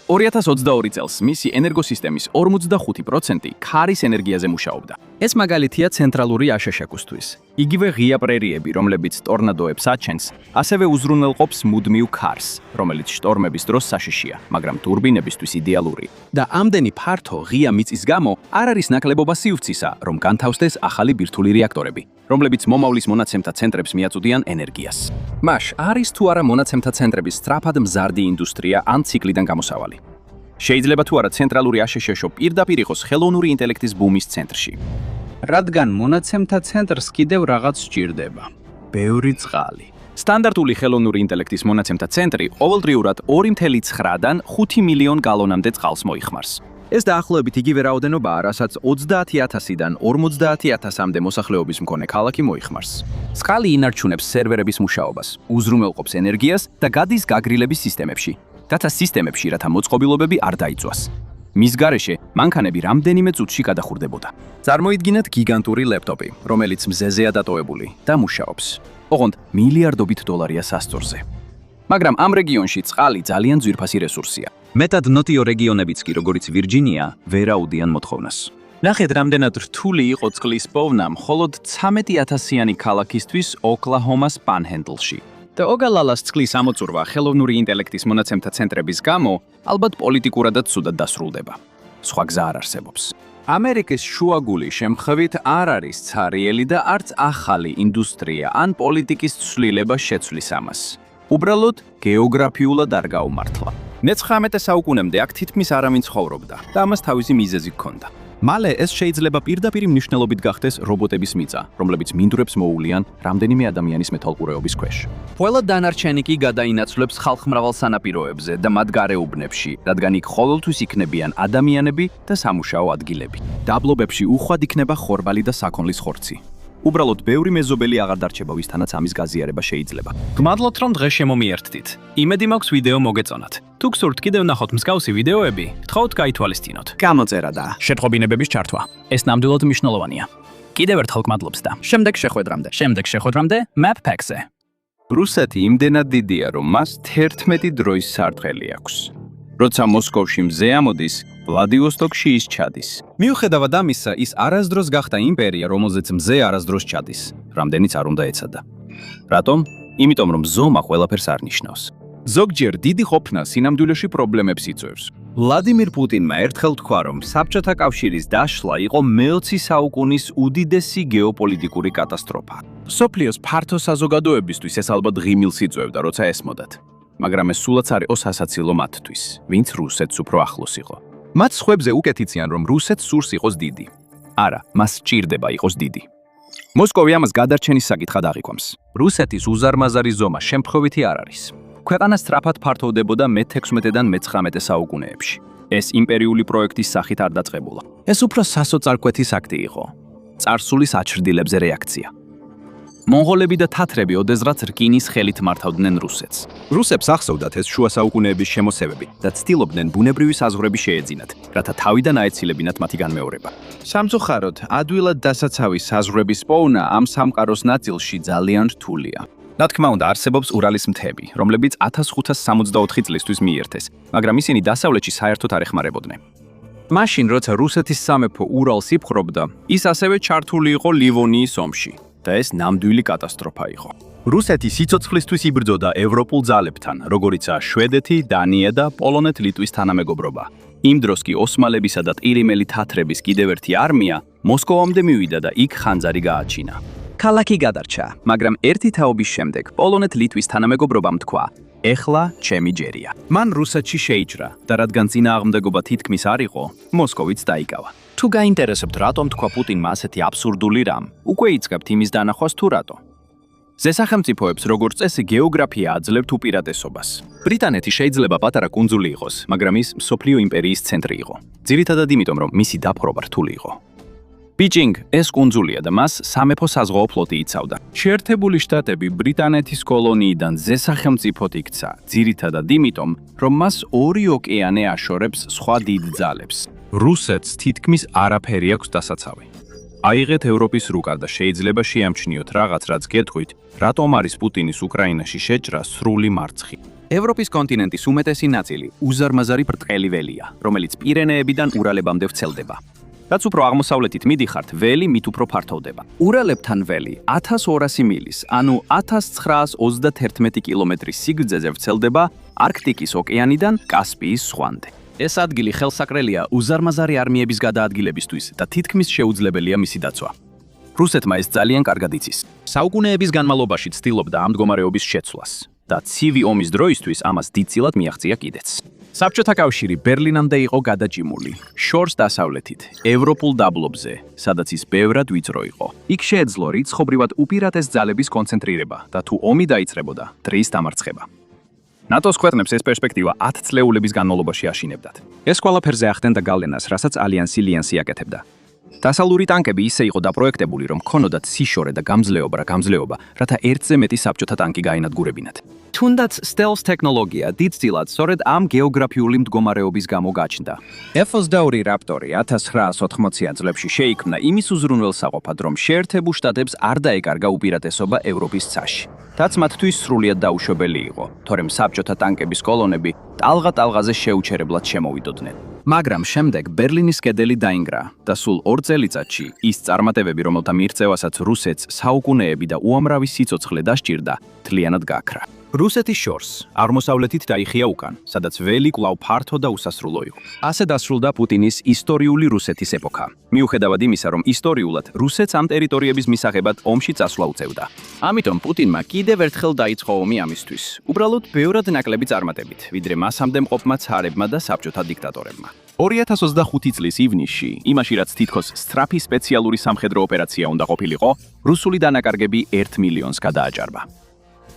2022 წელს მისი ენერგოსისტემის 45% ქარის ენერგიაზე მუშაობდა. ეს მაგალითია ცენტრალური აშშ-ისთვის. იგივე ღია პრერიები, რომლებიც ტორნადოებს აჩენს, ასევე უზრუნველყოფს მუდმივ ქარს, რომელიც შტორმების დროს საშიშია, მაგრამ ტურბინებისთვის იდეალურია. და ამდენი ფართო ღია მიწის გამო არ არის ნაკლებობა სივრცისა, რომ განთავსდეს ახალი ბირთვული რეაქტორები, რომლებიც მომავლის მონაცემთა ცენტრებს მიაწვდიან ენერგიას. მაშ არის თუ არა მონაცემთა ცენტრების სწრაფად მზარდი ინდუსტრია ან ციკლიდან გამოსავალი. შეიძლება თუ არა ცენტრალური აშშ-ო პირდაპირ იყოს ხელოვნური ინტელექტის ბუმის ცენტრში. რადგან მონაცემთა ცენტრს კიდევ რაღაც სჭირდება. ბევრი წყალი. სტანდარტული ხელოვნური ინტელექტის მონაცემთა ცენტრი ყოველდღიურად 2.9-დან 5 მილიონ გალონამდე წყალს მოიხმარს. ეს დაახლოებით იგივე რაოდენობაა, რასაც 30,000-დან 50,000-მდე მოსახლეობის მქონე ქალაქი მოიხმარს. წყალი ინარჩუნებს სერვერების მუშაობას, უზრუნველყოფს ენერგიას და გადის გაგრილების სისტემებში, რათა სისტემებში რათა მოწყობილობები არ დაიწვას. მის გარეშე მანქანები რამდენიმე წუთში გადახურდებოდა. წარმოიდგინეთ გიგანტური ლეპტოპი, რომელიც მზეზეა დატოვებული და მუშაობს. ოღონდ მილიარდობით დოლარია სასწორზე. მაგრამ ამ რეგიონში წყალი ძალიან ძვირფასი რესურსია. მეტად ნოტიო რეგიონებიც კი, როგორც ვირჯინია, ვერ აუდიან მოთხოვნას. ნახეთ, რამდენად რთული იყო წყლის პოვნა მხოლოდ 13,000-იანი ქალაქისთვის ოკლაჰომას პანჰენდლში. და ოგალალას წყლის ამოწურვა ხელოვნური ინტელექტის მონაცემთა ცენტრების გამო ალბათ პოლიტიკურადაც ცუდად დასრულდება. სხვა გზა არ არსებობს. ამერიკის შუაგული შემთხვევით არ არის ცარიელი და არც ახალი ინდუსტრია ან პოლიტიკის ცვლილება შეცვლის ამას. უბრალოდ გეოგრაფიულად არ გაუმართლა. მე-19 საუკუნემდე აქ თითქმის არავინ ცხოვრობდა და ამას თავისი მიზეზი ჰქონდა. მალე ეს შეიძლება პირდაპირ მნიშვნელობით გახდეს რობოტების მიწა, რომლებიც მინდვრებს მოუვლიან რამდენიმე ადამიანის მეთვალყურეობის ქვეშ. ყველა დანარჩენი კი გადაინაცვლებს ხალხმრავალ სანაპიროებზე და მათ გარეუბნებში, რადგან იქ ყოველთვის იქნებიან ადამიანები და სამუშაო ადგილები. დაბლობებში უხვად იქნება ხორბალი და საქონლის ხორცი. უბრალოდ ბევრი მეზობელი აღარ დარჩება, ვისთანაც ამის გაზიარება შეიძლება. გმადლობთ, რომ დღეს შემომიერთდით. იმედი მაქვს ვიდეო მოგეწონათ. თუ გსურთ კიდევ ნახოთ მსგავსი ვიდეოები, გთხოვთ გაითვალისწინოთ. გამოწერა და შეტყობინებების ჩართვა. ეს ნამდვილად მნიშვნელოვანია. კიდევ ერთხელ გმადლობს და შემდეგ შეხვედრამდე Map Pack-ზე. რუსეთი იმდენად დიდია, რომ მას 11 დროის სარტყელი აქვს. როცა მოსკოვში მზე ამოდის, ვლადივოსტოკში ის ჩადის. მიუხედავად ამისა, ის არასდროს გახდა იმპერია, რომელზეც მზე არასდროს ჩადის, რამდენიც არ უნდა ეცადა. რატომ? იმიტომ რომ ზომა ყველაფერს არ ნიშნავს. ზოგჯერ დიდი ყოფნა სინამდვილეში პრობლემებს იწვევს. ვლადიმირ პუტინმა ერთხელ თქვა, რომ საბჭოთა კავშირის დაშლა იყო მე-20 საუკუნის უდიდესი გეოპოლიტიკური კატასტროფა. მსოფლიოს ფართო საზოგადოებისთვის ეს ალბათ ღიმილს იწვევდა, როცა ესმოდათ. მაგრამ ეს სულაც არ იყო სასაცილო მათთვის, ვინც რუსეთს უფრო ახლოს იყო. მათ სხვებზე უკეთიციან, რომ რუსეთს სურს იყოს დიდი. არა, მას სჭირდება იყოს დიდი. მოსკოვი ამას გადარჩენის საკითხად აღიქვამს. რუსეთის უზარმაზარი ზომა შემთხვევითი არ არის. ქვეყანა სწრაფად ფართოვდებოდა მე-16-დან მე-19 საუკუნეებში. ეს იმპერიული პროექტის სახით არ დაწყებულა. ეს უფრო სასოწარკვეთის აქტი იყო. წარსულის აჩრდილებზე რეაქცია. მონღოლები და თათრები ოდესღაც რკინის ხელით მართავდნენ რუსეთს. რუსებს ახსოვდათ ეს შუა საუკუნეების შემოსევები და ცდილობდნენ ბუნებრივი საზღვრები შეეძინათ, რათა თავიდან აეცილებინათ მათი განმეორება. სამწუხაროდ, ადვილად დასაცავი საზღვრების პოვნა ამ სამყაროს ნაწილში ძალიან რთულია. რა თქმა უნდა, არსებობს ურალის მთები, რომლებიც 1564 წლისთვის მიერთეს, მაგრამ ისინი დასავლეთში საერთოდ არ ეხმარებოდნენ. მაშინ, როცა რუსეთის სამეფო ურალს იფხრობდა, ის ასევე ჩართული იყო ლივონიის ომში და ეს ნამდვილი კატასტროფა იყო. რუსეთი სიცოცხლისთვის იბრძოდა ევროპულ ძალებთან, როგორიცაა შვედეთი, დანია და პოლონეთ-ლიტვის თანამეგობრობა. იმ დროს კი ოსმალებისა და ტირიმელი თათრების კიდევ ერთი არმია მოსკოვამდე მივიდა და იქ ხანძარი გააჩინა. ქალაქი გადარჩა, მაგრამ ერთი თაობის შემდეგ პოლონეთ-ლიტვის თანამეგობრობამ თქვა: "ეხლა ჩემი ჯერია." მან რუსეთში შეიჭრა და რადგან წინააღმდეგობა თითქმის არ იყო, მოსკოვიც დაიკავა. თუ გაინტერესებთ, რატომ თქვა პუტინმა ასეთი აბსურდული რამ, უკვე იწყებთ იმის დანახვას თუ რატო. ზესახელმწიფოებს როგორც წესი გეოგრაფია აძლევთ უპირატესობას. ბრიტანეთი შეიძლება პატარა კუნძული იყოს, მაგრამ ის მსოფლიო იმპერიის ცენტრი იყო. ძირითადად იმიტომ, რომ მისი დაპყრობა რთული იყო. ბიჯინგ ეს კუნძულია და მას სამეფო საზღვაო ფლოტი იცავდა. შეერთებული შტატები ბრიტანეთის კოლონიიდან ზესახელმწიფოდ იქცა, ძირითადად იმიტომ, რომ მას ორი ოკეანე აშორებს სხვა დიდ ძალებს. რუსეთს თითქმის არაფერი აქვს დასაცავი. აიღეთ ევროპის რუკა და შეიძლება შეამჩნიოთ რაღაც, რაც გეტყვით, რატომ არის პუტინის უკრაინაში შეჭრა სრული მარცხი. ევროპის კონტინენტის უმეტესი ნაწილი უზარმაზარი ბრტყელი ველია, რომელიც პირენეებიდან ურალებამდე ვრცელდება. რაც უფრო აღმოსავლეთით მიდიხართ, ველი მით უფრო ფართოვდება. ურალებთან ველი 1200 მილის, ანუ 1931 კილომეტრის სიგრძეზე ვრცელდება არქტიკის ოკეანიდან კასპიის ზღვამდე. ეს ადგილი ხელსაყრელია უზარმაზარი არმიების გადაადგილებისთვის და თითქმის შეუძლებელია მისი დაცვა. რუსეთმა ეს ძალიან კარგად იცის. საუკუნეების განმავლობაში ცდილობდა ამ მდგომარეობის შეცვლას და ცივი ომის დროისთვის ამას დიდწილად მიაღწია კიდეც. საბჭოთა კავშირი ბერლინამდე იყო გადაჭიმული, შორს დასავლეთით, ევროპულ დაბლობზე, სადაც ის ბევრად ვიწრო იყო. იქ შეეძლო რიცხობრივად უპირატეს ძალების კონცენტრირება და თუ ომი დაიწყებოდა, დრის დამარცხება. ნატოს ქვეყნებს ეს პერსპექტივა 10 წლეულების განმავლობაში აშინებდათ. ეს ყველაფერზე ახდენდა გავლენას, რასაც ალიანსი ლიანსი აკეთებდა. დასავლური ტანკები ისე იყო დაპროექტებული, რომ ქონოდათ სიშორე და გამძლეობა, რათა ერთზე მეტი საბჭოთა ტანკი გაენადგურებინათ. თუნდაც სტელს ტექნოლოგია დიდწილად სწორედ ამ გეოგრაფიული მდგომარეობის გამო გაჩნდა. F-22 რაპტორი 1980-იან წლებში შეიქმნა იმის უზრუნველსაყოფად, რომ შეერთებულ შტატებს არ დაეკარგა უპირატესობა ევროპის ცაში. რაც მათთვის სრულიად დაუშვებელი იყო, თორემ საბჭოთა ტანკების კოლონები ტალღა-ტალღაზე შეუჩერებლად შემოვიდოდნენ. მაგრამ შემდეგ ბერლინის კედელი დაინგრა და სულ 2 წელიწადში ის წარმატებები, რომელთა მიღწევასაც რუსეთს საუკუნეები და უამრავი სიცოცხლე დასჭირდა, მთლიანად გააქრა. რუსეთის შორს, აღმოსავლეთით დაიხია უკან, სადაც ველი კვლავ ფართო და უსასრულო იყო. ასე დასრულდა პუტინის ისტორიული რუსეთის ეპოქა. მიუხედავად იმისა, რომ ისტორიულად რუსეთს ამ ტერიტორიების მისაღებად ომში წასვლა უწევდა. ამიტომ პუტინმა კიდევ ერთხელ დაიწყო ომი ამისთვის, უბრალოდ ბევრად ნაკლები წარმატებით, ვიდრე მასამდე მყოფმა ცარებმა და საბჭოთა დიქტატორებმა. 2025 წლის ივნისში, იმაში რაც თითქოს სწრაფი სპეციალური სამხედრო ოპერაცია უნდა ყოფილიყო, რუსული დანაკარგები 1 მილიონს გადააჭარბა.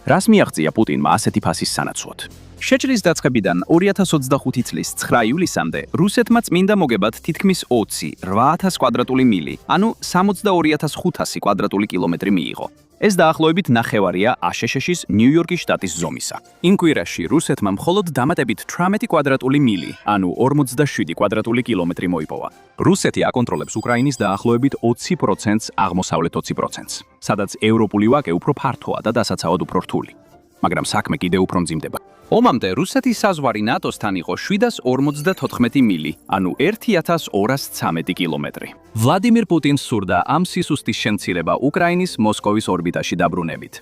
რას მიაღწია პუტინმა ასეთი ფასის სანაცვლოდ? შეჭრის დაწყებიდან 2025 წლის 9 ივლისამდე რუსეთმა წმინდა მოგებად თითქმის 28,000 კვადრატული მილი, ანუ 62,500 კვადრატული კილომეტრი მიიღო. ეს დაახლოებით ნახევარია აშშ-ის ნიუ-იორკის შტატის ზომისა. იმ კვირაში რუსეთმა მხოლოდ დამატებით 18 კვადრატული მილი, ანუ 47 კვადრატული კილომეტრი მოიპოვა. რუსეთი აკონტროლებს უკრაინის დაახლოებით 20%-ს აღმოსავლეთ 20%-ს, სადაც ევროპული ვაკე უფრო ფართოა და დასაცავად უფრო რთული. მაგრამ საქმე კიდევ უფრო მძიმდება. ომამდე რუსეთის საზღვარი ნატოსთან იყო 754 მილი, ანუ 1213 კილომეტრი. ვლადიმირ პუტინს სურდა ამ სისუსტის შემცირება უკრაინის მოსკოვის ორბიტაში დაბრუნებით.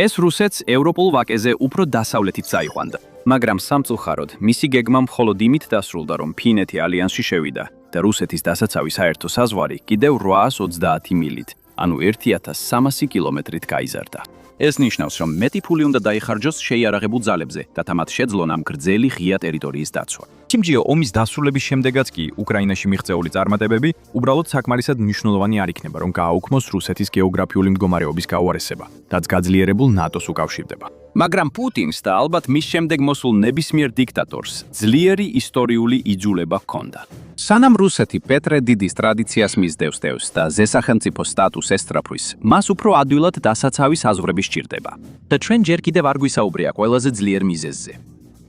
ეს რუსეთს ევროპულ ვაკეზე უფრო დასავლეთით წაიყვანდა. მაგრამ სამწუხაროდ, მისი გეგმა მხოლოდ იმით დასრულდა, რომ ფინეთი ალიანსში შევიდა და რუსეთის დასაცავი საერთო საზღვარი კიდევ 830 მილით, ანუ 1300 კილომეტრით გაიზარდა. ეს ნიშნავს, რომ მეტი ფული უნდა დაიხარჯოს შეიარაღებულ ძალებზე და თამათ შეძლონ ამ გრძელი ღია ტერიტორიის დაცვა. Სიმჯიო ომის დასრულების შემდეგაც კი უკრაინაში მიღწეული წარმატებები უბრალოდ საკმარისად მნიშვნელოვანი არ იქნება, რომ გააუქმოს რუსეთის გეოგრაფიული მდგომარეობის გაუარესება, რაც გაძლიერებულ ნატოს უკავშირდება. მაგრამ პუტინს და ალბათ მის შემდეგ მოსულ ნებისმიერ დიქტატორს ძლიერი ისტორიული იძულება ჰქონდა. სანამ რუსეთი პეტრე დიდის ტრადიციას მისდევს და ზესახელმწიფო სტატუსს ესწრაფვის, მას უფრო ადვილად დასაცავი საზღვრები სჭირდება. და ჩვენ ჯერ კიდევ არ გვისაუბრია ყველაზე ძლიერ მიზეზზე.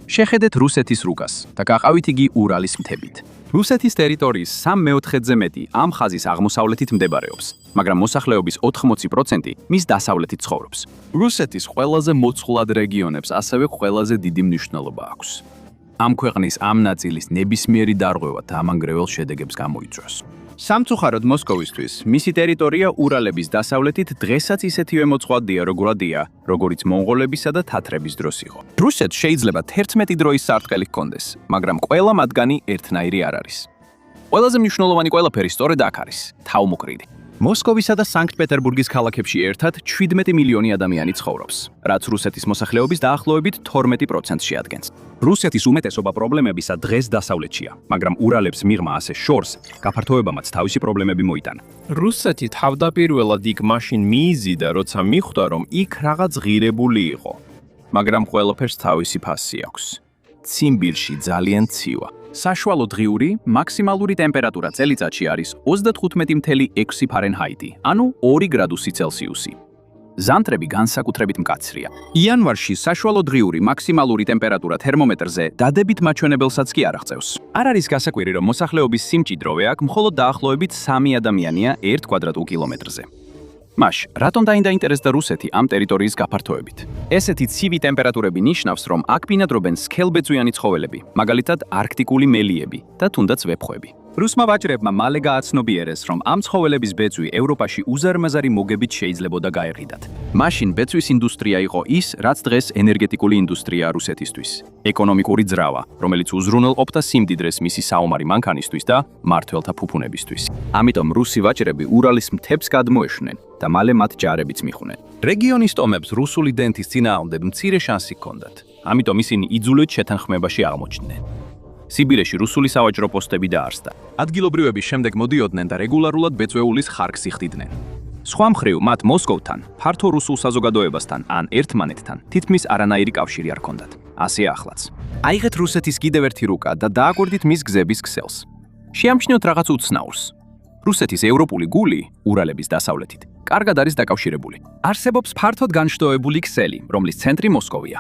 შეხედეთ რუსეთის რუკას და გაყავით იგი ურალის მთებით. რუსეთის ტერიტორიის 3/4-ზე მეტი ამ ხაზის აღმოსავლეთით მდებარეობს, მაგრამ მოსახლეობის 80% მის დასავლეთით ცხოვრობს. რუსეთის ყველაზე მოწყვლად რეგიონებს ასევე ყველაზე დიდი მნიშვნელობა აქვს. ამ ქვეყნის ამ ნაწილის ნებისმიერი დარღვევა დამანგრეველ შედეგებს გამოიწვევს. სამწუხაროდ მოსკოვისთვის მისი ტერიტორია ურალების დასავლეთით დღესაც ისეთივე მოწყვლადია, როგორადია, როგორიც მონღოლებისა და თათრების დროს იყო. რუსეთს შეიძლება 11 დროის სარტყელი ჰქონდეს, მაგრამ ყველა მათგანი ერთნაირი არ არის. ყველაზე მნიშვნელოვანი ყველაფერი სწორედ აქ არის, თავმოყრილი. მოსკოვისა და სანქტ-პეტერბურგის ქალაქებში ერთად 17 მილიონი ადამიანი ცხოვრობს, რაც რუსეთის მოსახლეობის დაახლოებით 12%-ს შეადგენს. რუსეთის უმეტესობა პრობლემებისა დღეს დასავლეთშია, მაგრამ ურალებს მიღმა ასე შორს, გაფართოებამაც თავისი პრობლემები მოიტანა. რუსეთი თავდაპირველად იქ მაშინ მიიზიდა, როცა მიხვდა, რომ იქ რაღაც ღირებული იყო. მაგრამ ყველაფერს თავისი ფასი აქვს. ციმბირში ძალიან ცივა. საშუალო დღიური მაქსიმალური ტემპერატურა წელიწადში არის 35.6 ფარენჰაიტი, ანუ 2 გრადუსი ცელსიუსი. ზამთრები განსაკუთრებით მკაცრია. იანვარში საშუალო დღიური მაქსიმალური ტემპერატურა თერმომეტრზე დადებით მაჩვენებელსაც კი არ აღწევს. არ არის გასაკვირი, რომ მოსახლეობის სიმჭიდროვე აქ მხოლოდ დაახლოებით 3 ადამიანია 1 კვადრატულ კილომეტრზე. მაშ, რატომ დაინტერესდა რუსეთი ამ ტერიტორიის გაფართოებით? ესეთი ცივი ტემპერატურები ნიშნავს, რომ აქ ბინადრობენ სქელბეწვიანი ცხოველები, მაგალითად არქტიკული მელიები და თუნდაც ვეფხვები. რუსმა ვაჭრებმა მალე გააცნობიერეს, რომ ამ ცხოველების ბეწვი ევროპაში უზარმაზარი მოგებით შეიძლებოდა გაეყიდათ. მაშინ ბეწვის ინდუსტრია იყო ის, რაც დღეს ენერგეტიკული ინდუსტრიაა რუსეთისთვის. ეკონომიკური ძრავა, რომელიც უზრუნველყოფდა სიმდიდრეს მისი საომარი მანქანისთვის და მმართველთა ფუფუნებისთვის. ამიტომ რუსი ვაჭრები ურალის მთებს გადმოეშვნენ და მალე მათ ჯარებიც მიხვნენ. რეგიონის ტომებს რუსული დენთის წინააღმდეგ მცირე შანსი ჰქონდათ, ამიტომ ისინი იძულებით შეთანხმებაში აღმოჩნდნენ. სიბირეში რუსული სავაჭრო პოსტები დაარსდა. ადგილობრივების შემდეგ მოდიოდნენ და რეგულარულად ბეწვეულის ხარკს იხდიდნენ. სხვა მხრივ, მათ მოსკოვთან, ფართო რუსულ საზოგადოებასთან ან ერთმანეთთან თითქმის არანაირი კავშირი არ ჰქონდათ. ასე ახლაც. აიღეთ რუსეთის კიდევ ერთი რუკა და დააკვირდით მის გზების ქსელს. შეამჩნიოთ რაღაც უცნაურს. რუსეთის ევროპული გული, ურალების დასავლეთით, კარგად არის დაკავშირებული. არსებობს ფართოდ განშტოებული ქსელი, რომლის ცენტრი მოსკოვია.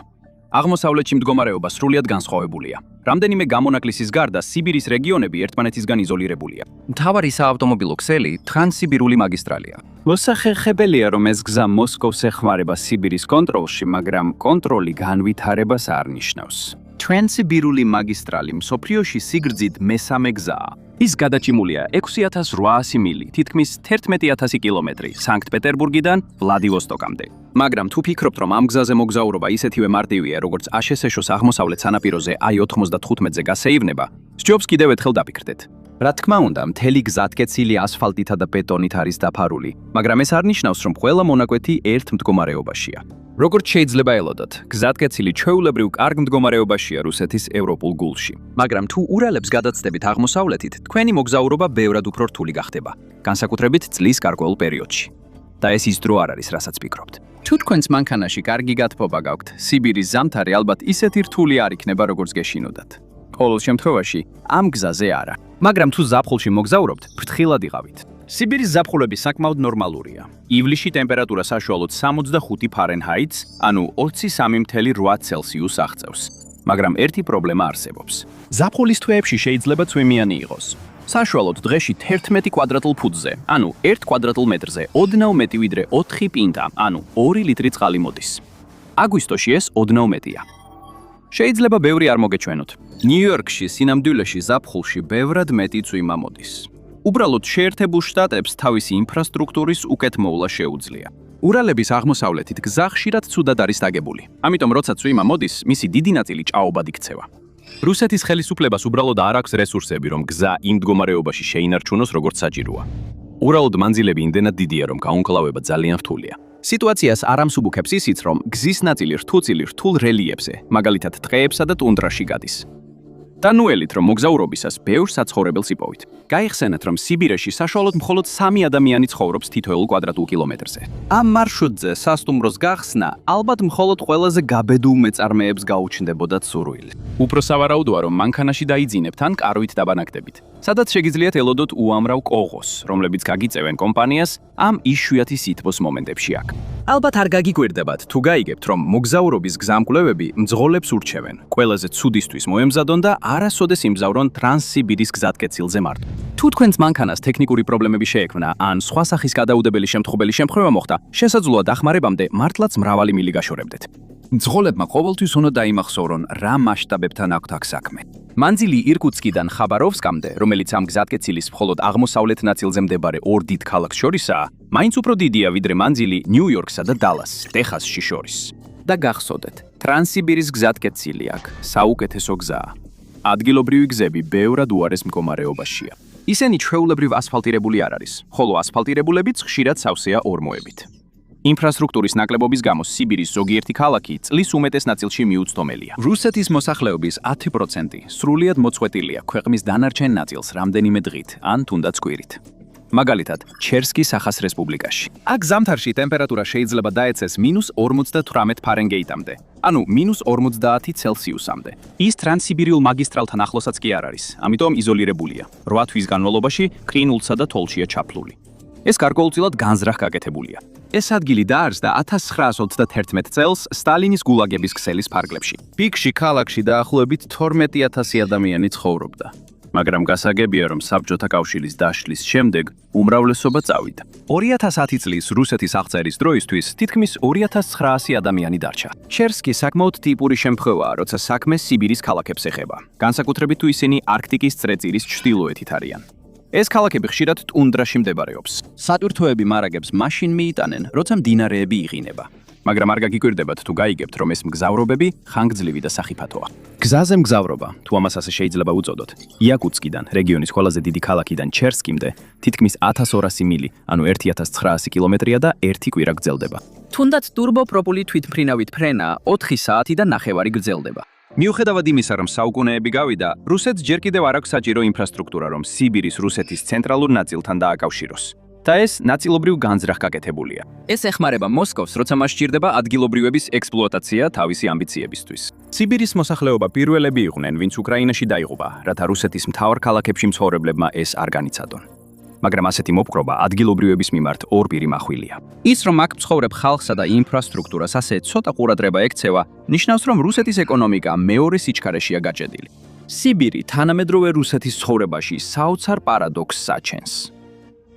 აღმოსავლეთში მდგომარეობა სრულიად განსხვავებულია. რამდენიმე გამონაკლისის გარდა სიბირის რეგიონები ერთმანეთისგან იზოლირებულია. მთავარი საავტომობილო ქსელი ტრანსსიბირული მაგისტრალია. მოსახერხებელია, რომ ეს გზა მოსკოვს ეხმარება სიბირის კონტროლში, მაგრამ კონტროლი განვითარებას არ ნიშნავს. ტრანსსიბირული მაგისტრალი მსოფლიოში სიგრძით მესამე გზაა. ის გადაჭიმულია 6800 მილი, თითქმის 11000 კილომეტრი სანქტ-პეტერბურგიდან ვლადივოსტოკამდე. მაგრამ თუ ფიქრობთ, რომ ამ გზაზე მოგზაურობა ისეთივე მარტივია, როგორც აშშ-ს აღმოსავლეთ სანაპიროზე i-95-ზე გასეირნება, სჯობს კიდევ ერთხელ დაფიქრდეთ. რა თქმა უნდა, მთელი გზატკეცილი ასფალტითა და ბეტონით არის დაფარული, მაგრამ ეს არ ნიშნავს, რომ ყველა მონაკვეთი ერთ მდგომარეობაშია. როგორც შეიძლება ელოდოთ, გზატკეცილი ჩვეულებრივ კარგ მდგომარეობაშია რუსეთის ევროპულ გულში. მაგრამ თუ ურალებს გადაცდებით აღმოსავლეთით, თქვენი მოგზაურობა ბევრად უფრო რთული გახდება, განსაკუთრებით წლის გარკვეულ პერიოდში. და ეს ის დრო არ არის, რასაც ფიქრობთ. თუ თქვენს მანქანაში კარგი გათბობა გაქვთ, სიბირის ზამთარი ალბათ ისეთი რთული არ იქნება, როგორც გეშინოდათ. ყოველ შემთხვევაში, ამ გზაზე არა. მაგრამ თუ ზაფხულში მოგზაურობთ, ფრთხილად იყავით. სიბირის ზაფხულები საკმაოდ ნორმალურია. ივლისში ტემპერატურა საშუალოდ 65 ფარენჰაიტს, ანუ 23.8 ცელსიუსს აღწევს. მაგრამ ერთი პრობლემა არსებობს. ზაფხულის თვეებში შეიძლება წვიმიანი იყოს. საშუალოდ დღეში 11 კვადრატულ ფუტზე, ანუ 1 კვადრატულ მეტრზე ოდნავ მეტი ვიდრე 4 პინტა, ანუ 2 ლიტრი წყალი მოდის. აგვისტოში ეს ოდნავ მეტია. შეიძლება ბევრი არ მოგეჩვენოთ. ნიუ-იორკში სინამდვილეში ზაფხულში ბევრად მეტი წვიმა მოდის. უბრალოდ შეერთებულ შტატებს თავისი ინფრასტრუქტურის უკეთმოვლა შეუძლია. ურალების აღმოსავლეთით გზა ხშირად ცუდად არის დაგებული. ამიტომ როცა წვიმა მოდის, მისი დიდი ნაწილი ჭაობად იქცევა. რუსეთის ხელისუფლებას უბრალოდ არ აქვს რესურსები, რომ გზა იმ მდგომარეობაში შეინარჩუნოს, როგორც საჭიროა. ურალოდ მანძილები იმდენად დიდია, რომ გაუმკლავება ძალიან რთულია. სიტუაციას არ ამსუბუქებს ისიც, რომ გზის ნაწილი რთული რთულ რელიეფზე, მაგალითად ტყეებსა და ტუნდრაში გადის. დანუელით, რომ მოგზაურობისას ბევრ საცხოვრებელს იპოვით. გაიხსენეთ, რომ სიბირეში საშუალოდ მხოლოდ 3 ადამიანი ცხოვრობს თითოეულ კვადრატულ კილომეტრზე. ამ მარშრუტზე სასტუმროს გახსნა ალბათ მხოლოდ ყველაზე გაბედულ მეწარმეებს გაუჩნდებოდათ სურვილი. უფრო სავარაუდოა, რომ მანქანაში დაიძინებთ ან კარვით დაბანაკდებით, სადაც შეგიძლიათ ელოდოთ უამრავ კოღოს, რომლებიც გაგიწევენ კომპანიას ამ იშვიათი სითბოს მომენტებში აქ. ალბათ არ გაგიკვირდებათ, თუ გაიგებთ, რომ მოგზაურობის გზამკვლევები მძღოლებს ურჩევენ, ყველაზე ცუდისთვის მოემზადონ და არასოდეს იმგზავრონ ტრანსსიბირის გზატკეცილზე მარტო. თუ თქვენს მანქანას ტექნიკური პრობლემები შეექმნა ან სხვა სახის გადაუდებელი შემთხვეველი შემთხვევა მოხდა, შესაძლოა დახმარებამდე მართლაც მრავალი მილი გაშორებდეთ. მძღოლებმა ყოველთვის უნდა დაიმახსოვრონ, რა მასშტაბებთან აქვთ აქ საქმე. მანძილი ირკუტსკიდან ხაბაროვსკამდე, რომელიც ამ გზატკეცილის მხოლოდ აღმოსავლეთ ნაწილზე მდებარე ორ დიდ ქალაქს შორისაა, მაინც უფრო დიდია ვიდრე მანძილი ნიუ-იორკსა და დალასს, ტეხასში შორის. და გახსოვდეთ, ტრანსსიბირის გზატკეცილი აქ საუკეთესო გზაა. ადგილობრივი გზები ბევრად უარეს მდგომარეობაშია. ისინი ჩვეულებრივ ასფალტირებული არ არის, ხოლო ასფალტირებულებიც ხშირად სავსეა ორმოებით. ინფრასტრუქტურის ნაკლებობის გამო სიბირის ზოგიერთი ქალაქი წლის უმეტეს ნაწილში მიუწვდომელია. რუსეთის მოსახლეობის 10% სრულიად მოწყვეტილია ქვეყნის დანარჩენ ნაწილს რამდენიმე დღით ან თუნდაც კვირით. მაგალითად, ჩერსკის სახას რესპუბლიკაში. აქ ზამთარში ტემპერატურა შეიძლება დაეცეს -48 ფარენგეიტამდე, ანუ -50 ცელსიუსამდე. ის ტრანსსიბირიულ მაგისტრალთან ახლოსაც კი არ არის, ამიტომ იზოლირებულია. 8 თვის განმავლობაში ყინულსა და თოლშია ჩაფლული. ეს გარკვეულწილად განზრახ გაკეთებულია. ეს ადგილი დაარსდა 1921 წელს სტალინის გულაგების ქსელის ფარგლებში. პიკში ქალაქში დაახლოებით 12,000 ადამიანი ცხოვრობდა. მაგრამ გასაგებია, რომ საბჭოთა კავშირის დაშლის შემდეგ უმრავლესობა წავიდა. 2010 წლის რუსეთის აღწერის დროისთვის თითქმის 2900 ადამიანი დარჩა. ჩერსკი საკმაოდ ტიპური შემთხვევაა, როცა საქმე სიბირის ქალაქებს ეხება. განსაკუთრებით თუ ისინი არქტიკის წრეწირის ჩრდილოეთით არიან. ეს ქალაქები ხშირად ტუნდრაში მდებარეობს. სატვირთოები მარაგებს მაშინ მიიტანენ, როცა მდინარეები იღინება. მაგრამ არ გაგიკვირდებათ თუ გაიგებთ, რომ ეს მგზავრობები ხანგრძლივი და სახიფათოა. გზაზე მგზავრობა, თუ ამას ასე შეიძლება უწოდოთ, იაკუტსკიდან, რეგიონის ყველაზე დიდი ქალაქიდან ჩერსკიმდე, თითქმის 1200 მილი, ანუ 1900 კილომეტრია და 1 კვირა გრძელდება. თუნდაც ტურბოპროპული თვითმფრინავით ფრენა 4 საათი და ნახევარი გრძელდება. მიუხედავად იმისა, რომ საუკუნეები გავიდა, რუსეთს ჯერ კიდევ არ აქვს საჭირო ინფრასტრუქტურა, რომ სიბირის რუსეთის ცენტრალურ ნაწილთან დააკავშიროს. და ეს ნაწილობრივ განზრახ გაკეთებულია. ეს ეხმარება მოსკოვს, როცა მას სჭირდება ადგილობრივების ექსპლუატაცია თავისი ამბიციებისთვის. სიბირის მოსახლეობა პირველები იყვნენ, ვინც უკრაინაში დაიღუპა, რათა რუსეთის მთავარ ქალაქებში მცხოვრებლებმა ეს არ განიცადონ. მაგრამ ასეთი მოპყრობა ადგილობრივების მიმართ ორპირი მახვილია. ის, რომ აქ მცხოვრებ ხალხსა და ინფრასტრუქტურას ასე ცოტა ყურადღება ექცევა, ნიშნავს, რომ რუსეთის ეკონომიკა მეორე სიჩქარეშია გაჭედილი. სიბირი თანამედროვე რუსეთის ცხოვრებაში საოცარ პარადოქსს აჩენს.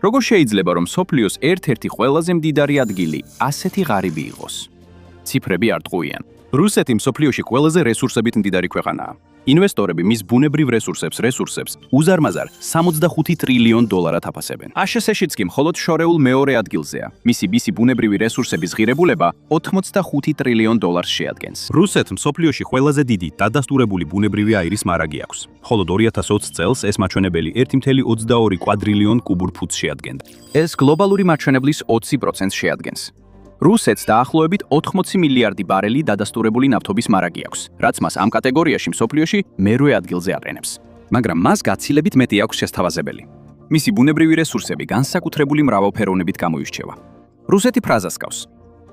როგორ შეიძლება, რომ სოფლიოს ერთ-ერთი ყველაზე მდიდარი ადგილი ასეთი ღარიბი იყოს? ციფრები არ ტყუიან. რუსეთი მსოფლიოში ყველაზე რესურსებით მდიდარი ქვეყანაა. ინვესტორები მის ბუნებრივ რესურსებს უზარმაზარ 65 ტრილიონ დოლარად აფასებენ. აშშ-შიც კი მხოლოდ შორეულ მეორე ადგილზეა. მისი ბუნებრივი რესურსების ღირებულება 85 ტრილიონ დოლარს შეადგენს. რუსეთს მსოფლიოში ყველაზე დიდი დადასტურებული ბუნებრივი აირის მარაგი აქვს. ხოლო 2020 წელს ეს მაჩვენებელი 1,22 კვადრილიონ კუბურ ფუტს შეადგენდა. ეს გლობალური მაჩვენებლის 20%-ს შეადგენს. რუსეთს დაახლოებით 80 მილიარდი ბარელი დადასტურებული ნავთობის მარაგი აქვს, რაც მას ამ კატეგორიაში მსოფლიოში მერვე ადგილზე აყენებს. მაგრამ მას გაცილებით მეტი აქვს შესთავაზებელი. მისი ბუნებრივი რესურსები განსაკუთრებული მრავალფეროვნებით გამოირჩევა. რუსეთი ფრაზას ჰგავს: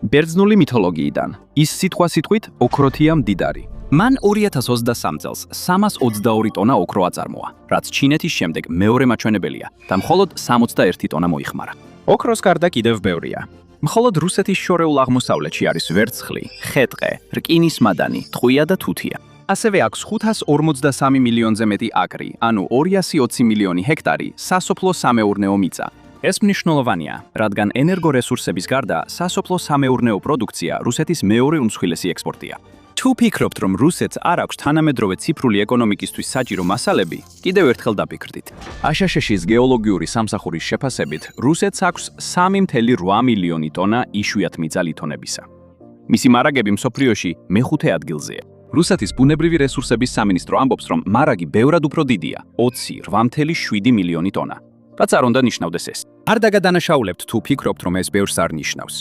ბერძნული მითოლოგიიდან, ის სიტყვით ოქროთია მდიდარი. მან 2023 წელს 322 ტონა ოქრო აწარმოა, რაც ჩინეთის შემდეგ მეორე მაჩვენებელია და მხოლოდ 61 ტონა მოიხმარა. ოქროს გარდა კიდევ ბევრია. მხოლოდ რუსეთის შორეულ აღმოსავლეთში არის ვერცხლი, ხე-ტყე, რკინის მადანი, ტყვია და თუთია. ასევე აქვს 553 მილიონზე მეტი აკრი, ანუ 220 მილიონი ჰექტარი სასოფლო სამეურნეო მიწა. ეს მნიშვნელოვანია, რადგან ენერგორესურსების გარდა სასოფლო სამეურნეო პროდუქცია რუსეთის მეორე უმსხვილესი ექსპორტია. თუ ფიქრობთ, რომ რუსეთს არ აქვს თანამედროვე ციფრული ეკონომიკისთვის საჭირო მასალები, კიდევ ერთხელ დაფიქრდით. აშშ-ის გეოლოგიური სამსახურის შეფასებით, რუსეთს აქვს 3,8 მილიონი ტონა იშვიათმიწა ლითონებისა. მისი მარაგები მსოფლიოში მეხუთე ადგილზეა. რუსეთის ბუნებრივი რესურსების სამინისტრო ამბობს, რომ მარაგი ბევრად უფრო დიდია, 28,7 მილიონი ტონა. რაც არ უნდა ნიშნავდეს ეს. არ დაგადანაშაულებთ თუ ფიქრობთ, რომ ეს ბევრს არ ნიშნავს.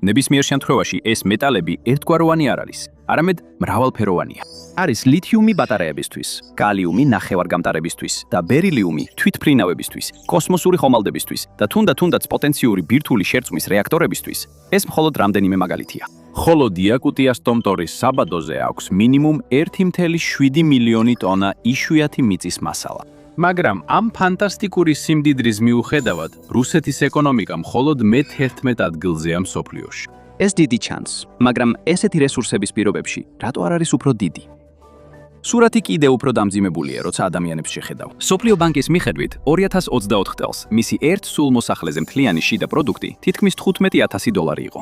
ნებისმიერ შემთხვევაში ეს მეტალები ერთგვაროვანი არ არის, არამედ მრავალფეროვანია. არის ლითიუმი ბატარეებისთვის, გალიუმი ნახევარგამტარებისთვის და ბერილიუმი თვითმფრინავებისთვის, კოსმოსური ხომალდებისთვის და თუნდაც პოტენციური ბირთვული შერწყმის რეაქტორებისთვის. ეს მხოლოდ რამდენიმე მაგალითია. ხოლო დიაკუტიას ტომტორის საბადოზე აქვს მინიმუმ 1,7 მილიონი ტონა იშვიათი მიწის მასალა. მაგრამ ამ ფანტასტიკური სიმდიდრის მიუხედავად, რუსეთის ეკონომიკა მხოლოდ მე-11 ადგილზეა მსოფლიოში. ეს დიდი ჩანს, მაგრამ ესეთი რესურსების პირობებში რატო არ არის უფრო დიდი? სურათი კიდევ უფრო დამძიმებულია, როცა ადამიანებს შეხედავ. სოფლიო ბანკის მიხედვით, 2024 წელს მისი ერთ სულ მოსახლეზე მთლიანი შიდა პროდუქტი თითქმის $15,000 იყო.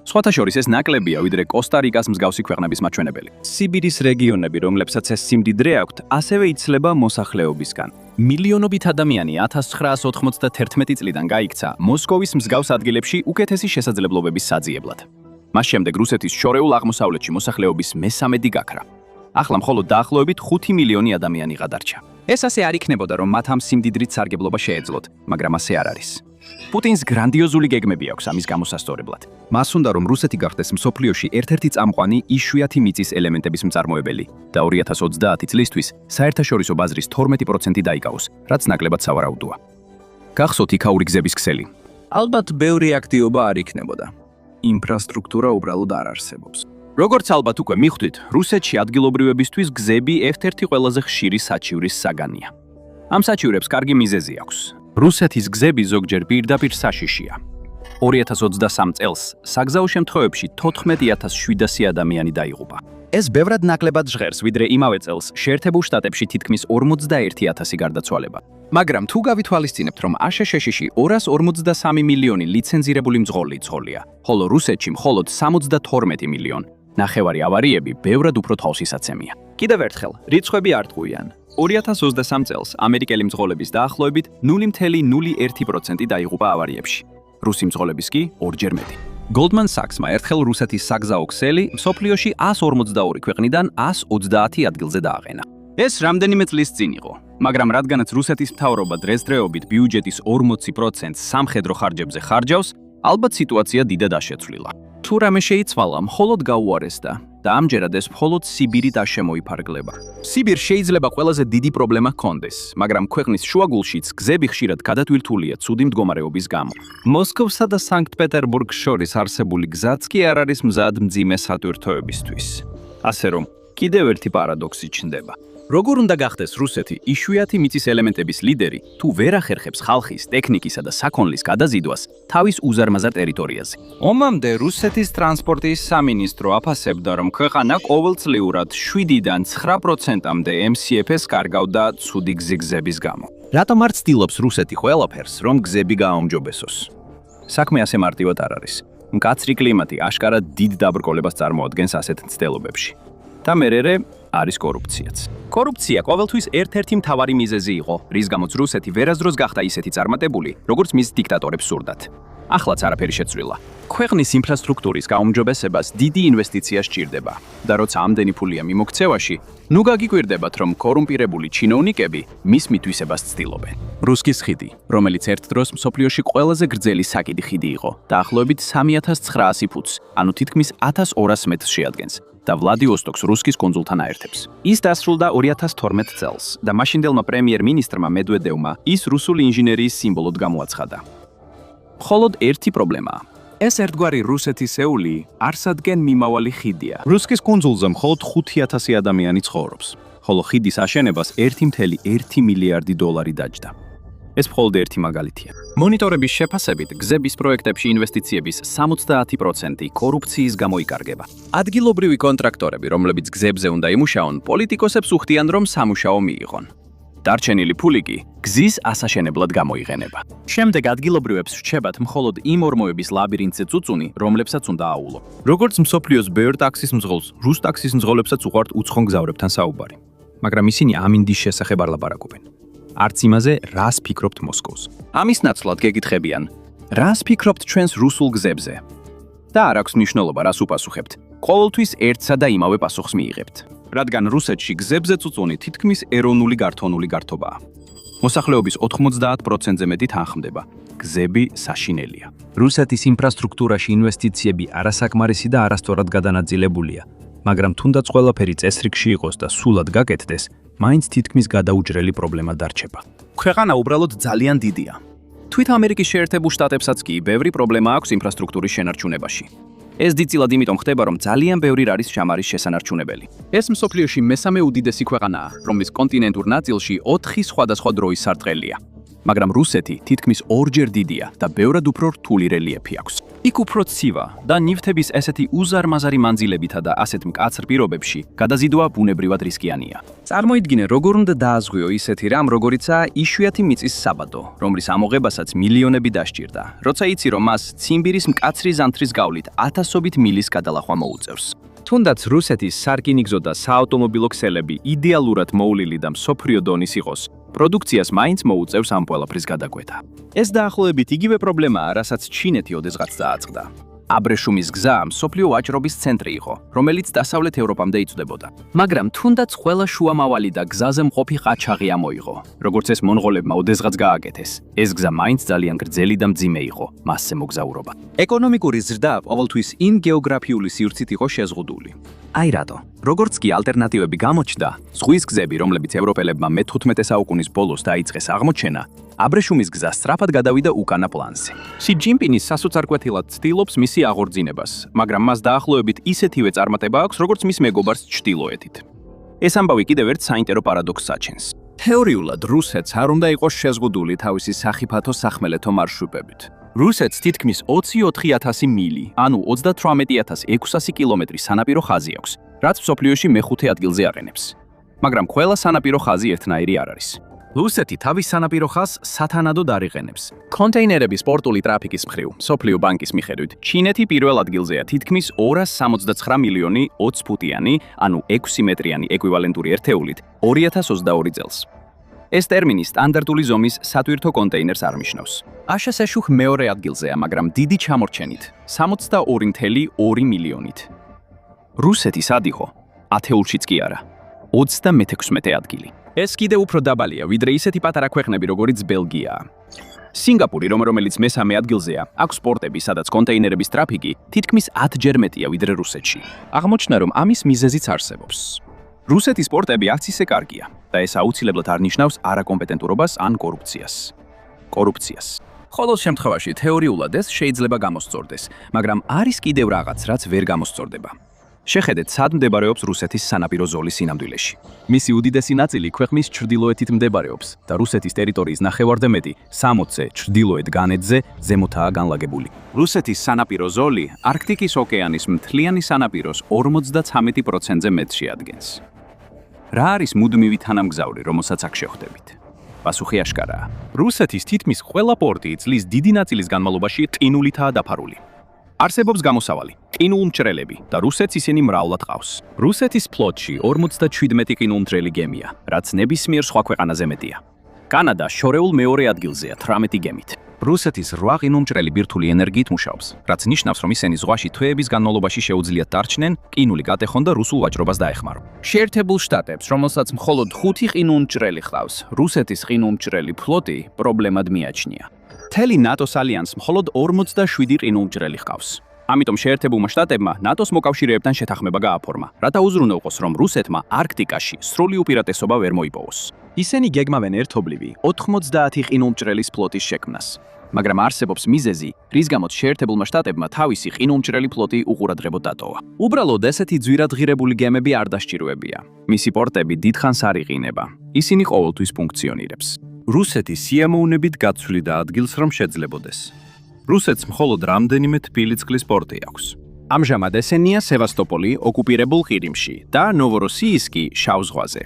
სხვათა შორის ეს ნაკლებია, ვიდრე კოსტა-რიკას მსგავსი ქვეყნების მაჩვენებელი. სიბირის რეგიონები, რომლებსაც ეს სიმდიდრე აქვთ, ასევე იცლება მოსახლეობისგან. მილიონობით ადამიანი 1991 წლიდან გაიქცა მოსკოვის მსგავს ადგილებში უკეთესი შესაძლებლობების საძიებლად. მას შემდეგ რუსეთის შორეულ აღმოსავლეთში მოსახლეობის მესამედი გაქრა. ახლა მხოლოდ დაახლოებით 5 მილიონი ადამიანი გადარჩა. ეს ასე არ იქნებოდა, რომ მათ ამ სიმდიდრით სარგებლობა შეეძლოთ, მაგრამ ასე არ არის. პუტინს გრანდიოზული გეგმები აქვს ამის გამოსასწორებლად. მას უნდა რომ რუსეთი გახდეს მსოფლიოში ერთ-ერთი წამყვანი იშვიათი მიწის ელემენტების მწარმოებელი და 2030 წლისთვის საერთაშორისო ბაზრის 12% დაიკავოს, რაც ნაკლებად სავარაუდოა. გახსოვთ იქაური გზების ქსელი. ალბათ ბევრი აქტივობა არ იქნებოდა. ინფრასტრუქტურა უბრალოდ არ არსებობს. როგორც ალბათ უკვე მიხვდით, რუსეთში ადგილობრივებისთვის გზები ერთ-ერთი ყველაზე ხშირი საჩივრის საგანია. ამ საჩივრებს კარგი მიზეზი აქვს. რუსეთის გზები ზოგჯერ პირდაპირ საშიშია. 2023 წელს საგზაო შემთხვევებში 14,700 ადამიანი დაიღუპა. ეს ბევრად ნაკლებად ჟღერს, ვიდრე იმავე წელს შეერთებულ შტატებში თითქმის 41,000 გარდაცვალება. მაგრამ თუ გავითვალისწინებთ, რომ აშშ-ში 253 მილიონი ლიცენზირებული მძღოლი იცხოვრია, ხოლო რუსეთში მხოლოდ 72 მილიონი, ნახევარი ავარიები ბევრად უფრო თვალსისაცემია. კიდევ ერთხელ, რიცხვები არ ტყუიან. 2023 წელს ამერიკელი მძღოლების დაახლოებით 0,01% დაიღუპა ავარიებში. რუსი მძღოლების კი ორჯერ მეტი. Goldman Sachs-მა ერთხელ რუსეთის საგზაო ქსელი მსოფლიოში 142 ქვეყნიდან 130 ადგილზე დააყენა. ეს რამდენიმე წლის წინ იყო, მაგრამ რადგანაც რუსეთის მთავრობა დღესდღეობით ბიუჯეტის 40% სამხედრო ხარჯებზე ხარჯავს, ალბათ სიტუაცია დიდად აშეცვლილა. თუ რამე შეიცვალა, მხოლოდ გაუარესდა და ამჯერად ეს მხოლოდ სიბირით არ შემოიფარგლება. სიბირ შეიძლება ყველაზე დიდი პრობლემა ჰქონდეს, მაგრამ ქვეყნის შუაგულშიც გზები ხშირად გადატვირთულია ცუდი მდგომარეობის გამო. მოსკოვსა და სანქტ-პეტერბურგს შორის არსებული გზაც კი არ არის მზად მძიმე სატვირთოებისთვის. ასე რომ, კიდევ ერთი პარადოქსი ჩნდება. როგორ უნდა გახდეს რუსეთი იშვიათი მიწის ელემენტების ლიდერი, თუ ვერ ახერხებს ხალხის, ტექნიკისა და საქონლის გადაზიდვას თავის უზარმაზარ ტერიტორიაზე? ომამდე რუსეთის ტრანსპორტის სამინისტრო აფასებდა, რომ ქვეყანა ყოველწლიურად 7-დან 9%-მდე MCF-ს კარგავდა ცუდი გზების გამო. რატომ არ ცდილობს რუსეთი ყველაფერს, რომ გზები გააუმჯობესოს? საქმე ასე მარტივად არ არის. მკაცრი კლიმატი აშკარად დიდ დაბრკოლებას წარმოადგენს ასეთ მცდელობებში. და მერერე არის კორუფციაც. კორუფცია ყოველთვის ერთ-ერთი მთავარი მიზეზი იყო, რის გამოც რუსეთი ვერასდროს გახდა ისეთი წარმატებული, როგორც მის დიქტატორებს სურდათ. ახლაც არაფერი შეცვლილა. ქვეყნის ინფრასტრუქტურის გაუმჯობესებას დიდი ინვესტიცია სჭირდება და როცა ამდენი ფულია მიმოქცევაში, ნუ გაგიკვირდებათ, რომ კორუმპირებული ჩინოვნიკები მის მითვისებას ცდილობენ. რუსკის ხიდი, რომელიც ერთ დროს მსოფლიოში ყველაზე გრძელი საკიდი ხიდი იყო, დაახლოებით 3900 ფუტს, ანუ თითქმის 1200 მეტრს შეადგენს. და ვლადივოსტოკს რუსკის კუნძულთან აერთებს. ის დასრულდა 2012 წელს და მაშინდელმა პრემიერ-მინისტრმა მედვედევმა ის რუსული ინჟინერიის სიმბოლოდ გამოაცხადა. მხოლოდ ერთი პრობლემაა. ეს ერთგვარი რუსეთის-ეული არსადგენ მიმავალი ხიდია. რუსკის კუნძულზე მხოლოდ 5000 ადამიანი ცხოვრობს, ხოლო ხიდის აშენებას 1,1 მილიარდი დოლარი დაჯდა. ეს მხოლოდ ერთი მაგალითია. მონიტორების შეფასებით, გზების პროექტებში ინვესტიციების 70% კორუფციის გამო იკარგება. ადგილობრივი კონტრაქტორები, რომლებიც გზებზე უნდა იმუშაონ, პოლიტიკოსებს უხდიან, რომ სამუშაო მიიღონ. დარჩენილი ფული კი გზის ასაშენებლად გამოიყენება. შემდეგ ადგილობრივებს რჩებათ მხოლოდ იმ ორმოების ლაბირინთზე წუწუნი, რომლებსაც უნდა აულო. როგორც მსოფლიოს ბევრ ტაქსის მძღოლს, რუს ტაქსის მძღოლებსაც უყვართ უცხო მგზავრებთან საუბარი. მაგრამ ისინი ამინდის შესახებ არ ლაპარაკობენ. არც იმაზე, რას ფიქრობთ მოსკოვს. ამის ნაცვლად გეკითხებიან, რას ფიქრობთ ჩვენს რუსულ გზებზე? და არ აქვს მნიშვნელობა, რას უპასუხებთ. ყოველთვის ერთსა და იმავე პასუხს მიიღებთ. რადგან რუსეთში გზებზე წუწუნი თითქმის ეროვნული გართონული გართობაა. მოსახლეობის 90%-ზე მეტი თანხმდება. გზები საშინელია. რუსეთის ინფრასტრუქტურაში ინვესტიციები არასაკმარისი და არასწორად გადანაწილებულია, მაგრამ თუნდაც ყველაფერი წესრიგში იყოს და სულად გაკეთდეს, მაინც თითქმის გადაუჭრელი პრობლემა დარჩება. ქვეყანა უბრალოდ ძალიან დიდია. თვით ამერიკის შეერთებულ შტატებსაც კი ბევრი პრობლემა აქვს ინფრასტრუქტურის შენარჩუნებაში. ეს დიდწილად იმიტომ ხდება, რომ ძალიან ბევრი არის შამარის შესანარჩუნებელი. ეს მსოფლიოში მესამე უდიდესი ქვეყანაა, რომლის კონტინენტურ ნაწილში 4 სხვადასხვა დროის სარტყელია. მაგრამ რუსეთი თითქმის ორჯერ დიდია და ბევრად უფრო რთული რელიეფი აქვს. იქ უფრო ცივა და ნივთების ესეთი უზარმაზარი მანძილებითა და ასეთ მკაცრ პირობებში გადაზიდვა ბუნებრივად რისკიანია. წარმოიდგინე, როგორ უნდა დააზღვიო ისეთი რამ, როგორიცაა იშვიათი მიწის საბადო, რომლის ამოღებასაც მილიონები დასჭირდა, როცა იცი, რომ მას ციმბირის მკაცრი ზამთრის გავლით ათასობით მილის გადალახვა მოუწევს. თუნდაც რუსეთის სარკინიგზო და საავტომობილო ქსელები იდეალურად მოვლილი და მსოფლიო დონის იყოს, პროდუქციას მაინც მოუწევს ამ ყველაფრის გადაკვეთა. ეს დაახლოებით იგივე პრობლემაა, რასაც ჩინეთი ოდესღაც დააწყდა. აბრეშუმის გზა მსოფლიო ვაჭრობის ცენტრი იყო, რომელიც დასავლეთ ევროპამდე იცვლებოდა. მაგრამ თუნდაც ყველა შუამავალი და გზაზე მყოფი ყაჩაღი ამოიღო. როგორც ეს მონღოლებმა ოდესღაც გააკეთეს, ეს გზა მაინც ძალიან გრძელი და მძიმე იყო, მასზე მოგზაურობა. ეკონომიკური ზრდა ყოველთვის იმ გეოგრაფიული სივრცით იყო შეზღუდული. აი რატო? როგორც კი ალტერნატივები გამოჩნდა, ზღვის გზები, რომლებიც ევროპელებმა მე-15 საუკუნის ბოლოს დაიწყეს აღმოჩენა, აბრეშუმის გზა სწრაფად გადავიდა უკანა პლანზე. სი ჯინპინის სასოწარკვეთილად ცდილობს მისი აღორძინებას, მაგრამ მას დაახლოებით ისეთივე წარმატება აქვს, როგორც მის მეგობარს ჩრდილოეთით. ეს ამბავი კიდევ ერთ საინტერესო პარადოქსს აჩენს. თეორიულად რუსეთს არ უნდა იყოს შეზღუდული თავისი სახიფათო სახმელეთო მარშრუტებით. რუსეთს თითქმის 24,000 მილი, ანუ 38,600 კილომეტრი სანაპირო ხაზი აქვს, რაც მსოფლიოში მეხუთე ადგილზე აყენებს. მაგრამ ყველა სანაპირო ხაზი ერთნაირი არ არის. რუსეთი თავის სანაპირო ხაზს სათანადოდ არ იყენებს. კონტეინერების სპორტული ტრაფიკის მხრივ, მსოფლიო ბანკის მიხედვით, ჩინეთი პირველ ადგილზეა თითქმის 269 მილიონი 20 ფუტიანი, ანუ 6 მეტრიანი ეკვივალენტური ერთეულით 2022 წელს. ეს ტერმინი სტანდარტული ზომის სატვირთო კონტეინერს არნიშნავს. აშშ მეორე ადგილზეა, მაგრამ დიდი ჩამორჩენით, 62,2 მილიონით. რუსეთი სად იყო? ათეულშიც კი არა. 36 ადგილი. ეს კიდევ უფრო დაბალია, ვიდრე ისეთი პატარა ქვეყნები, როგორიც ბელგიაა. სინგაპური, რომელიც მესამე ადგილზეა, აქვს პორტები, სადაც კონტეინერების ტრაფიკი თითქმის 10-ჯერ მეტია, ვიდრე რუსეთში. აღმოჩნდა, რომ ამის მიზეზიც არსებობს. რუსეთის პორტები არც ისე კარგია და ეს აუცილებლად არნიშნავს არაკომპეტენტურობას ან კორუფციას. ყოველ შემთხვევაში თეორიულად ეს შეიძლება გამოსწორდეს, მაგრამ არის კიდევ რაღაც, რაც ვერ გამოსწორდება. შეხედეთ, სად მდებარეობს რუსეთის სანაპირო ზოლის სინამდვილეში. მისი უდიდესი ნაწილი ქვეყნის ჩრდილოეთით მდებარეობს და რუსეთის ტერიტორიის ნახევარზე მეტი 60-ზე ჩრდილოეთ განედზე ზემოთაა განლაგებული. რუსეთის სანაპირო ზოლი არქტიკის ოკეანის მთლიანი სანაპიროს 53%-ზე მეტში ადგენს. რა არის მუდმივი თანამგზავრი, რომელსაც აქ შევხვდებით? პასუხი აშკარაა. რუსეთის თითქმის ყველა პორტი წლის დიდი ნაწილის განმავლობაში ტკინულითაა დაფარული. არსებობს გამოსავალი, ყინულმჭრელები და რუსეთს ისინი მრავლად ყავს. რუსეთის ფლოტში 57 ყინულმჭრელი გემია, რაც ნებისმიერ სხვა ქვეყანაზე მეტია. კანადა შორეულ მეორე ადგილზეა 18 გემით. რუსეთის 8 ყინულმჭრელი ბირთვული ენერგიით მუშაობს, რაც ნიშნავს, რომ ისინი ზღვაში თვეების განმავლობაში შეუძლიათ დარჩნენ, ყინული გატეხონ და რუსულ ვაჭრობას დაეხმარონ. შეერთებულ შტატებს, რომელსაც მხოლოდ 5 ყინულმჭრელი ჰყავს, რუსეთის ყინულმჭრელი ფლოტი პრობლემად მიაჩნია. მთელი ნატოს ალიანსს მხოლოდ 47 ყინულმჭრელი ჰყავს. ამიტომ შეერთებულმა შტატებმა ნატოს მოკავშირეებთან შეთანხმება გააფორმა, რათა უზრუნველყოს, რომ რუსეთმა არქტიკაში სრული უპირატესობა ვერ მოიპოვოს. ისინი გეგმავენ ერთობლივი 90 ყინულმჭრელის ფლოტის შექმნას. მაგრამ არსებობს მიზეზი, რის გამოც შეერთებულმა შტატებმა თავისი ყინულმჭრელი ფლოტი უყურადღებოდ დატოვა. უბრალოდ ესეთი ძვირადღირებული გემები არ დასჭიროებია. მისი პორტები დიდხანს არ იყინება. ისინი ყოველთვის ფუნქციონირებს. რუსეთი სიამოვნებით გაცვლიდა ადგილს, რომ შეძლებოდეს. რუსეთს მხოლოდ რამდენიმე თბილი წყლის პორტი აქვს. ამჟამად ესენია სევასტოპოლი ოკუპირებულ ყირიმში და ნოვოროსიისკი შავ ზღვაზე.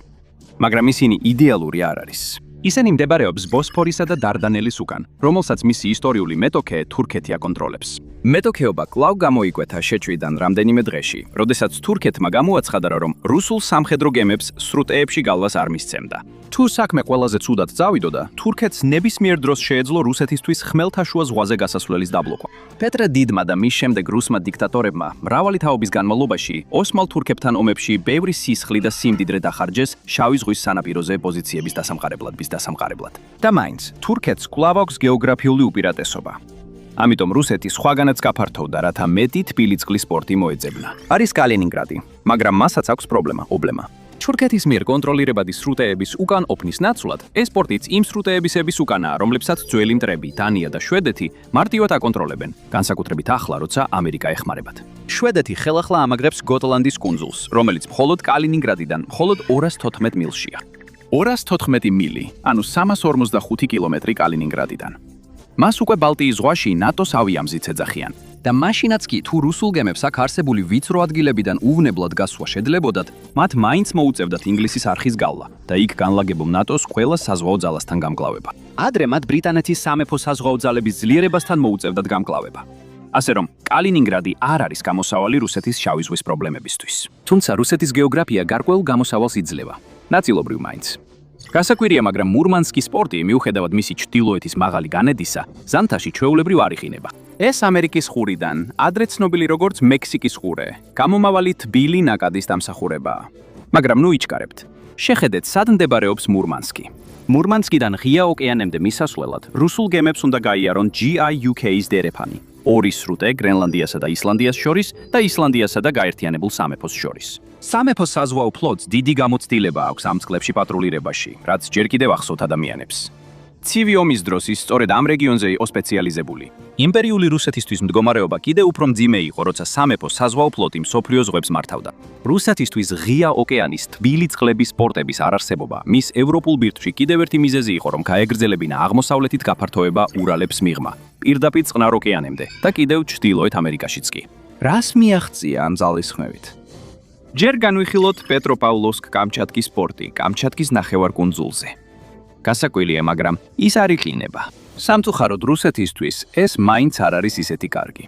მაგრამ ისინი იდეალური არ არის. ისინი მდებარეობს ბოსფორისა და დარდანელის უკან, რომელსაც მისი ისტორიული მეტოქე თურქეთი აკონტროლებს. მეტოქეობა კვლავ გამოიკვეთა შეჭვიდან რამდენიმე დღეში, როდესაც თურქეთმა გამოაცხადა, რომ რუსულ სამხედრო გემებს სრუტეებში გალვას არ მისცემდა. თუ საქმე ყველაზე ცუდად წავიდოდა, თურქეთს ნებისმიერ დროს შეეძლო რუსეთისთვის ხმელთაშუა ზღვაზე გასასვლელის დაბლოკვა. პეტრე დიდმა და მის შემდეგ რუსმა დიქტატორებმა მრავალი თაობის განმავლობაში ოსმალ-თურქებთან ომებში ბევრი სისხლი და სიმდიდრე დახარჯეს შავი ზღვის სანაპიროზე პოზიციების დასამყარებლად. და მაინც თურქეთს კვლავ აქვს გეოგრაფიული უპირატესობა. ამიტომ რუსეთი სხვაგანაც გაფართოვდა, რათა მეტი თბილი წყლის სპორტი მოეძებნა. არის კალინინგრადი, მაგრამ მასაც აქვს პრობლემა. თურქეთის მიერ კონტროლირებადი სრუტეების უკან ოფნის ნაცვლად, ეს სპორტიც იმ სრუტეებისების უკანაა, რომლებსაც ძველი მტრები, დანია და შვედეთი მარტივად აკონტროლებენ, განსაკუთრებით ახლა, როცა ამერიკა ეხმარებათ. შვედეთი ხელახლა ამაგრებს გოტლანდის კუნძულს, რომელიც მხოლოდ კალინინგრადიდან მხოლოდ 214 მილშია. 214 მილი, ანუ 345 კილომეტრი კალინინგრადიდან. მას უკვე ბალტიის ზღვაში ნატოს ავიამზით ეძახიან. და მაშინაც კი თუ რუსულ გემებს აქ არსებული ვიწრო ადგილებიდან უვნებლად გასვლა შეძლებოდათ, მათ მაინც მოუწევდათ ინგლისის არხის გალვა და იქ განლაგებულ ნატოს ყველა საზღვაო ძალასთან გამკლავება. ადრე მათ ბრიტანეთის სამეფო საზღვაო ძალების ძლიერებასთან მოუწევდათ გამკლავება. ასე რომ, კალინინგრადი არ არის გამოსავალი რუსეთის შავი ზღვის პრობლემებისთვის. თუმცა რუსეთის გეოგრაფია გარკვეულ გამოსავალს იძლევა. ნაწილობრივ მაინც. გასაკვირია, მაგრამ მურმანსკის სპორტი, მიუხედავად მისი ჩრდილოეთის მაღალი განედისა, ზამთარში ჩვეულებრივ არ იყინება. ეს ამერიკის ყურიდან, ადრე ცნობილი როგორც მექსიკის ყურე, გამომავალი თბილი ნაკადის დამსახურებაა. მაგრამ ნუ იჩქარებთ. შეხედეთ, სად მდებარეობს მურმანსკი. მურმანსკიდან ღია ოკეანემდე მისასვლელად, რუსულ გემებს უნდა გაიარონ GIUK-ის დერეფანი. ორი სრუტე გრენლანდიასა და ისლანდიას შორის და ისლანდიასა და გაერთიანებულ სამეფოს შორის. სამეფო საზღვაო ფლოტს დიდი გამოცდილება აქვს ამ წყლებში პატრულირებაში, რაც ჯერ კიდევ ახსოვთ ადამიანებს. ცივი ომის დროს ის სწორედ ამ რეგიონზე იყო სპეციალიზებული. იმპერიული რუსეთისთვის მდგომარეობა კიდევ უფრო მძიმე იყო, როცა სამეფო საზღვაო ფლოტი მსოფლიო ზღვებს მართავდა. რუსეთისთვის ღია ოკეანის თბილი წყლების პორტების არარსებობა მის ევროპულ ბირთვში კიდევ ერთი მიზეზი იყო, რომ გაეგრძელებინა აღმოსავლეთით გაფართოება ურალებს მიღმა, პირდაპირ წყნარ ოკეანემდე და კიდევ ჩრდილოეთ ამერიკაშიც კი. რას მიაღწია ამ ძალისხმევით? ჯერ განვიხილოთ პეტროპავლოვსკ-კამჩატკის პორტი კამჩატკის ნახევარკუნძულზე. გასაკვირია, მაგრამ ის არ იყინება. სამწუხაროდ რუსეთისთვის ეს მაინც არ არის ისეთი კარგი.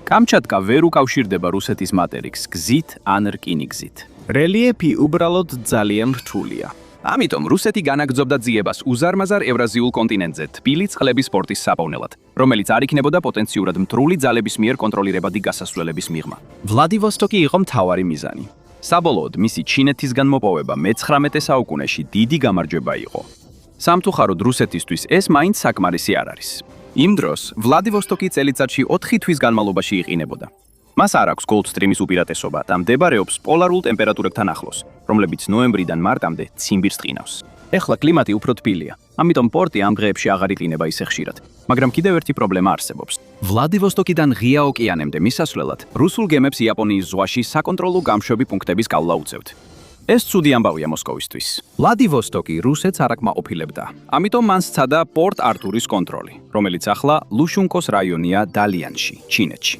კამჩატკა ვერ უკავშირდება რუსეთის მატერიკს გზით ან რკინიგზით. რელიეფი უბრალოდ ძალიან რთულია. ამიტომ რუსეთი განაგრძობდა ძიებას უზარმაზარ ევრაზიულ კონტინენტზე თბილი წყლების სპორტის საფოვნელად, რომელიც არ იქნებოდა პოტენციურად მტრული ძალების მიერ კონტროლირებადი გასასვლელების მიღმა. ვლადივოსტოკი იყო მთავარი მიზანი. საბოლოოდ მისი ჩინეთისგან მოპოვება მე-19 საუკუნეში დიდი გამარჯვება იყო. სამწუხაროდ რუსეთისთვის ეს მაინც საკმარისი არ არის. იმ დროს ვლადივოსტოკი წელიწადში 4 თვის განმავლობაში იყინებოდა. მას არ აქვს გოლდსტრიმის უპირატესობა და მდებარეობს პოლარულ ტემპერატურებთან ახლოს, რომლებიც ნოემბრიდან მარტამდე ციმბირს ტყინავს. ეხლა კლიმატი უფრო თბილია, ამიტომ პორტი ამ დღეებში აღარ იყინება ისე ხშირად, მაგრამ კიდევ ერთი პრობლემა არსებობს. ვლადივოსტოკიდან ღია ოკეანემდე მისასვლელად, რუსულ გემებს იაპონიის ზღვაში საკონტროლო გამშვები პუნქტების გალვა უწევთ. ეს ცუდი ამბავია მოსკოვისთვის. ვლადივოსტოკი რუსეთს არ აკმაყოფილებდა, ამიტომ მან სცადა პორტ არტურის კონტროლი, რომელიც ახლა ლუშუნკოს რაიონია დალიანში, ჩინეთში.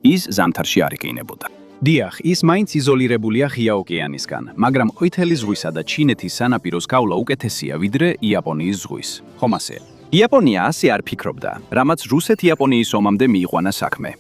ის ზამთარში არ იყინებოდა. დიახ, ის მაინც იზოლირებულია ღია ოკეანისგან, მაგრამ ყვითელი ზღვისა და ჩინეთის სანაპიროს გავლა უკეთესია ვიდრე იაპონიის ზღვის. ხომ ასეა? იაპონია ასე არ ფიქრობდა, რამაც რუსეთ-იაპონიის ომამდე მიიყვანა საქმე.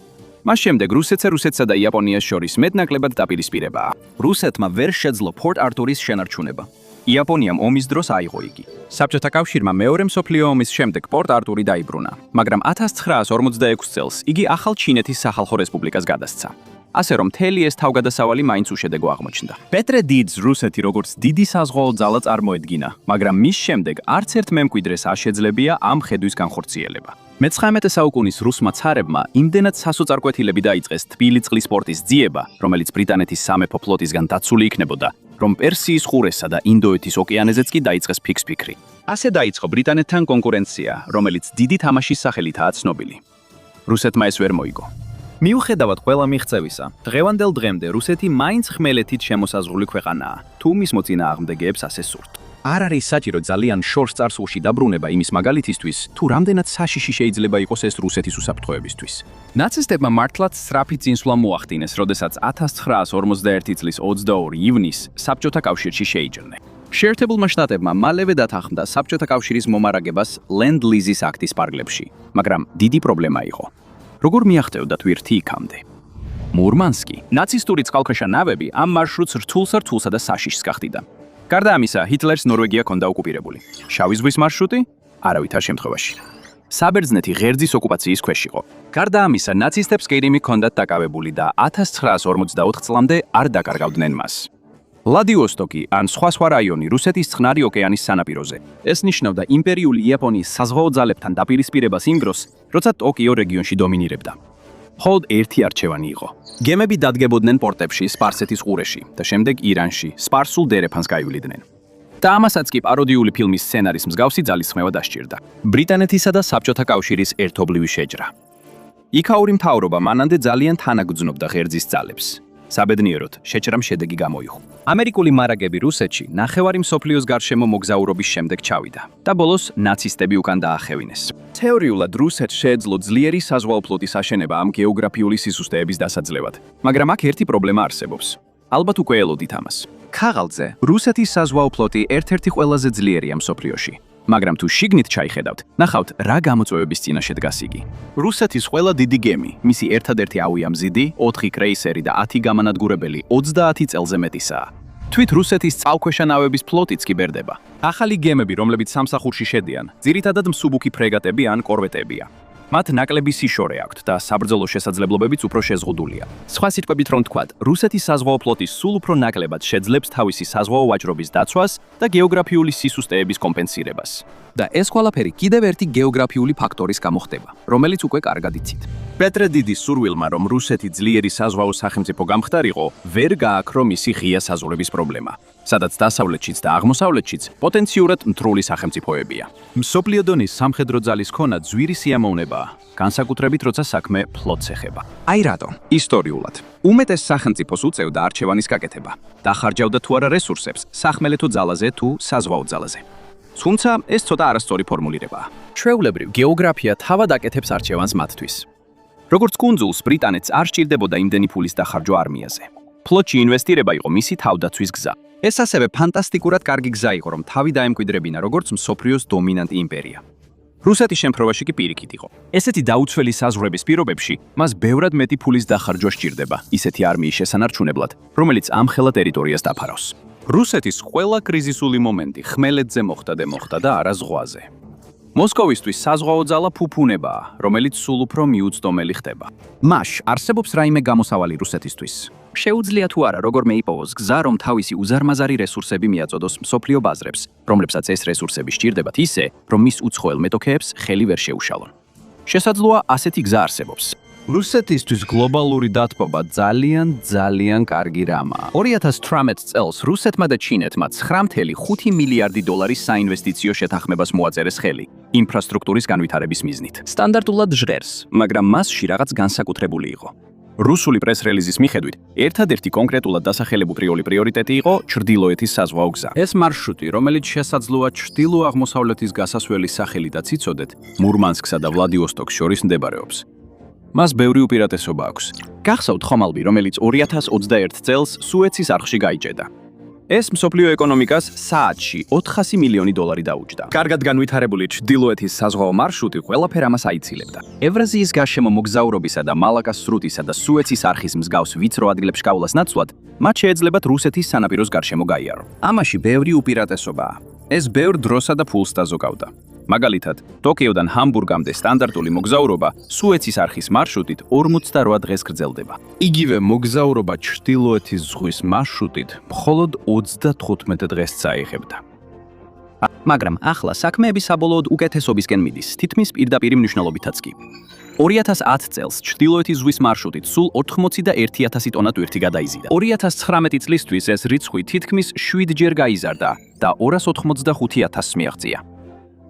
მას შემდეგ რუსეთსა და იაპონიას შორის მეტნაკლებად დაპირისპირებაა. რუსეთმა ვერ შეძლო პორტ არტურის შენარჩუნება. იაპონიამ ომის დროს აიღო იგი. საბჭოთა კავშირმა მეორე მსოფლიო ომის შემდეგ პორტ არტური დაიბრუნა, მაგრამ 1946 წელს იგი ახალ ჩინეთის სახალხო რესპუბლიკას გადასცა. ასე რომ მთელი ეს თავგადასავალი მაინც უშედეგო აღმოჩნდა. პეტრე დიდს რუსეთი როგორც დიდი საზღვაო ძალა წარმოედგინა, მაგრამ მის შემდეგ არც ერთ მემკვიდრეს არ შეძლებია ამ ხედვის განხორციელება. მე-19 საუკუნის რუსმა ცარებმა იმდენად სასოწარკვეთილები დაიწყეს თბილი წყლის სპორტის ძიება, რომელიც ბრიტანეთის სამეფო ფლოტისგან დაცული იქნებოდა, რომ პერსიის ყურესა და ინდოეთის ოკეანეზეც კი დაიწყეს ფიქსფიქრი. ასე დაიწყო ბრიტანეთთან კონკურენცია, რომელიც დიდი თამაშის სახელითაა ცნობილი. რუსეთმა ეს ვერ მოიგო. მიუხედავად ყველა მიღწევისა, დღევანდელ დღემდე რუსეთი მაინც ხმელეთით შემოსაზღვრული ქვეყანაა, თუ მის მოწინააღმდეგეებს ასე სურთ. არ არის საჭირო ძალიან შორს წარსულში დაბრუნება იმის მაგალითისთვის, თუ რამდენად საშიში შეიძლება იყოს ეს რუსეთის უსაფრთხოებისთვის. ნაცისტებმა მართლაც სწრაფი წინსვლა მოახდინეს, როდესაც 1941 წლის 22 ივნისს საბჭოთა კავშირში შეიჭრნენ. შეერთებულმა შტატებმა მალევე დათანხმდა საბჭოთა კავშირის მომარაგებას ლენდ-ლიზის აქტის პარგლებში, მაგრამ დიდი პრობლემა იყო. როგორ მიაღწევდათ ვირთი იქამდე? მურმანსკი, ნაცისტური წყალქვეშა ნავები ამ მარშრუტს რთულსა და საშიშს გახდიდა. გარდა ამისა, ჰიტლერს ნორვეგია ჰქონდა ოკუპირებული. შავი ზღვის მარშრუტი? არავითარ შემთხვევაში. საბერძნეთი ღერძის ოკუპაციის ქვეშ იყო. გარდა ამისა, ნაცისტებს კირიმი ჰქონდათ დაკავებული და 1944 წლამდე არ დაკარგავდნენ მას. ვლადივოსტოკი ან სხვა რაიონი რუსეთის წყნარი ოკეანის სანაპიროზე. ეს ნიშნავდა იმპერიული იაპონიის საზღვაო ძალებთან დაპირისპირებას იმ დროს, როცა ტოკიო რეგიონში დომინირებდა. მხოლოდ ერთი არჩევანი იყო. გემები დადგებოდნენ პორტებში სპარსეთის ყურეში და შემდეგ ირანში, სპარსულ დერეფანს გაივლიდნენ. და ამასაც კი პაროდიული ფილმის სცენარის მსგავსი ძალისხმევა დასჭირდა. ბრიტანეთისა და საბჭოთა კავშირის ერთობლივი შეჯრა. იქაური მთავრობა მანამდე ძალიან თანაგრძნობდა ღერძის ძალებს. საბედნიეროდ, შეჭრამ შედეგი გამოიღო. ამერიკული მარაგები რუსეთში ნახევარი მსოფლიოს გარშემო მოგზაურობის შემდეგ ჩავიდა და ბოლოს ნაცისტები უკან დაახევინეს. თეორიულად რუსეთს შეეძლო ძლიერი საზღვაო ფლოტის აშენება ამ გეოგრაფიული სისუსტეების დასაძლევად, მაგრამ აქ ერთი პრობლემა არსებობს. ალბათ უკვე ელოდით ამას. ქაღალდზე რუსეთის საზღვაო ფლოტი ერთ-ერთი ყველაზე ძლიერია მსოფლიოში. მაგრამ თუ შიგნით ჩაიხედავთ, ნახავთ რა გამოწვევების წინაშე დგას იგი. რუსეთის ყველა დიდი გემი, მისი ერთადერთი ავიამზიდი, 4 კრეისერი და 10 გამანადგურებელი 30 წელზე მეტისაა. თვით რუსეთის წყალქვეშა ნავების ფლოტიც კი ბერდება. ახალი გემები, რომლებიც სამსახურში შედიან, ძირითადად მსუბუქი ფრეგატები ან კორვეტებია. მათ ნაკლები სიშორე აქვთ და საბრძოლო შესაძლებლობებიც უფრო შეზღუდულია. სხვა სიტყვებით რომ ვთქვათ, რუსეთის საზღვაო ფლოტი სულ უფრო ნაკლებად შეძლებს თავისი საზღვაო ვაჭრობის დაცვას და გეოგრაფიული სისუსტეების კომპენსირებას. და ეს ყველაფერი კიდევ ერთი გეოგრაფიული ფაქტორის გამო ხდება, რომელიც უკვე კარგად იცით. პეტრე დიდის სურვილმა, რომ რუსეთი ძლიერი საზღვაო სახელმწიფო გამხდარიყო, ვერ გააქრო მისი ღია საზღვრების პრობლემა, სადაც დასავლეთშიც და აღმოსავლეთშიც პოტენციურად მთრული სახელმწიფოებია. მსოფლიო დონის სამხედრო ძალის ქონა ძვირი სიამოვნებაა, განსაკუთრებით როცა საქმე ფლოტს ეხება. აი რატო? ისტორიულად. უმეტეს სახელმწიფოს უწევდა არჩევანის გაკეთება. დახარჯავდა თუ არა რესურსებს, სახმელეთო ძალაზე თუ საზღვაო ძალაზე. თუმცა ეს ცოტა არასწორი ფორმულირებაა. ჩვეულებრივ გეოგრაფია თავად აკეთებს არჩევანს მათთვის. როგორც კუნძულს ბრიტანეთს არ სჭირდებოდა იმდენი ფულის დახარჯვა არმიაზე. ფლოტში ინვესტირება იყო მისი თავდაცვის გზა. ეს ასევე ფანტასტიკურად კარგი გზა იყო, რომ თავი დაემკვიდრებინა როგორც მსოფლიოს დომინანტი იმპერია. რუსეთის შემთხვევაში კი პირიქით იყო. ესეთი დაუცველი საზღვრების პირობებში მას ბევრად მეტი ფულის დახარჯვა სჭირდება, ისეთი არმიის შესანარჩუნებლად, რომელიც ამხელა ტერიტორიას დაფარავს. რუსეთის ყველა კრიზისული მომენტი ხმელეთზე მოხდა და არა ზღვაზე. მოსკოვისთვის საზღვაო ძალა ფუფუნებაა, რომელიც სულ უფრო მიუწვდომელი ხდება. მაშ არსებობს რაიმე გამოსავალი რუსეთისთვის. შეუძლია თუ არა როგორმე იპოვოს გზა, რომ თავისი უზარმაზარი რესურსები მიაწოდოს მსოფლიო ბაზრებს, რომლებსაც ეს რესურსები სჭირდებათ ისე, რომ მის უცხოელ მეტოქეებს ხელი ვერ შეუშალონ. შესაძლოა ასეთი გზა არსებობს. რუსეთისთვის გლობალური დათბობა ძალიან კარგი რამაა. 2018 წელს რუსეთმა და ჩინეთმა 9.5 მილიარდი დოლარის საინვესტიციო შეთანხმებას მოაწერეს ხელი ინფრასტრუქტურის განვითარების მიზნით. სტანდარტულად ჟღერს, მაგრამ მასში რაღაც განსაკუთრებული იყო. რუსული პრეს-რელიზის მიხედვით, ერთადერთი კონკრეტულად დასახელებული პრიორიტეტი იყო ჩრდილოეთის საზღვაო გზა. ეს მარშრუტი, რომელიც შესაძლოა ჩრდილო-აღმოსავლეთის გასასვლელის სახელითაც იცოდეთ, მურმანსკსა და ვლადივოსტოკს შორის მდებარეობს. მას ბევრი უპირატესობა აქვს. გახსოვთ ხომალდი, რომელიც 2021 წელს სუეცის არხში გაიჭედა. ეს მსოფლიო ეკონომიკას საათში 400 მილიონი დოლარი დაუჯდა. კარგად განვითარებული ჩრდილოეთის საზღვაო მარშრუტი ყველაფერ ამას აიცილებდა. ევრაზიის გარშემო მოგზაურობისა და მალაკას სრუტისა და სუეცის არხის მსგავს ვიწრო ადგილებს შკავლას ნაცვლად, მათ შეეძლებათ რუსეთის სანაპიროს გარშემო გაიარო. ამაში ბევრი უპირატესობაა. ეს ბევრ დროსა და ფულს დაზოგავდა. მაგალითად, ტოკიოდან ჰამბურგამდე სტანდარტული მოგზაურობა სუეცის არხის მარშრუტით 48 დღეს გრძელდება. იგივე მოგზაურობა ჩრდილოეთის ზღვის მარშრუტით მხოლოდ 35 დღეს წაიღებდა. მაგრამ ახლა საქმეები საბოლოოდ უკეთესობისკენ მიდის, თითქმის პირდაპირი მნიშვნელობითაც კი. 2010 წელს ჩრდილოეთის ზღვის მარშრუტით სულ 81,000 ტონა ტვირთი გადაიზიდა. 2019 წლისთვის ეს რიცხვი თითქმის 7 ჯერ გაიზარდა და 285,000 მიაღწია.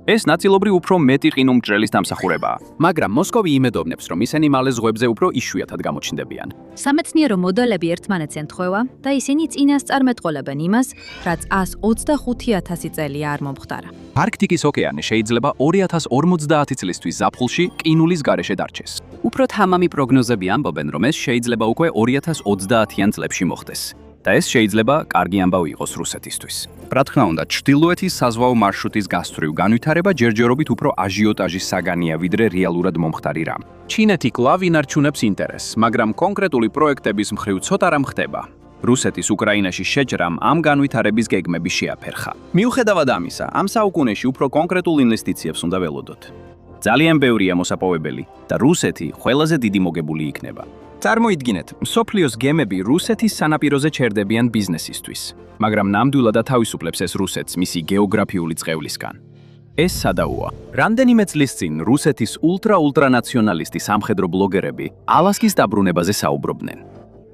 ეს ნაწილობრივ უფრო მეტი ყინულმჭრელის დამსახურებაა, მაგრამ მოსკოვი იმედოვნებს, რომ ისინი მალე ზღვებზე უფრო იშვიათად გამოჩნდებიან. სამეცნიერო მოდელები ერთმანეთს ემთხვევა და ისინი წინასწარმეტყველებენ იმას, რაც 125,000 წელი არ მომხდარა. არქტიკის ოკეანე შეიძლება 2050 წლისთვის ზაფხულში ყინულის გარეშე დარჩეს. უფრო თამამი პროგნოზები ამბობენ, რომ ეს შეიძლება უკვე 2030-იან წლებში მოხდეს. და ეს შეიძლება კარგი ამბავი იყოს რუსეთისთვის. რა თქმა უნდა, ჩრდილოეთის საზღვაო მარშრუტის გასწვრივ განვითარება ჯერჯერობით უფრო აჟიოტაჟის საგანია, ვიდრე რეალურად მომხდარი რამ. ჩინეთი კვლავ ინარჩუნებს ინტერესს, მაგრამ კონკრეტული პროექტების მხრივ ცოტა რამ ხდება. რუსეთის უკრაინაში შეჭრამ ამ განვითარების გეგმები შეაფერხა. მიუხედავად ამისა, ამ საუკუნეში უფრო კონკრეტულ ინვესტიციებს უნდა ველოდოთ. ძალიან ბევრია მოსაპოვებელი და რუსეთი ყველაზე დიდი მოგებული იქნება. წარმოიდგინეთ, მსოფლიოს გემები რუსეთის სანაპიროზე ჩერდებიან ბიზნესისთვის, მაგრამ ნამდვილად ათავისუფლებს ეს რუსეთს მისი გეოგრაფიული წყევლისგან. ეს სადაოა. რამდენიმე წლის წინ რუსეთის ულტრანაციონალისტი სამხედრო ბლოგერები ალასკის დაბრუნებაზე საუბრობდნენ.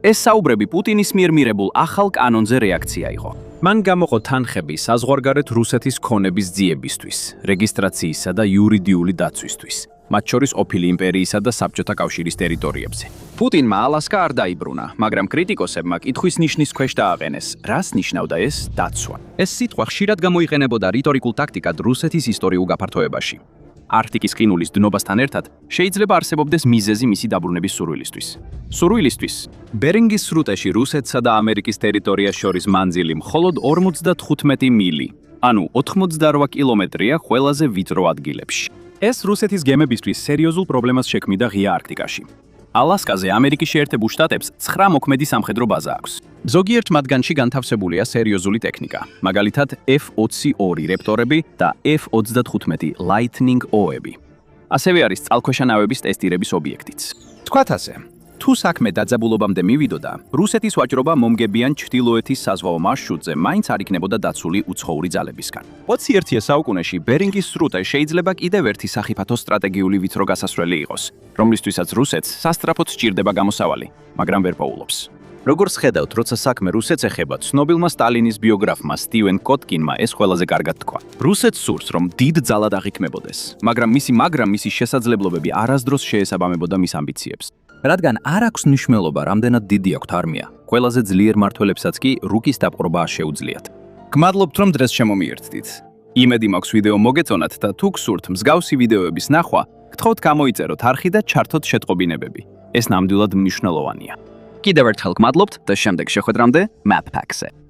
ეს საუბრები პუტინის მიერ მიღებულ ახალ კანონზე რეაქცია იყო. მან გამოყო თანხები საზღვარგარეთ რუსეთის ქონების ძიებისთვის, რეგისტრაციისა და იურიდიული დაცვისთვის, მათ შორის ოფილი იმპერიისა და საბჭოთა კავშირის ტერიტორიებზე. პუტინმა ალასკა არ დაიბრუნა, მაგრამ კრიტიკოსებმა კითხვის ნიშნის ქვეშ დააყენეს, რას ნიშნავდა ეს დაცვა. ეს სიტყვა ხშირად გამოიყენებოდა რიტორიკულ ტაქტიკად რუსეთის ისტორიულ გაფართოებაში. არქტიკის ყინულის დნობასთან ერთად შეიძლება არსებობდეს მიზეზი მისი დაბრუნების სურვილისთვის. ბერინგის სრუტეში რუსეთსა და ამერიკის ტერიტორიას შორის მანძილი მხოლოდ 55 მილი, ანუ 88 კილომეტრია ყველაზე ვიწრო ადგილებში. ეს რუსეთის გემებისთვის სერიოზულ პრობლემას შექმნიდა ღია არქტიკაში. ალასკაზე ამერიკის შეერთებულ შტატებს 9 მოქმედი სამხედრო ბაზა აქვს. ზოგიერთ მათგანში განთავსებულია სერიოზული ტექნიკა, მაგალითად F-22 რეპტორები და F-35 Lightning O-ები. ასევე არის წყალქვეშა ნავების ტესტირების ობიექტიც. თქვათ ასე, თუ საქმე დაძაბულობამდე მივიდოდა, რუსეთის ვაჭრობა მომგებიან ჩრდილოეთის საზღვაო მარშრუტზე მაინც არ იქნებოდა დაცული უცხოური ძალებისგან. 21 საუკუნეში ბერინგის სრუტე შეიძლება კიდევ ერთი სახიფათო სტრატეგიული ვიწრო გასასვლელი იყოს, რომლისთვისაც რუსეთს სასტრაფოდ სჭირდება გამოსავალი, მაგრამ ვერ პოულობს. როგორც ხედავთ, როცა საქმე რუსეთს ეხება, ცნობილმა სტალინის ბიოგრაფმა სტივენ კოტკინმა ეს ყველაზე კარგად თქვა. რუსეთს სურს, რომ დიდ ძალად აღიქმებოდეს, მაგრამ მისი შესაძლებლობები არასდროს შეესაბამებოდა მის ამბიციებს. რადგან არ აქვს მნიშვნელობა, რამდენად დიდი აქვთ არმია, ყველაზე ძლიერ მმართველებსაც კი რუკის დაპყრობა არ შეუძლიათ. გმადლობთ, რომ დღეს შემომიერთდით. იმედი მაქვს ვიდეო მოგეწონათ და თუ გსურთ მსგავსი ვიდეოების ნახვა, გთხოვთ გამოიწეროთ არხი და ჩართოთ შეტყობინებები. ეს ნამდვილად მნიშვნელოვანია. კიდევ ერთხელ გმადლობთ და შემდეგ შეხვედრამდე MapPack-ზე.